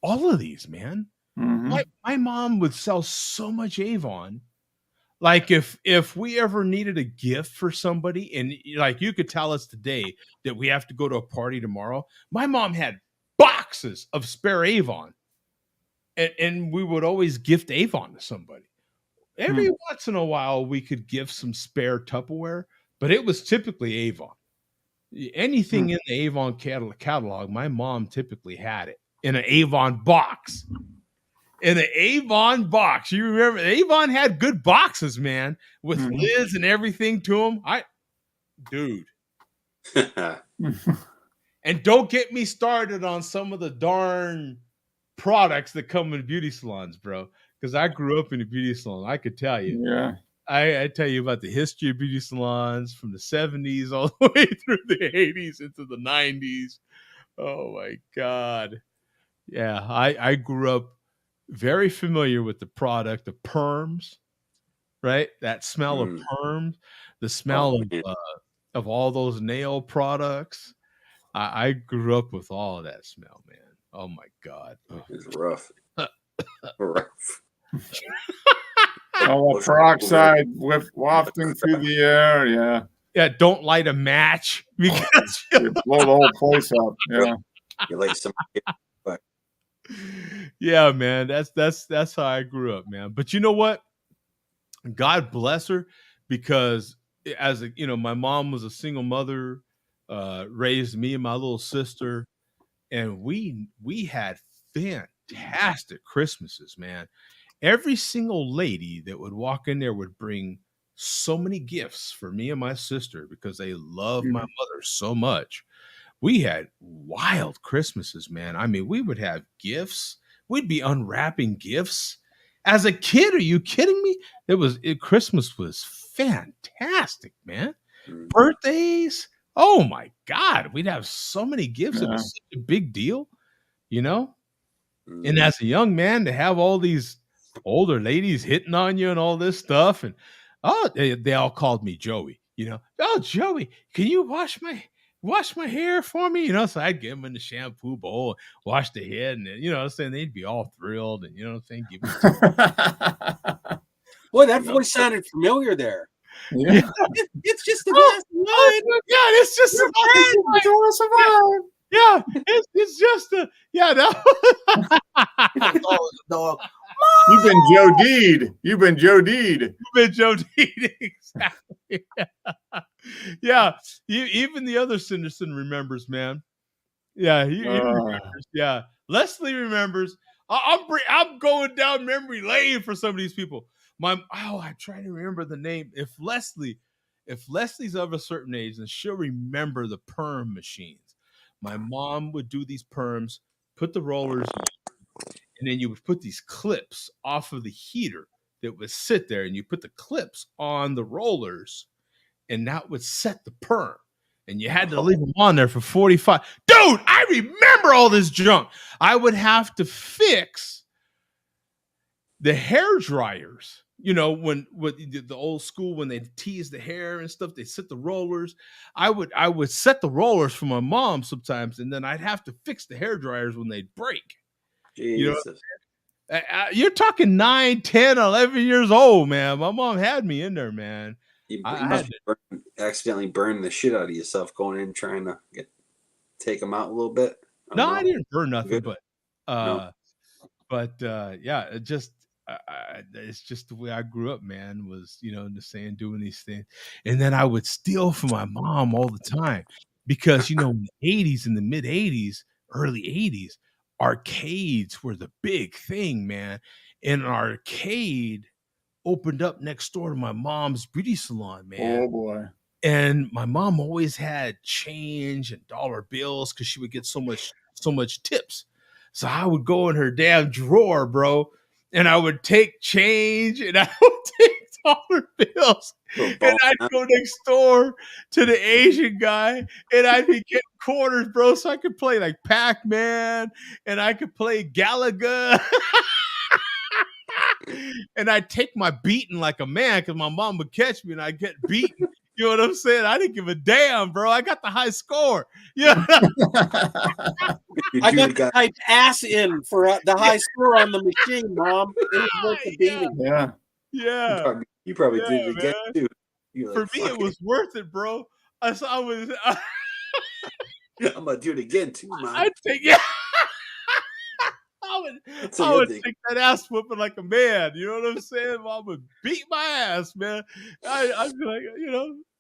all of these, man. Mm-hmm. My mom would sell so much Avon. Like if we ever needed a gift for somebody, and like you could tell us today that we have to go to a party tomorrow, my mom had boxes of spare Avon. and we would always gift Avon to somebody. Every once in a while, we could give some spare Tupperware, but it was typically Avon. Anything in the Avon catalog, my mom typically had it in an Avon box. In an Avon box. You remember Avon had good boxes, man, with lids and everything to them. Dude. And don't get me started on some of the darn products that come in beauty salons, bro. Because I grew up in a beauty salon. I could tell you. Yeah. I tell you about the history of beauty salons from the 70s all the way through the 80s into the 90s. Oh my God. Yeah, I grew up very familiar with the product of perms, right? That smell of perms, the smell of all those nail products. I grew up with all of that smell, man. Oh my God. It's rough. Rough. All the peroxide wafting through the air. Yeah. Yeah. Don't light a match because you blow the whole place up. Yeah. You light some. Yeah, man. That's how I grew up, man. But you know what? God bless her, because as a, my mom was a single mother, raised me and my little sister, and we had fantastic Christmases, man. Every single lady that would walk in there would bring so many gifts for me and my sister because they love my mother so much. We had wild Christmases, man. I mean, we would have gifts. We'd be unwrapping gifts. As a kid, are you kidding me? Christmas was fantastic, man. Birthdays. Oh my God. We'd have so many gifts. Yeah. It was such a big deal, And as a young man, to have all these older ladies hitting on you and all this stuff, and they all called me Joey, Oh, Joey, can you wash my hair for me? So I'd give them in the shampoo bowl, wash the head, and saying they'd be all thrilled, and saying, give me Boy, that voice sounded familiar there. Yeah. It's just a glass of wine. Yeah, it's just a glass of wine. Yeah, it's just a dog. You've been Joe Deed. You've been Joe Deed. Exactly. Yeah. Even the other Cinderson remembers, man. Yeah, he remembers. Yeah, Leslie remembers. I'm going down memory lane for some of these people. I'm trying to remember the name. If Leslie's of a certain age, then she'll remember the perm machines. My mom would do these perms, put the rollers in, and then you would put these clips off of the heater that would sit there, and you put the clips on the rollers, and that would set the perm. And you had to leave them on there for 45. Dude, I remember all this junk. I would have to fix the hair dryers. When the old school, when they tease the hair and stuff, they set the rollers. I would set the rollers for my mom sometimes, and then I'd have to fix the hair dryers when they'd break. Jesus. You're talking 9, 10, 11 years old, man. My mom had me in there, man. You must accidentally burn the shit out of yourself going in trying to take them out a little bit. I didn't burn nothing, Good. but yeah, it's just the way I grew up, man, was, doing these things. And then I would steal from my mom all the time because, in the 80s, in the mid 80s, early 80s, arcades were the big thing, man. And an arcade opened up next door to my mom's beauty salon, man. Oh boy. And my mom always had change and dollar bills because she would get so much tips. So I would go in her damn drawer, bro, and I would take change and I would take dollar bills. And I'd go next door to the Asian guy and I'd be getting quarters, bro, so I could play like Pac-Man and I could play Galaga. And I'd take my beating like a man because my mom would catch me and I'd get beaten. You know what I'm saying? I didn't give a damn, bro. I got the high score. Yeah. I got to type ass in for the high score on the machine, Mom. It was worth the beating. Yeah. Yeah. You probably did it again, too. For me, it was worth it, bro. I'm going to do it again, too, Mom. I I would take that ass whooping like a man. You know what I'm saying? I would beat my ass, man. I'd be like,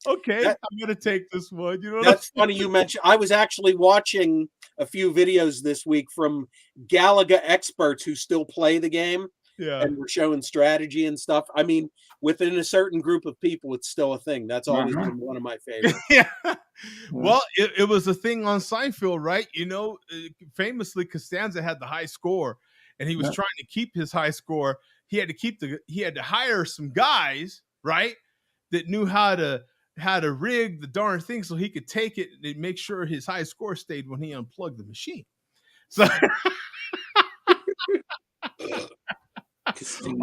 okay, I'm gonna take this one. You know, that's funny you mentioned. I was actually watching a few videos this week from Galaga experts who still play the game. Yeah. And we're showing strategy and stuff. I mean, within a certain group of people, it's still a thing. That's always been one of my favorites. Yeah. Well, it was a thing on Seinfeld, right? Famously, Costanza had the high score, and he was trying to keep his high score. He had to hire some guys, right, that knew how to rig the darn thing so he could take it and make sure his high score stayed when he unplugged the machine. So.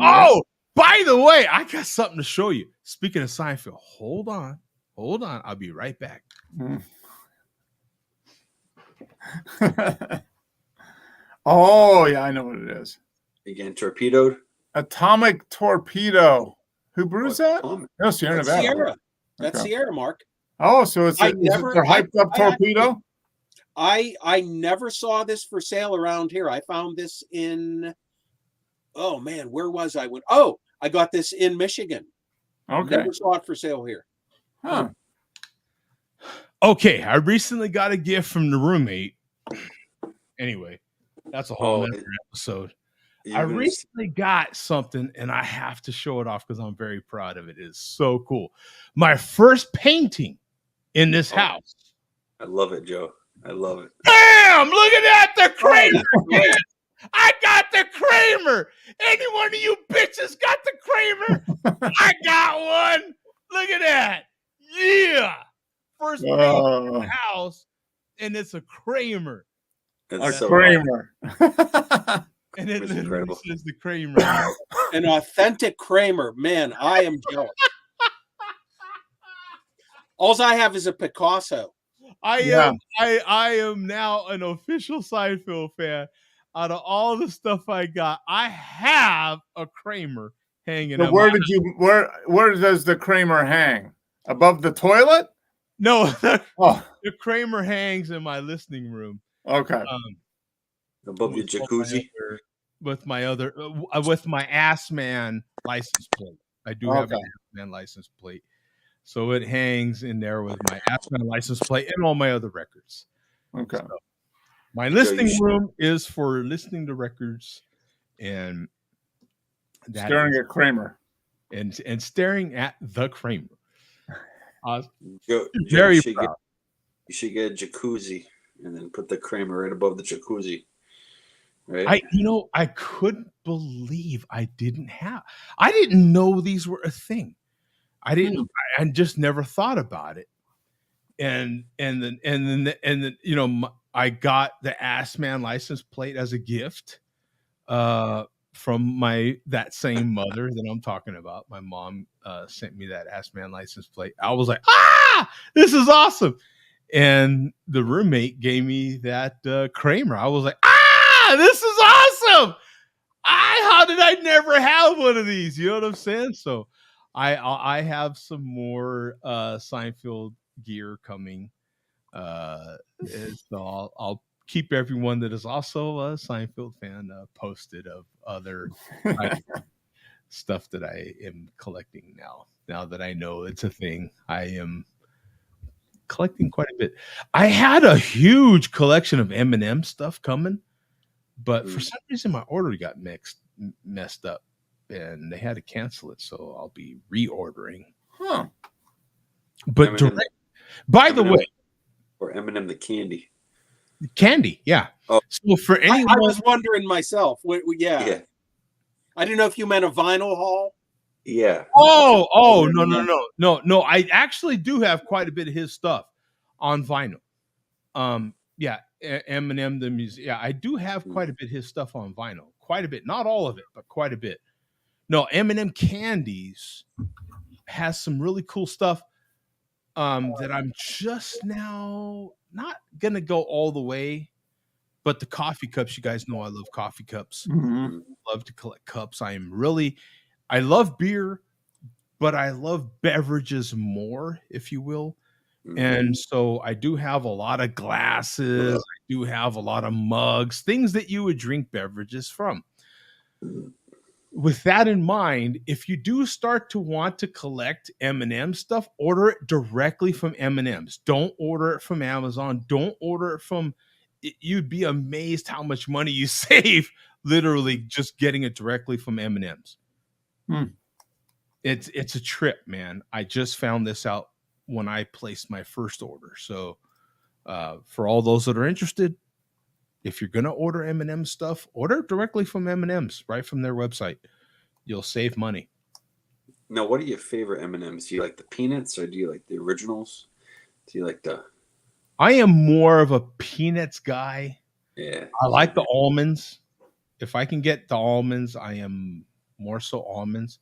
Oh, by the way, I got something to show you. Speaking of Seinfeld, hold on. I'll be right back. Oh, yeah, I know what it is. Again, torpedoed. Atomic torpedo. Who brews that? No, Sierra Nevada. Sierra. That's Sierra, Mark. Oh, so it's their hyped up torpedo? I never saw this for sale around here. I found this in, oh man, where was I? I got this in Michigan. Okay. Never saw it for sale here. Huh. Okay, I recently got a gift from the roommate. Anyway, that's a whole other episode. I recently got something, and I have to show it off because I'm very proud of it. It is so cool. My first painting in this house. I love it, Joe. I love it. Bam! Look at that, the Kramer. I got the Kramer. Any one of you bitches got the Kramer? I got one. Look at that. Yeah. First painting in the house, and it's a Kramer. It's a Kramer. And it literally says the Kramer. An authentic Kramer. Man, I am jealous. All I have is a Picasso. I am now an official Seinfeld fan. Out of all the stuff I got, I have a Kramer hanging. So where does the Kramer hang? Above the toilet? No, the Kramer hangs in my listening room. Okay. Above your jacuzzi? With my Ass Man license plate. I do have an Ass Man license plate. So it hangs in there with my Ass Man license plate and all my other records. Okay. So my listening room is for listening to records and staring at Kramer. And staring at the Kramer. Very proud. You should get a jacuzzi and then put the Kramer right above the jacuzzi. Right? I couldn't believe I didn't know these were a thing. I just never thought about it. And then I got the Ass Man license plate as a gift from that same mother that I'm talking about. My mom sent me that Ass Man license plate. I was like, this is awesome. And the roommate gave me that Kramer. I was like, this is awesome. How did I never have one of these? You know what I'm saying? So I have some more Seinfeld gear coming. So I'll keep everyone that is also a Seinfeld fan posted of other stuff that I am collecting now. Now that I know it's a thing, I am collecting quite a bit. I had a huge collection of M&M stuff coming, but for some reason my order got messed up, and they had to cancel it. So I'll be reordering. Huh? But by the way, or M&M the candy, yeah. Oh. So for anyone, I was wondering myself. Yeah. I didn't know if you meant a vinyl haul. Yeah. Oh, no. I actually do have quite a bit of his stuff on vinyl. Yeah, Eminem the music. Yeah, I do have quite a bit of his stuff on vinyl. Quite a bit, not all of it, but quite a bit. No, Eminem Candies has some really cool stuff that I'm just now not gonna go all the way. But the coffee cups, you guys know I love coffee cups. Mm-hmm. Love to collect cups. I love beer, but I love beverages more, if you will. And so I do have a lot of glasses. I do have a lot of mugs, things that you would drink beverages from. With that in mind, if you do start to want to collect M&M stuff, order it directly from M&M's. Don't order it from Amazon. Don't order it from... You'd be amazed how much money you save literally just getting it directly from M&M's. It's a trip, man. I just found this out when I placed my first order. So for all those that are interested, if you're going to order M&M stuff, order it directly from M&M's, right from their website. You'll save money. Now, what are your favorite M&Ms? Do you like the peanuts or do you like the originals? Do you like the... I am more of a peanuts guy. Yeah. I like the almonds. If I can get the almonds, I am more so almonds.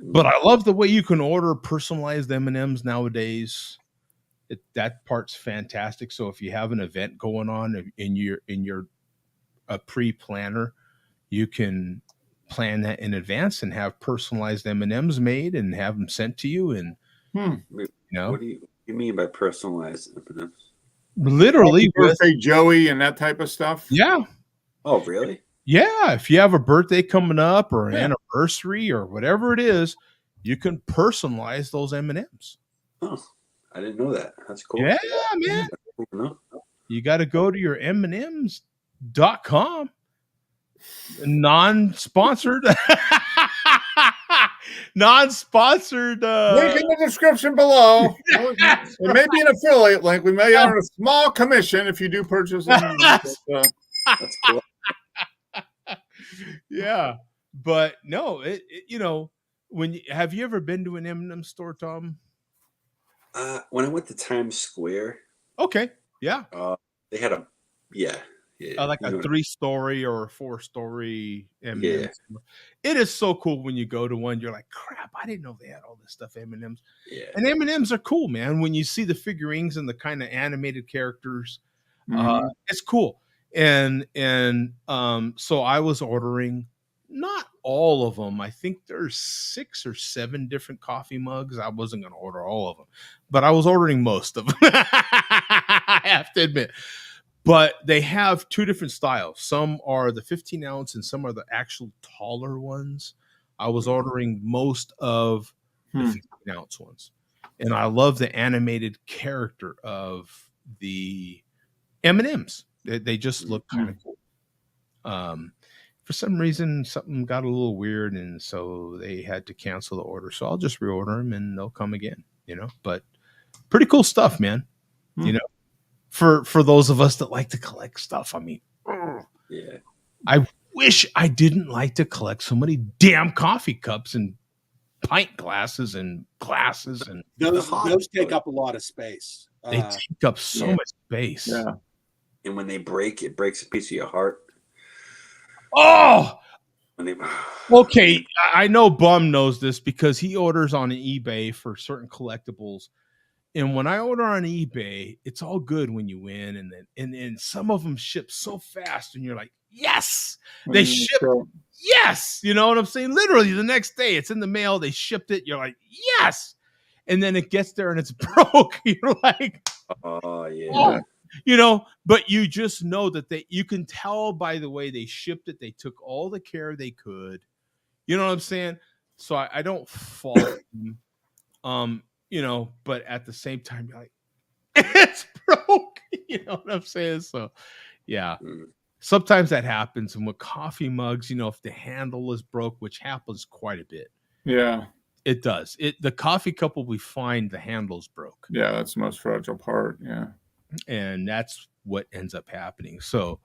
But I love the way you can order personalized M&Ms nowadays. That part's fantastic. So if you have an event going on in your a pre-planner, you can plan that in advance and have personalized M&Ms made and have them sent to you. And you know, what do you mean by personalized M&Ms? Literally, birthday Joey and that type of stuff. Yeah. Oh, really? Yeah, if you have a birthday coming up or an anniversary or whatever it is, you can personalize those M&Ms. Oh, I didn't know that. That's cool. Yeah, man. You got to go to your mms.com. Non-sponsored. Non-sponsored. Link in the description below. It may be an affiliate link. We may earn a small commission if you do purchase them. That's cool. Yeah, but no, you know, have you ever been to an M&M store, Tom? When I went to Times Square. Okay, yeah. They had a like a 3-story or a 4-story M&M. It is so cool when you go to one. You're like, crap, I didn't know they had all this stuff. M&Ms. Yeah. And M&Ms are cool, man. When you see the figurines and the kind of animated characters, it's cool. And so I was ordering not all of them. I think there's 6 or 7 different coffee mugs. I wasn't going to order all of them, but I was ordering most of them. I have to admit. But they have 2 different styles. Some are the 15 ounce and some are the actual taller ones. I was ordering most of the 15 ounce ones. And I love the animated character of the M&Ms. They just look kind of cool. For some reason, something got a little weird, and so they had to cancel the order. So I'll just reorder them, and they'll come again. You know, but pretty cool stuff, man. You know, for those of us that like to collect stuff. I mean, yeah. I wish I didn't like to collect so many damn coffee cups and pint glasses and glasses, and those take up a lot of space. They take up so much space. Yeah. And when they break, it breaks a piece of your heart. Oh, when they... Okay. I know Bum knows this because he orders on eBay for certain collectibles. And when I order on eBay, it's all good when you win. And then some of them ship so fast and you're like, yes, they ship. Yes. You know what I'm saying? Literally the next day it's in the mail. They shipped it. You're like, yes. And then it gets there and it's broke. You're like, oh yeah. Oh. You know, but you just know that you can tell by the way they shipped it. They took all the care they could. You know what I'm saying? So I don't fault them. You know, but at the same time, you're like, it's broke. You know what I'm saying? So yeah. Sometimes that happens. And with coffee mugs, you know, if the handle is broke, which happens quite a bit. Yeah. It does. The coffee cup will be fine. The handle's broke. Yeah, that's the most fragile part. Yeah. And that's what ends up happening. So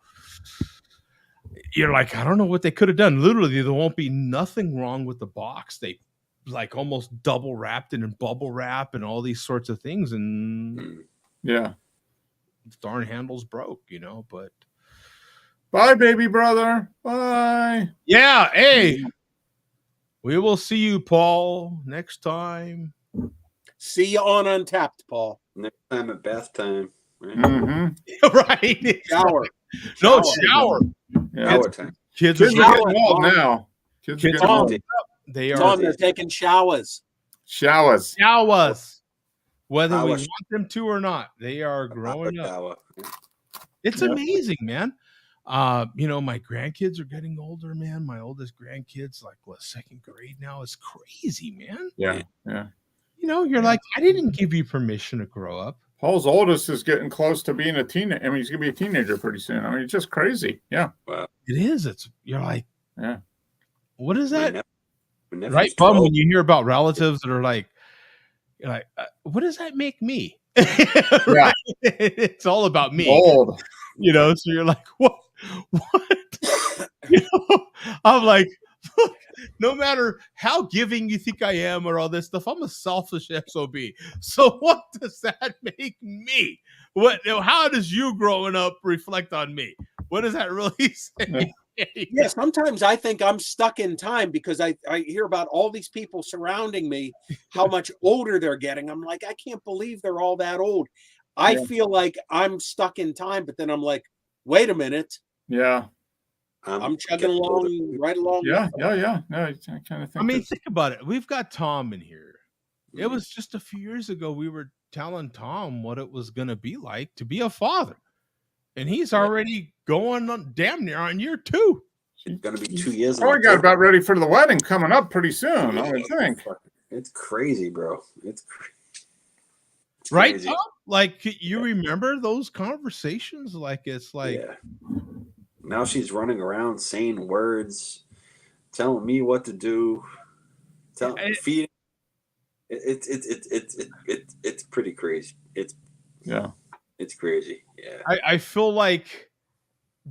you're like, I don't know what they could have done. Literally, there won't be nothing wrong with the box. They like almost double wrapped it in bubble wrap and all these sorts of things. And yeah, the darn handle's broke, you know, but bye, baby brother. Bye. Yeah. Hey, we will see you, Paul, next time. See you on Untapped, Paul. Next time at bath time. Right. Shower. No, shower. Yeah. Shower time. Kids are getting old now. Kids are getting old. They are. Tom, they're taking showers. Showers. whether we want them to or not. They are growing up. It's amazing, man. My grandkids are getting older, man. My oldest grandkid's like second grade now. It's crazy, man. Yeah. You're like, I didn't give you permission to grow up. Paul's oldest is getting close to being a teenager. I mean, he's gonna be a teenager pretty soon. I mean, it's just crazy. Yeah. Wow. It is. You're like, yeah. What is that? Right, fun when you hear about relatives that are like, you're like, what does that make me? Right? It's all about me. Old. So you're like, what? I'm like, look, no matter how giving you think I am or all this stuff, I'm a selfish SOB. So what does that make me? How does you growing up reflect on me? What does that really say? Yeah, sometimes I think I'm stuck in time because I hear about all these people surrounding me, how much older they're getting. I'm like, I can't believe they're all that old. I feel like I'm stuck in time, but then I'm like, wait a minute. Yeah. I'm chugging along right along. Yeah. No, I kind of think. Think about it. We've got Tom in here. It was just a few years ago we were telling Tom what it was going to be like to be a father. And he's already going on damn near on year 2. It's going to be 2 years. Oh, we got about ready for the wedding coming up pretty soon, I would think. It's crazy, bro. It's crazy. Right, Tom? Like, you remember those conversations? Like, it's like... Yeah. Now she's running around saying words, telling me what to do, feeding. It's pretty crazy. It's crazy. Yeah. I feel like,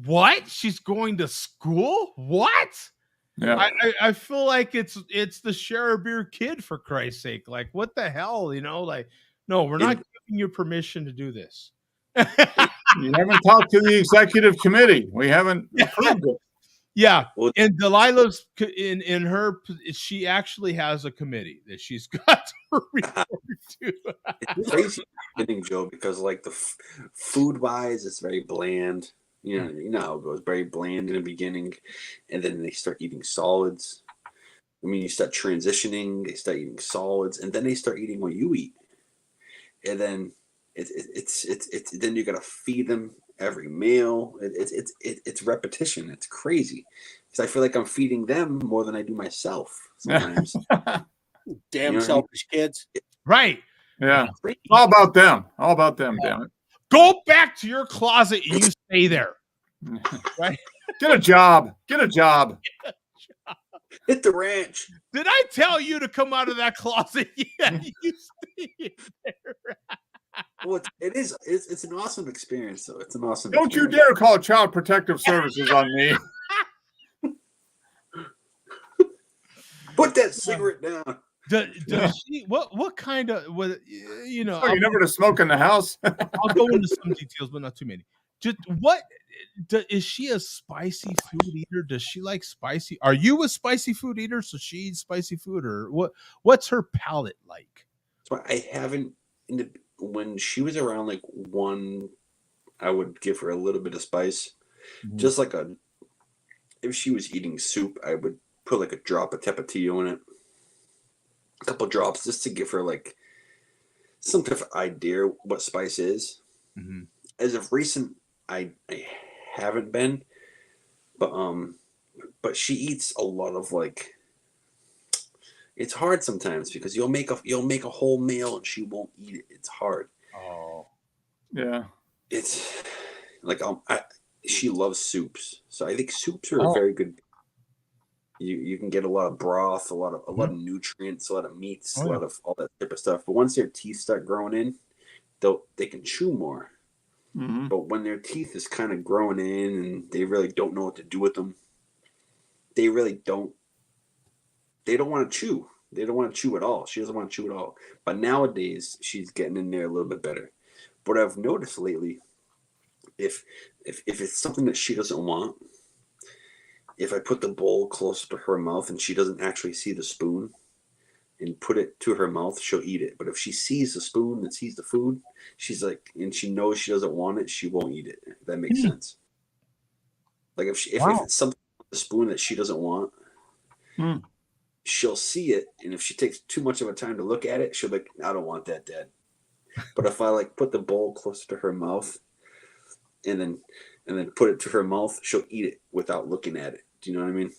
what? She's going to school? What? Yeah. I feel like it's the share a beer kid, for Christ's sake. Like, what the hell? Like, no, we're not giving you permission to do this. You haven't talked to the executive committee. We haven't approved it. Yeah, and Delilah's in her. She actually has a committee that she's got to report to. It's crazy, Joe, because like the food wise, it's very bland. You know how it goes, very bland in the beginning, and then they start eating solids. I mean, you start transitioning. They start eating solids, and then they start eating what you eat, and then it's then you gotta feed them every meal. It's repetition. It's crazy because I feel like I'm feeding them more than I do myself sometimes. Damn selfish kids. Right. Yeah. All about them. All about them. Damn it. Go back to your closet and you stay there. Right. Get a job. Get a job. Hit the ranch. Did I tell you to come out of that closet? Yeah. You stay there. Well, it's an awesome experience, though. It's an awesome. Don't you dare call Child Protective Services on me. Put that cigarette down. Does she? What kind of? You never to smoke in the house. I'll go into some details, but not too many. Just what is she a spicy food eater? Does she like spicy? Are you a spicy food eater? So she eats spicy food, or what? What's her palate like? So I haven't. When she was around like 1, I would give her a little bit of spice. Mm-hmm. Just like if she was eating soup, I would put like a drop of Tapatio in it. A couple drops just to give her like some type of idea what spice is. Mm-hmm. As of recent, I haven't been, but she eats a lot of like. It's hard sometimes because you'll make a whole meal and she won't eat it. It's hard. Oh, yeah. It's like she loves soups, so I think soups are a very good. You can get a lot of broth, a lot of nutrients, a lot of meats, a lot of all that type of stuff. But once their teeth start growing in, they can chew more. Mm-hmm. But when their teeth is kind of growing in and they really don't know what to do with them, they really don't. They don't want to chew. They don't want to chew at all. She doesn't want to chew at all. But nowadays, she's getting in there a little bit better. But I've noticed lately, if it's something that she doesn't want, if I put the bowl close to her mouth and she doesn't actually see the spoon and put it to her mouth, she'll eat it. But if she sees the spoon and sees the food, she's like, and she knows she doesn't want it, she won't eat it. If that makes sense. Like if it's something with the spoon that she doesn't want, she'll see it, and if she takes too much of a time to look at it, she'll be like, I don't want that, Dad. But if I like put the bowl closer to her mouth, and then put it to her mouth, she'll eat it without looking at it. Do you know what I mean?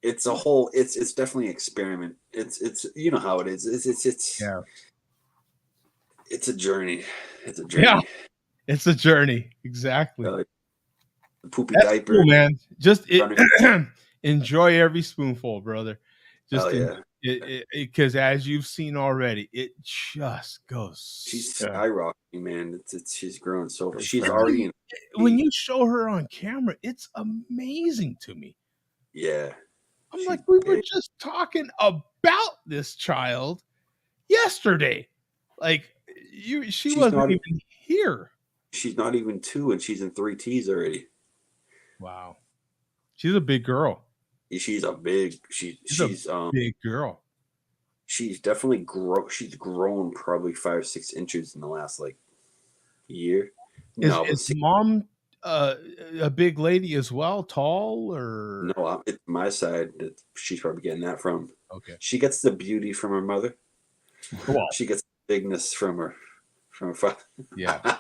It's a whole. It's definitely an experiment. It's you know how it is. It's Yeah. It's a journey. It's a journey. Yeah. It's a journey. Exactly. The poopy That's diaper, cool, man. Just enjoy every spoonful, brother. Just Hell yeah. Because as you've seen already, it just goes. She's skyrocketing, man. She's growing so. She's When already you- when you show her on camera, it's amazing to me. Yeah. I'm like, we were just talking about this child yesterday. Like she wasn't not even here. She's not even 2, and she's in 3 T's already. Wow. She's a big girl. She's a big. She's a big girl. She's definitely She's grown probably 5 or 6 inches in the last like year. Is mom a big lady as well, tall or no? It's my side that she's probably getting that from. Okay. She gets the beauty from her mother. Wow. She gets the bigness from her father. Yeah.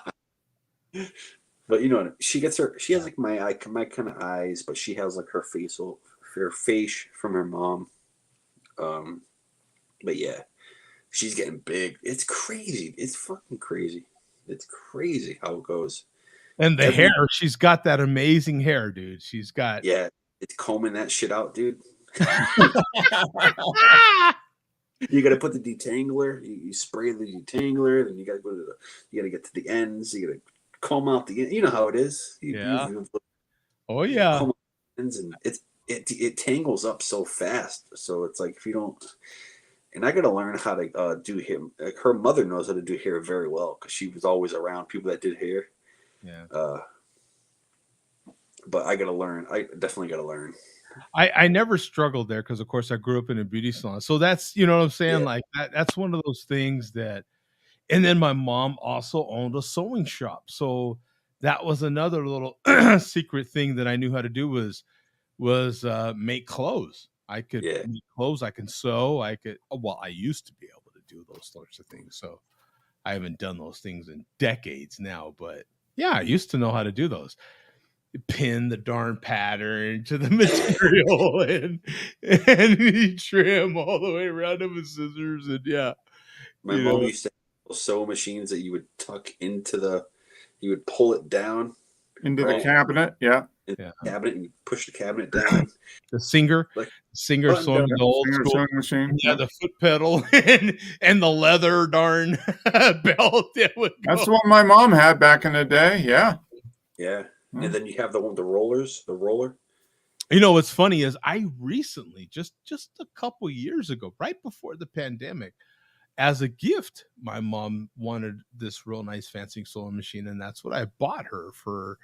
But you know, she has like my kind of eyes, but she has like her face from her mom. But yeah, she's getting big. It's crazy. It's fucking crazy. It's crazy how it goes. And the hair, she's got that amazing hair, dude. She's got it's combing that shit out, dude. You got to put the detangler. You spray the detangler, then you got to go to you got to get to the ends. You got to comb out the end. You know how it is. Oh yeah. Comb out the ends, and it tangles up so fast. So it's like if you don't. And I got to learn how to do hair. Like her mother knows how to do hair very well because she was always around people that did hair. Yeah. But I got to learn. I definitely got to learn. I never struggled there because, of course, I grew up in a beauty salon. So that's, you know what I'm saying? Like that's one of those things that, and then my mom also owned a sewing shop. So that was another little secret thing that I knew how to do was make clothes. I could make clothes. I can sew. I used to be able to do those sorts of things. So I haven't done those things in decades now, but yeah, I used to know how to do those. Pin the darn pattern to the material and you trim all the way around them with scissors and My mom used to have sew machines that you would tuck into you would pull it down into the cabinet, the cabinet, and you push the cabinet down. The Singer sewing, the old school sewing machine. Yeah, the foot pedal and the leather darn belt. That's what my mom had back in the day. Yeah. Yeah. And then you have the roller. You know, what's funny is I recently, just a couple years ago, right before the pandemic, as a gift, my mom wanted this real nice fancy sewing machine, and that's what I bought her for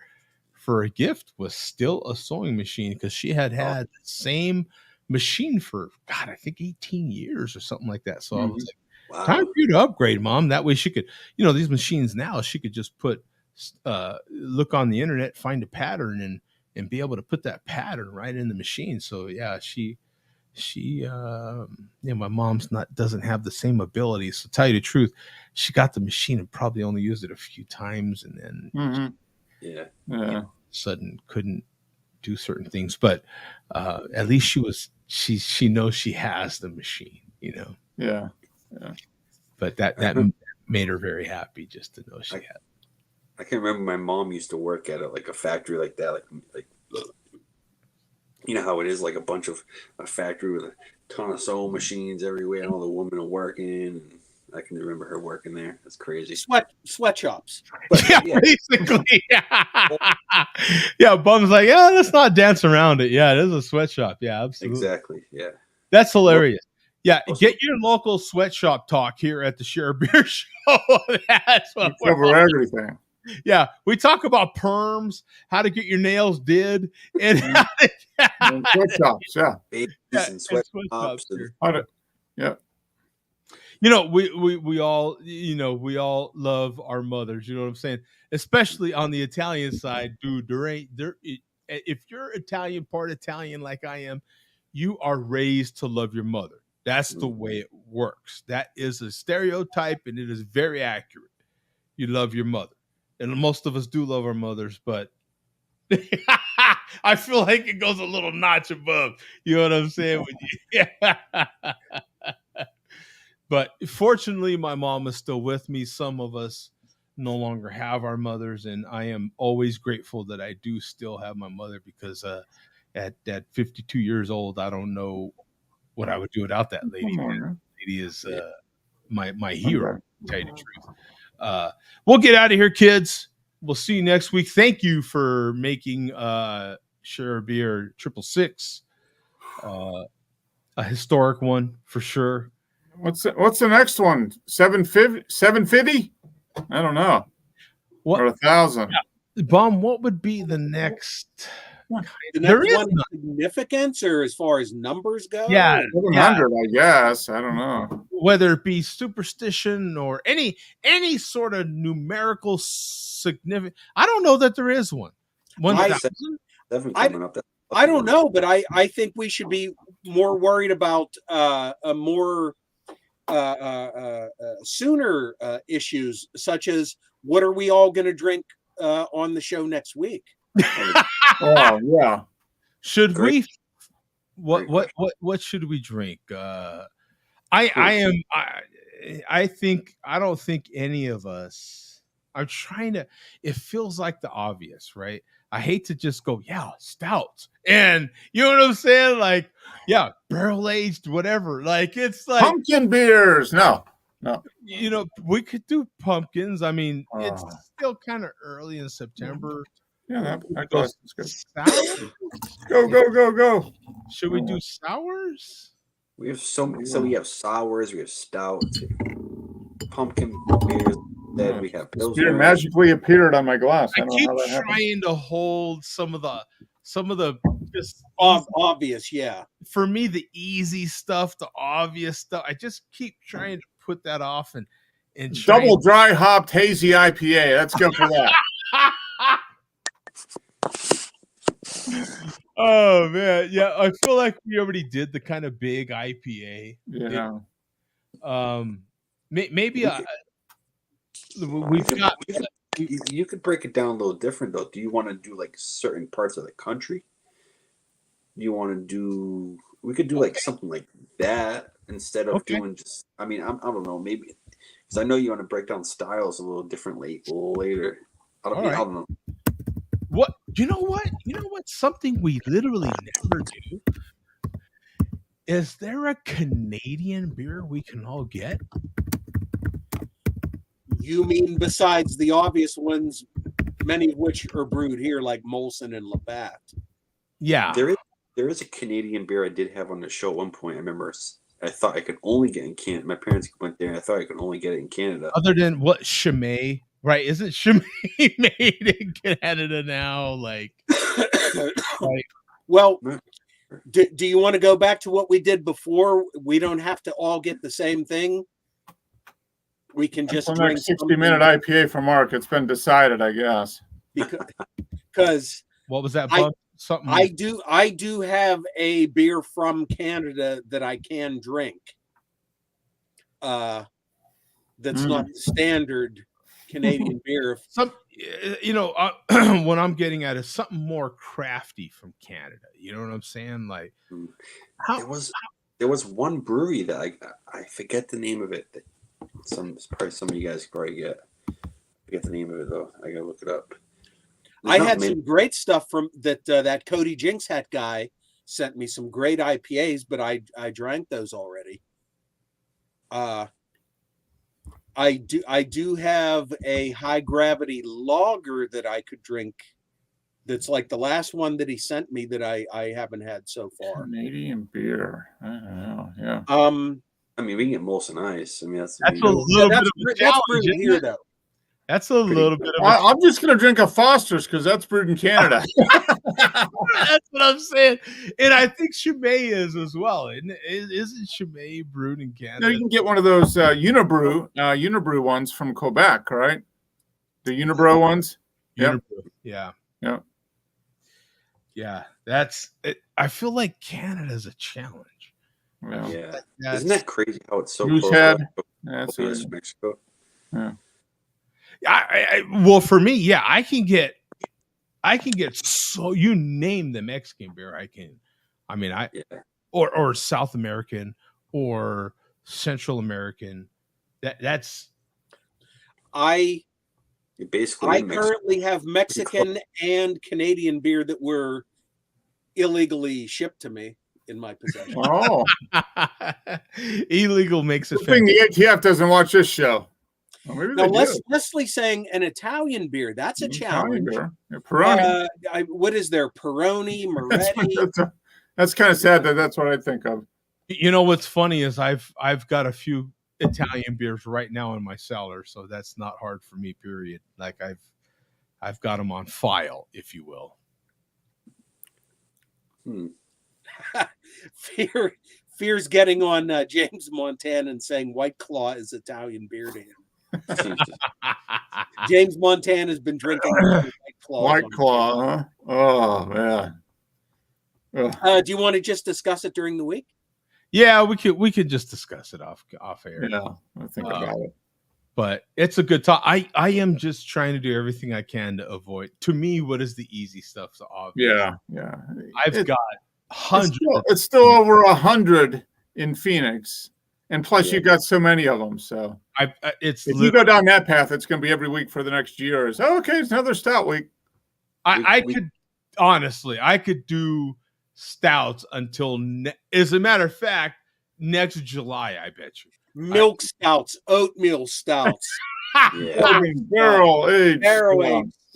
a gift, was still a sewing machine, because she had the same machine for, God, I think 18 years or something like that. So I was like, time for you to upgrade, Mom. That way she could, these machines now, she could just look on the internet, find a pattern and be able to put that pattern right in the machine. So yeah, my mom's doesn't have the same ability. So to tell you the truth, she got the machine and probably only used it a few times, and then sudden couldn't do certain things. But at least she knows she has the machine, Yeah. But that made her very happy just to know she had. I can remember my mom used to work at like a factory like that, like you know how it is, like a factory with a ton of sewing machines everywhere, and all the women are working. And I can remember her working there. That's crazy. Sweatshops. Basically. Yeah, Bum's like, let's not dance around it. Yeah, it is a sweatshop. Yeah, absolutely. Exactly. Yeah. That's hilarious. Yeah, get your local sweatshop talk here at the Share Beer Show. That's what we cover everything. Yeah, we talk about perms, how to get your nails did, and sweatshops. And sweatshops. Yeah. We all love our mothers. You know what I'm saying? Especially on the Italian side, dude. If you're Italian, part Italian like I am, you are raised to love your mother. That's the way it works. That is a stereotype, and it is very accurate. You love your mother, and most of us do love our mothers, but I feel like it goes a little notch above. You know what I'm saying? But fortunately, my mom is still with me. Some of us no longer have our mothers, and I am always grateful that I do still have my mother, because at 52 years old, I don't know what I would do without that lady. Man. Lady is my hero, to tell you the truth. We'll get out of here, kids. We'll see you next week. Thank you for making Share a Beer 666 a historic one for sure. What's the next one? 750? I don't know. What, or 1,000? Yeah. Bum, what would be the next? The next one in significance, or as far as numbers go? Yeah, 700, I guess. I don't know. Whether it be superstition or any sort of numerical significance. I don't know that there is one. 1,000? I don't know, but I think we should be more worried about a more sooner issues, such as what are we all going to drink on the show next week? Oh yeah. Should we? What should we drink? I don't think any of us. I'm trying to. It feels like the obvious, right? I hate to just go, yeah, stouts, and you know what I'm saying? Like, yeah, barrel aged, whatever. Like, it's like pumpkin beers. No. You know, we could do pumpkins. I mean, it's still kind of early in September. Yeah, that goes good. Go. Should we do sours? We have so we have sours, we have stouts, pumpkin beers. Then we have this beer magically appeared on my glass. I keep trying to hold some of the just obvious, yeah. For me, the easy stuff, the obvious stuff. I just keep trying to put that off and double dry hopped hazy IPA. Let's go for that. Oh man, yeah. I feel like we already did the kind of big IPA. Yeah. Maybe we've got. You could break it down a little different though. Do you want to do like certain parts of the country? Do you want to do? We could do like something like that instead of doing just. I mean, I don't know. Maybe because I know you want to break down styles a little differently later. I don't know. What you know? What something we literally never do. Is there a Canadian beer we can all get? You mean besides the obvious ones, many of which are brewed here, like Molson and Labatt? Yeah, there is a Canadian beer I did have on the show at one point. I remember I thought I could only get in Canada. My parents went there, and I thought I could only get it in Canada. Other than what Chimay, right? Isn't Chimay made in Canada now? Like well. Do you want to go back to what we did before? We don't have to all get the same thing. We can just drink 60-minute IPA for Mark. It's been decided, I guess. Because what was that? Something I do have a beer from Canada that I can drink. That's not the standard Canadian beer. What I'm getting at is something more crafty from Canada. You know what I'm saying? Like, there was one brewery that I forget the name of it. That some of you guys probably get. I forget the name of it though. I gotta look it up. I had some great stuff from that Cody Jinx Hat guy sent me some great IPAs, but I drank those already. I do have a high gravity lager that I could drink. That's like the last one that he sent me that I haven't had so far. Canadian beer. I don't know. Yeah. I mean, we can get Molson Ice. I mean, that's a little bit of a challenge here, though. That's a little bit of. I'm just gonna drink a Foster's because that's brewed in Canada. That's what I'm saying, and I think Chimay is as well. Isn't Chimay brewed in Canada? No, you can get one of those Unibrew ones from Quebec, right? The Unibrew ones. Unibrew. Yeah. That's it. I feel like Canada is a challenge. Yeah. Isn't that crazy how it's so Goosehead. close? That's Yes, Mexico. Yeah. Well, for me, yeah, I can get so you name the Mexican beer, or South American or Central American. That's You're basically I in Mexico. currently have Mexican and Canadian beer that were illegally shipped to me in my possession. Oh, illegal makes it. Good thing the ATF doesn't watch this show. Well, maybe Now, they do. Leslie saying an Italian beer. That's a challenge. Beer. Yeah, Peroni. What is there? Peroni, Moretti. That's kind of sad that's what I think of. You know what's funny is I've got a few Italian beers right now in my cellar, so that's not hard for me. Period. Like I've got them on file, if you will. Fear's getting on James Montana and saying White Claw is Italian beer to him. James Montana has been drinking White Claw, huh? Oh man. Do you want to just discuss it during the week? Yeah, we could just discuss it off air. Yeah, I think about it. But it's a good talk. I am just trying to do everything I can to avoid. To me, what is the easy stuff? So obvious. Yeah. I've got hundreds. It's still over 100 in Phoenix, and plus you got so many of them. So if you go down that path, it's going to be every week for the next year. It's okay. It's another stout week. I could honestly, I could do stouts until as a matter of fact, next July. I bet you. Milk stouts, oatmeal stouts, barrel aged.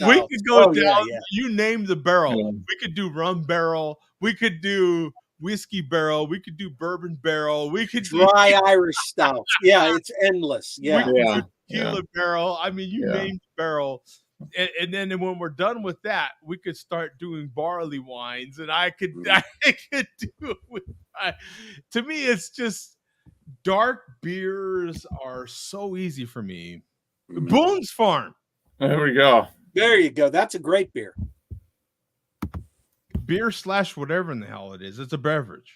We could go down. You name the barrel. Yeah. We could do rum barrel. We could do whiskey barrel. We could do bourbon barrel. We could dry Irish stouts. Yeah, it's endless. Yeah, we could do tequila barrel. I mean, you name the barrel. And then when we're done with that, we could start doing barley wines, and I could do it with. To me, it's just dark beers are so easy for me. Boone's Farm. There we go. There you go. That's a great beer. Beer / whatever in the hell it is. It's a beverage.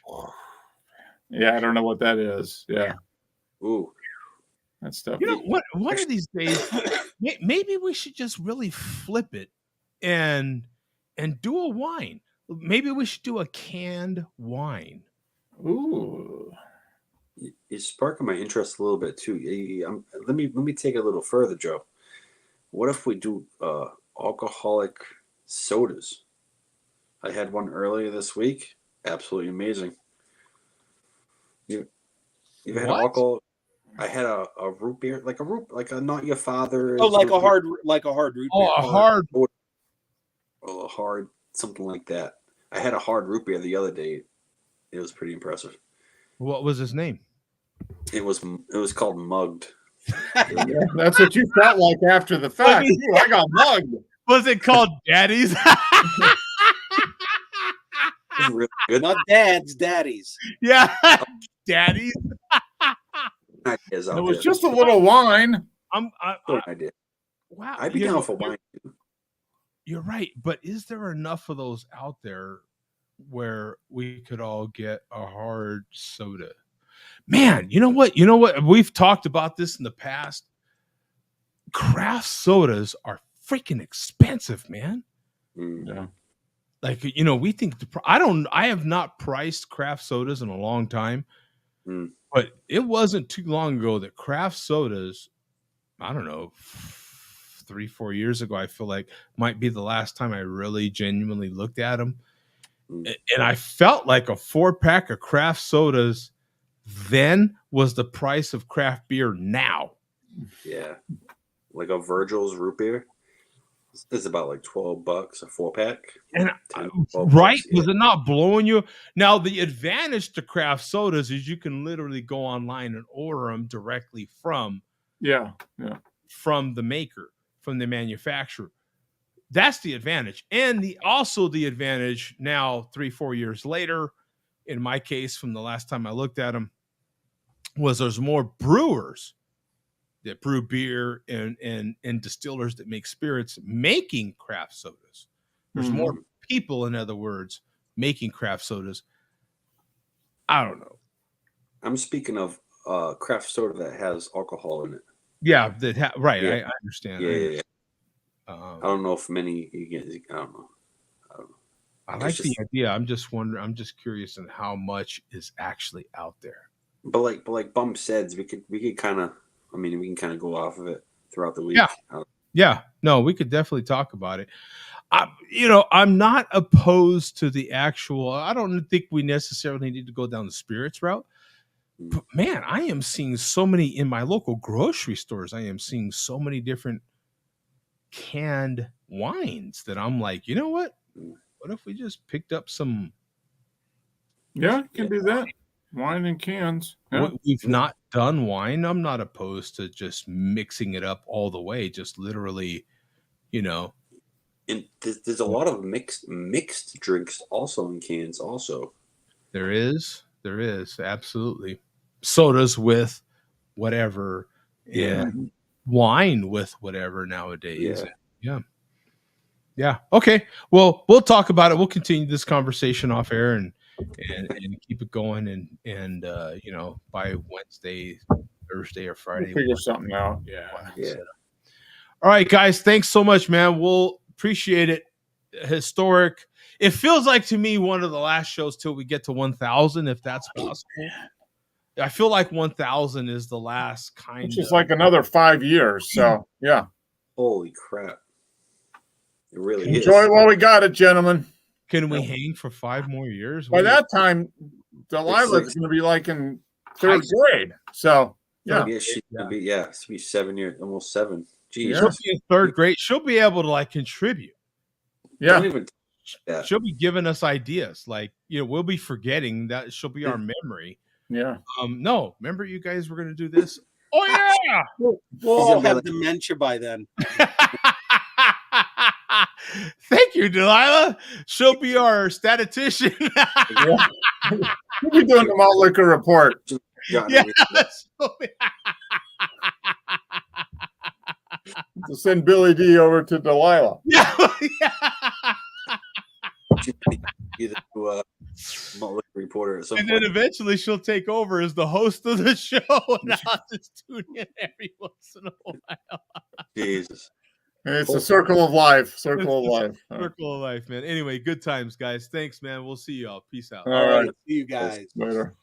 Yeah, I don't know what that is. Yeah. Ooh. That stuff. You know what? One of these days, maybe we should just really flip it and do a wine. Maybe we should do a canned wine. Ooh. You're sparking my interest a little bit too. Let me take it a little further, Joe. What if we do alcoholic sodas? I had one earlier this week. Absolutely amazing. You had alcohol? I had a root beer, like a not your father's. Oh, like a hard root beer. Oh, a hard something like that. I had a hard root beer the other day. It was pretty impressive. What was his name? It was called Mugged. That's what you felt like after the fact. Ooh, I got mugged. Was it called Daddy's? Really good. Not Daddy's. Yeah, Daddy's. It was just a little wine. I did. Wow, I'd be down for wine. You're right, but is there enough of those out there where we could all get a hard soda? Man, you know what? We've talked about this in the past. Craft sodas are freaking expensive, man. Yeah. Like, we think I have not priced craft sodas in a long time, but it wasn't too long ago that craft sodas, I don't know, 3-4 years ago, I feel like might be the last time I really genuinely looked at them. And I felt like a 4-pack of craft sodas then was the price of craft beer now. Yeah. Like a Virgil's root beer. It's about like $12 a 4-pack. And right? Yeah. Was it not blowing you? Now, the advantage to craft sodas is you can literally go online and order them directly from from the maker, from the manufacturer. That's the advantage. And also the advantage now, 3-4 years later, in my case, from the last time I looked at them, was there's more brewers that brew beer and distillers that make spirits making craft sodas. There's more people, in other words, making craft sodas. I don't know. I'm speaking of craft soda that has alcohol in it. Yeah, right. Yeah. I understand. Yeah. I don't know if many you get. I don't know. I like the idea. I'm just wondering. I'm just curious on how much is actually out there. But like Bum said, we could kind of. I mean, we can kind of go off of it throughout the week. Yeah. Yeah. No, we could definitely talk about it. I'm not opposed to the actual. I don't think we necessarily need to go down the spirits route. But man, I am seeing so many in my local grocery stores. I am seeing so many different canned wines that I'm like, you know what? What if we just picked up some? Yeah, you can do that. Wine in cans. Yeah. We've not done wine. I'm not opposed to just mixing it up all the way. Just literally, And there's a lot of mixed drinks also in cans. Also, there is absolutely sodas with whatever, and wine with whatever nowadays. Yeah. Okay. Well, we'll talk about it. We'll continue this conversation off air and keep it going. And by Wednesday, Thursday, or Friday, we'll figure something out. Yeah. All right, guys. Thanks so much, man. We'll appreciate it. Historic. It feels like to me one of the last shows till we get to 1,000, if that's possible. I feel like 1,000 is the last kind. Which is like another 5 years. So yeah. Holy crap! It really is. Enjoy while we got it, gentlemen. Can we hang for 5 more years? By that time, Delilah's going to be like in 3rd grade. So yeah, she's gonna be she'll be 7 years, almost 7. Jeez. She'll be in 3rd grade. She'll be able to like contribute. Yeah. Don't even She'll be giving us ideas. Like, we'll be forgetting that she'll be our memory. Yeah. No, remember you guys were going to do this? Oh yeah. We'll all have dementia by then. Thank you, Delilah. She'll be our statistician. We'll be doing the malt liquor report. To send Billy D over to Delilah. Malt liquor reporter at some And point. then eventually she'll take over as the host of the show, and I'll just tune in every once in a while. Jesus. It's a circle of life. Circle of life. Circle of life, man. Anyway, good times, guys. Thanks, man. We'll see y'all. Peace out. All right. See you guys. Later.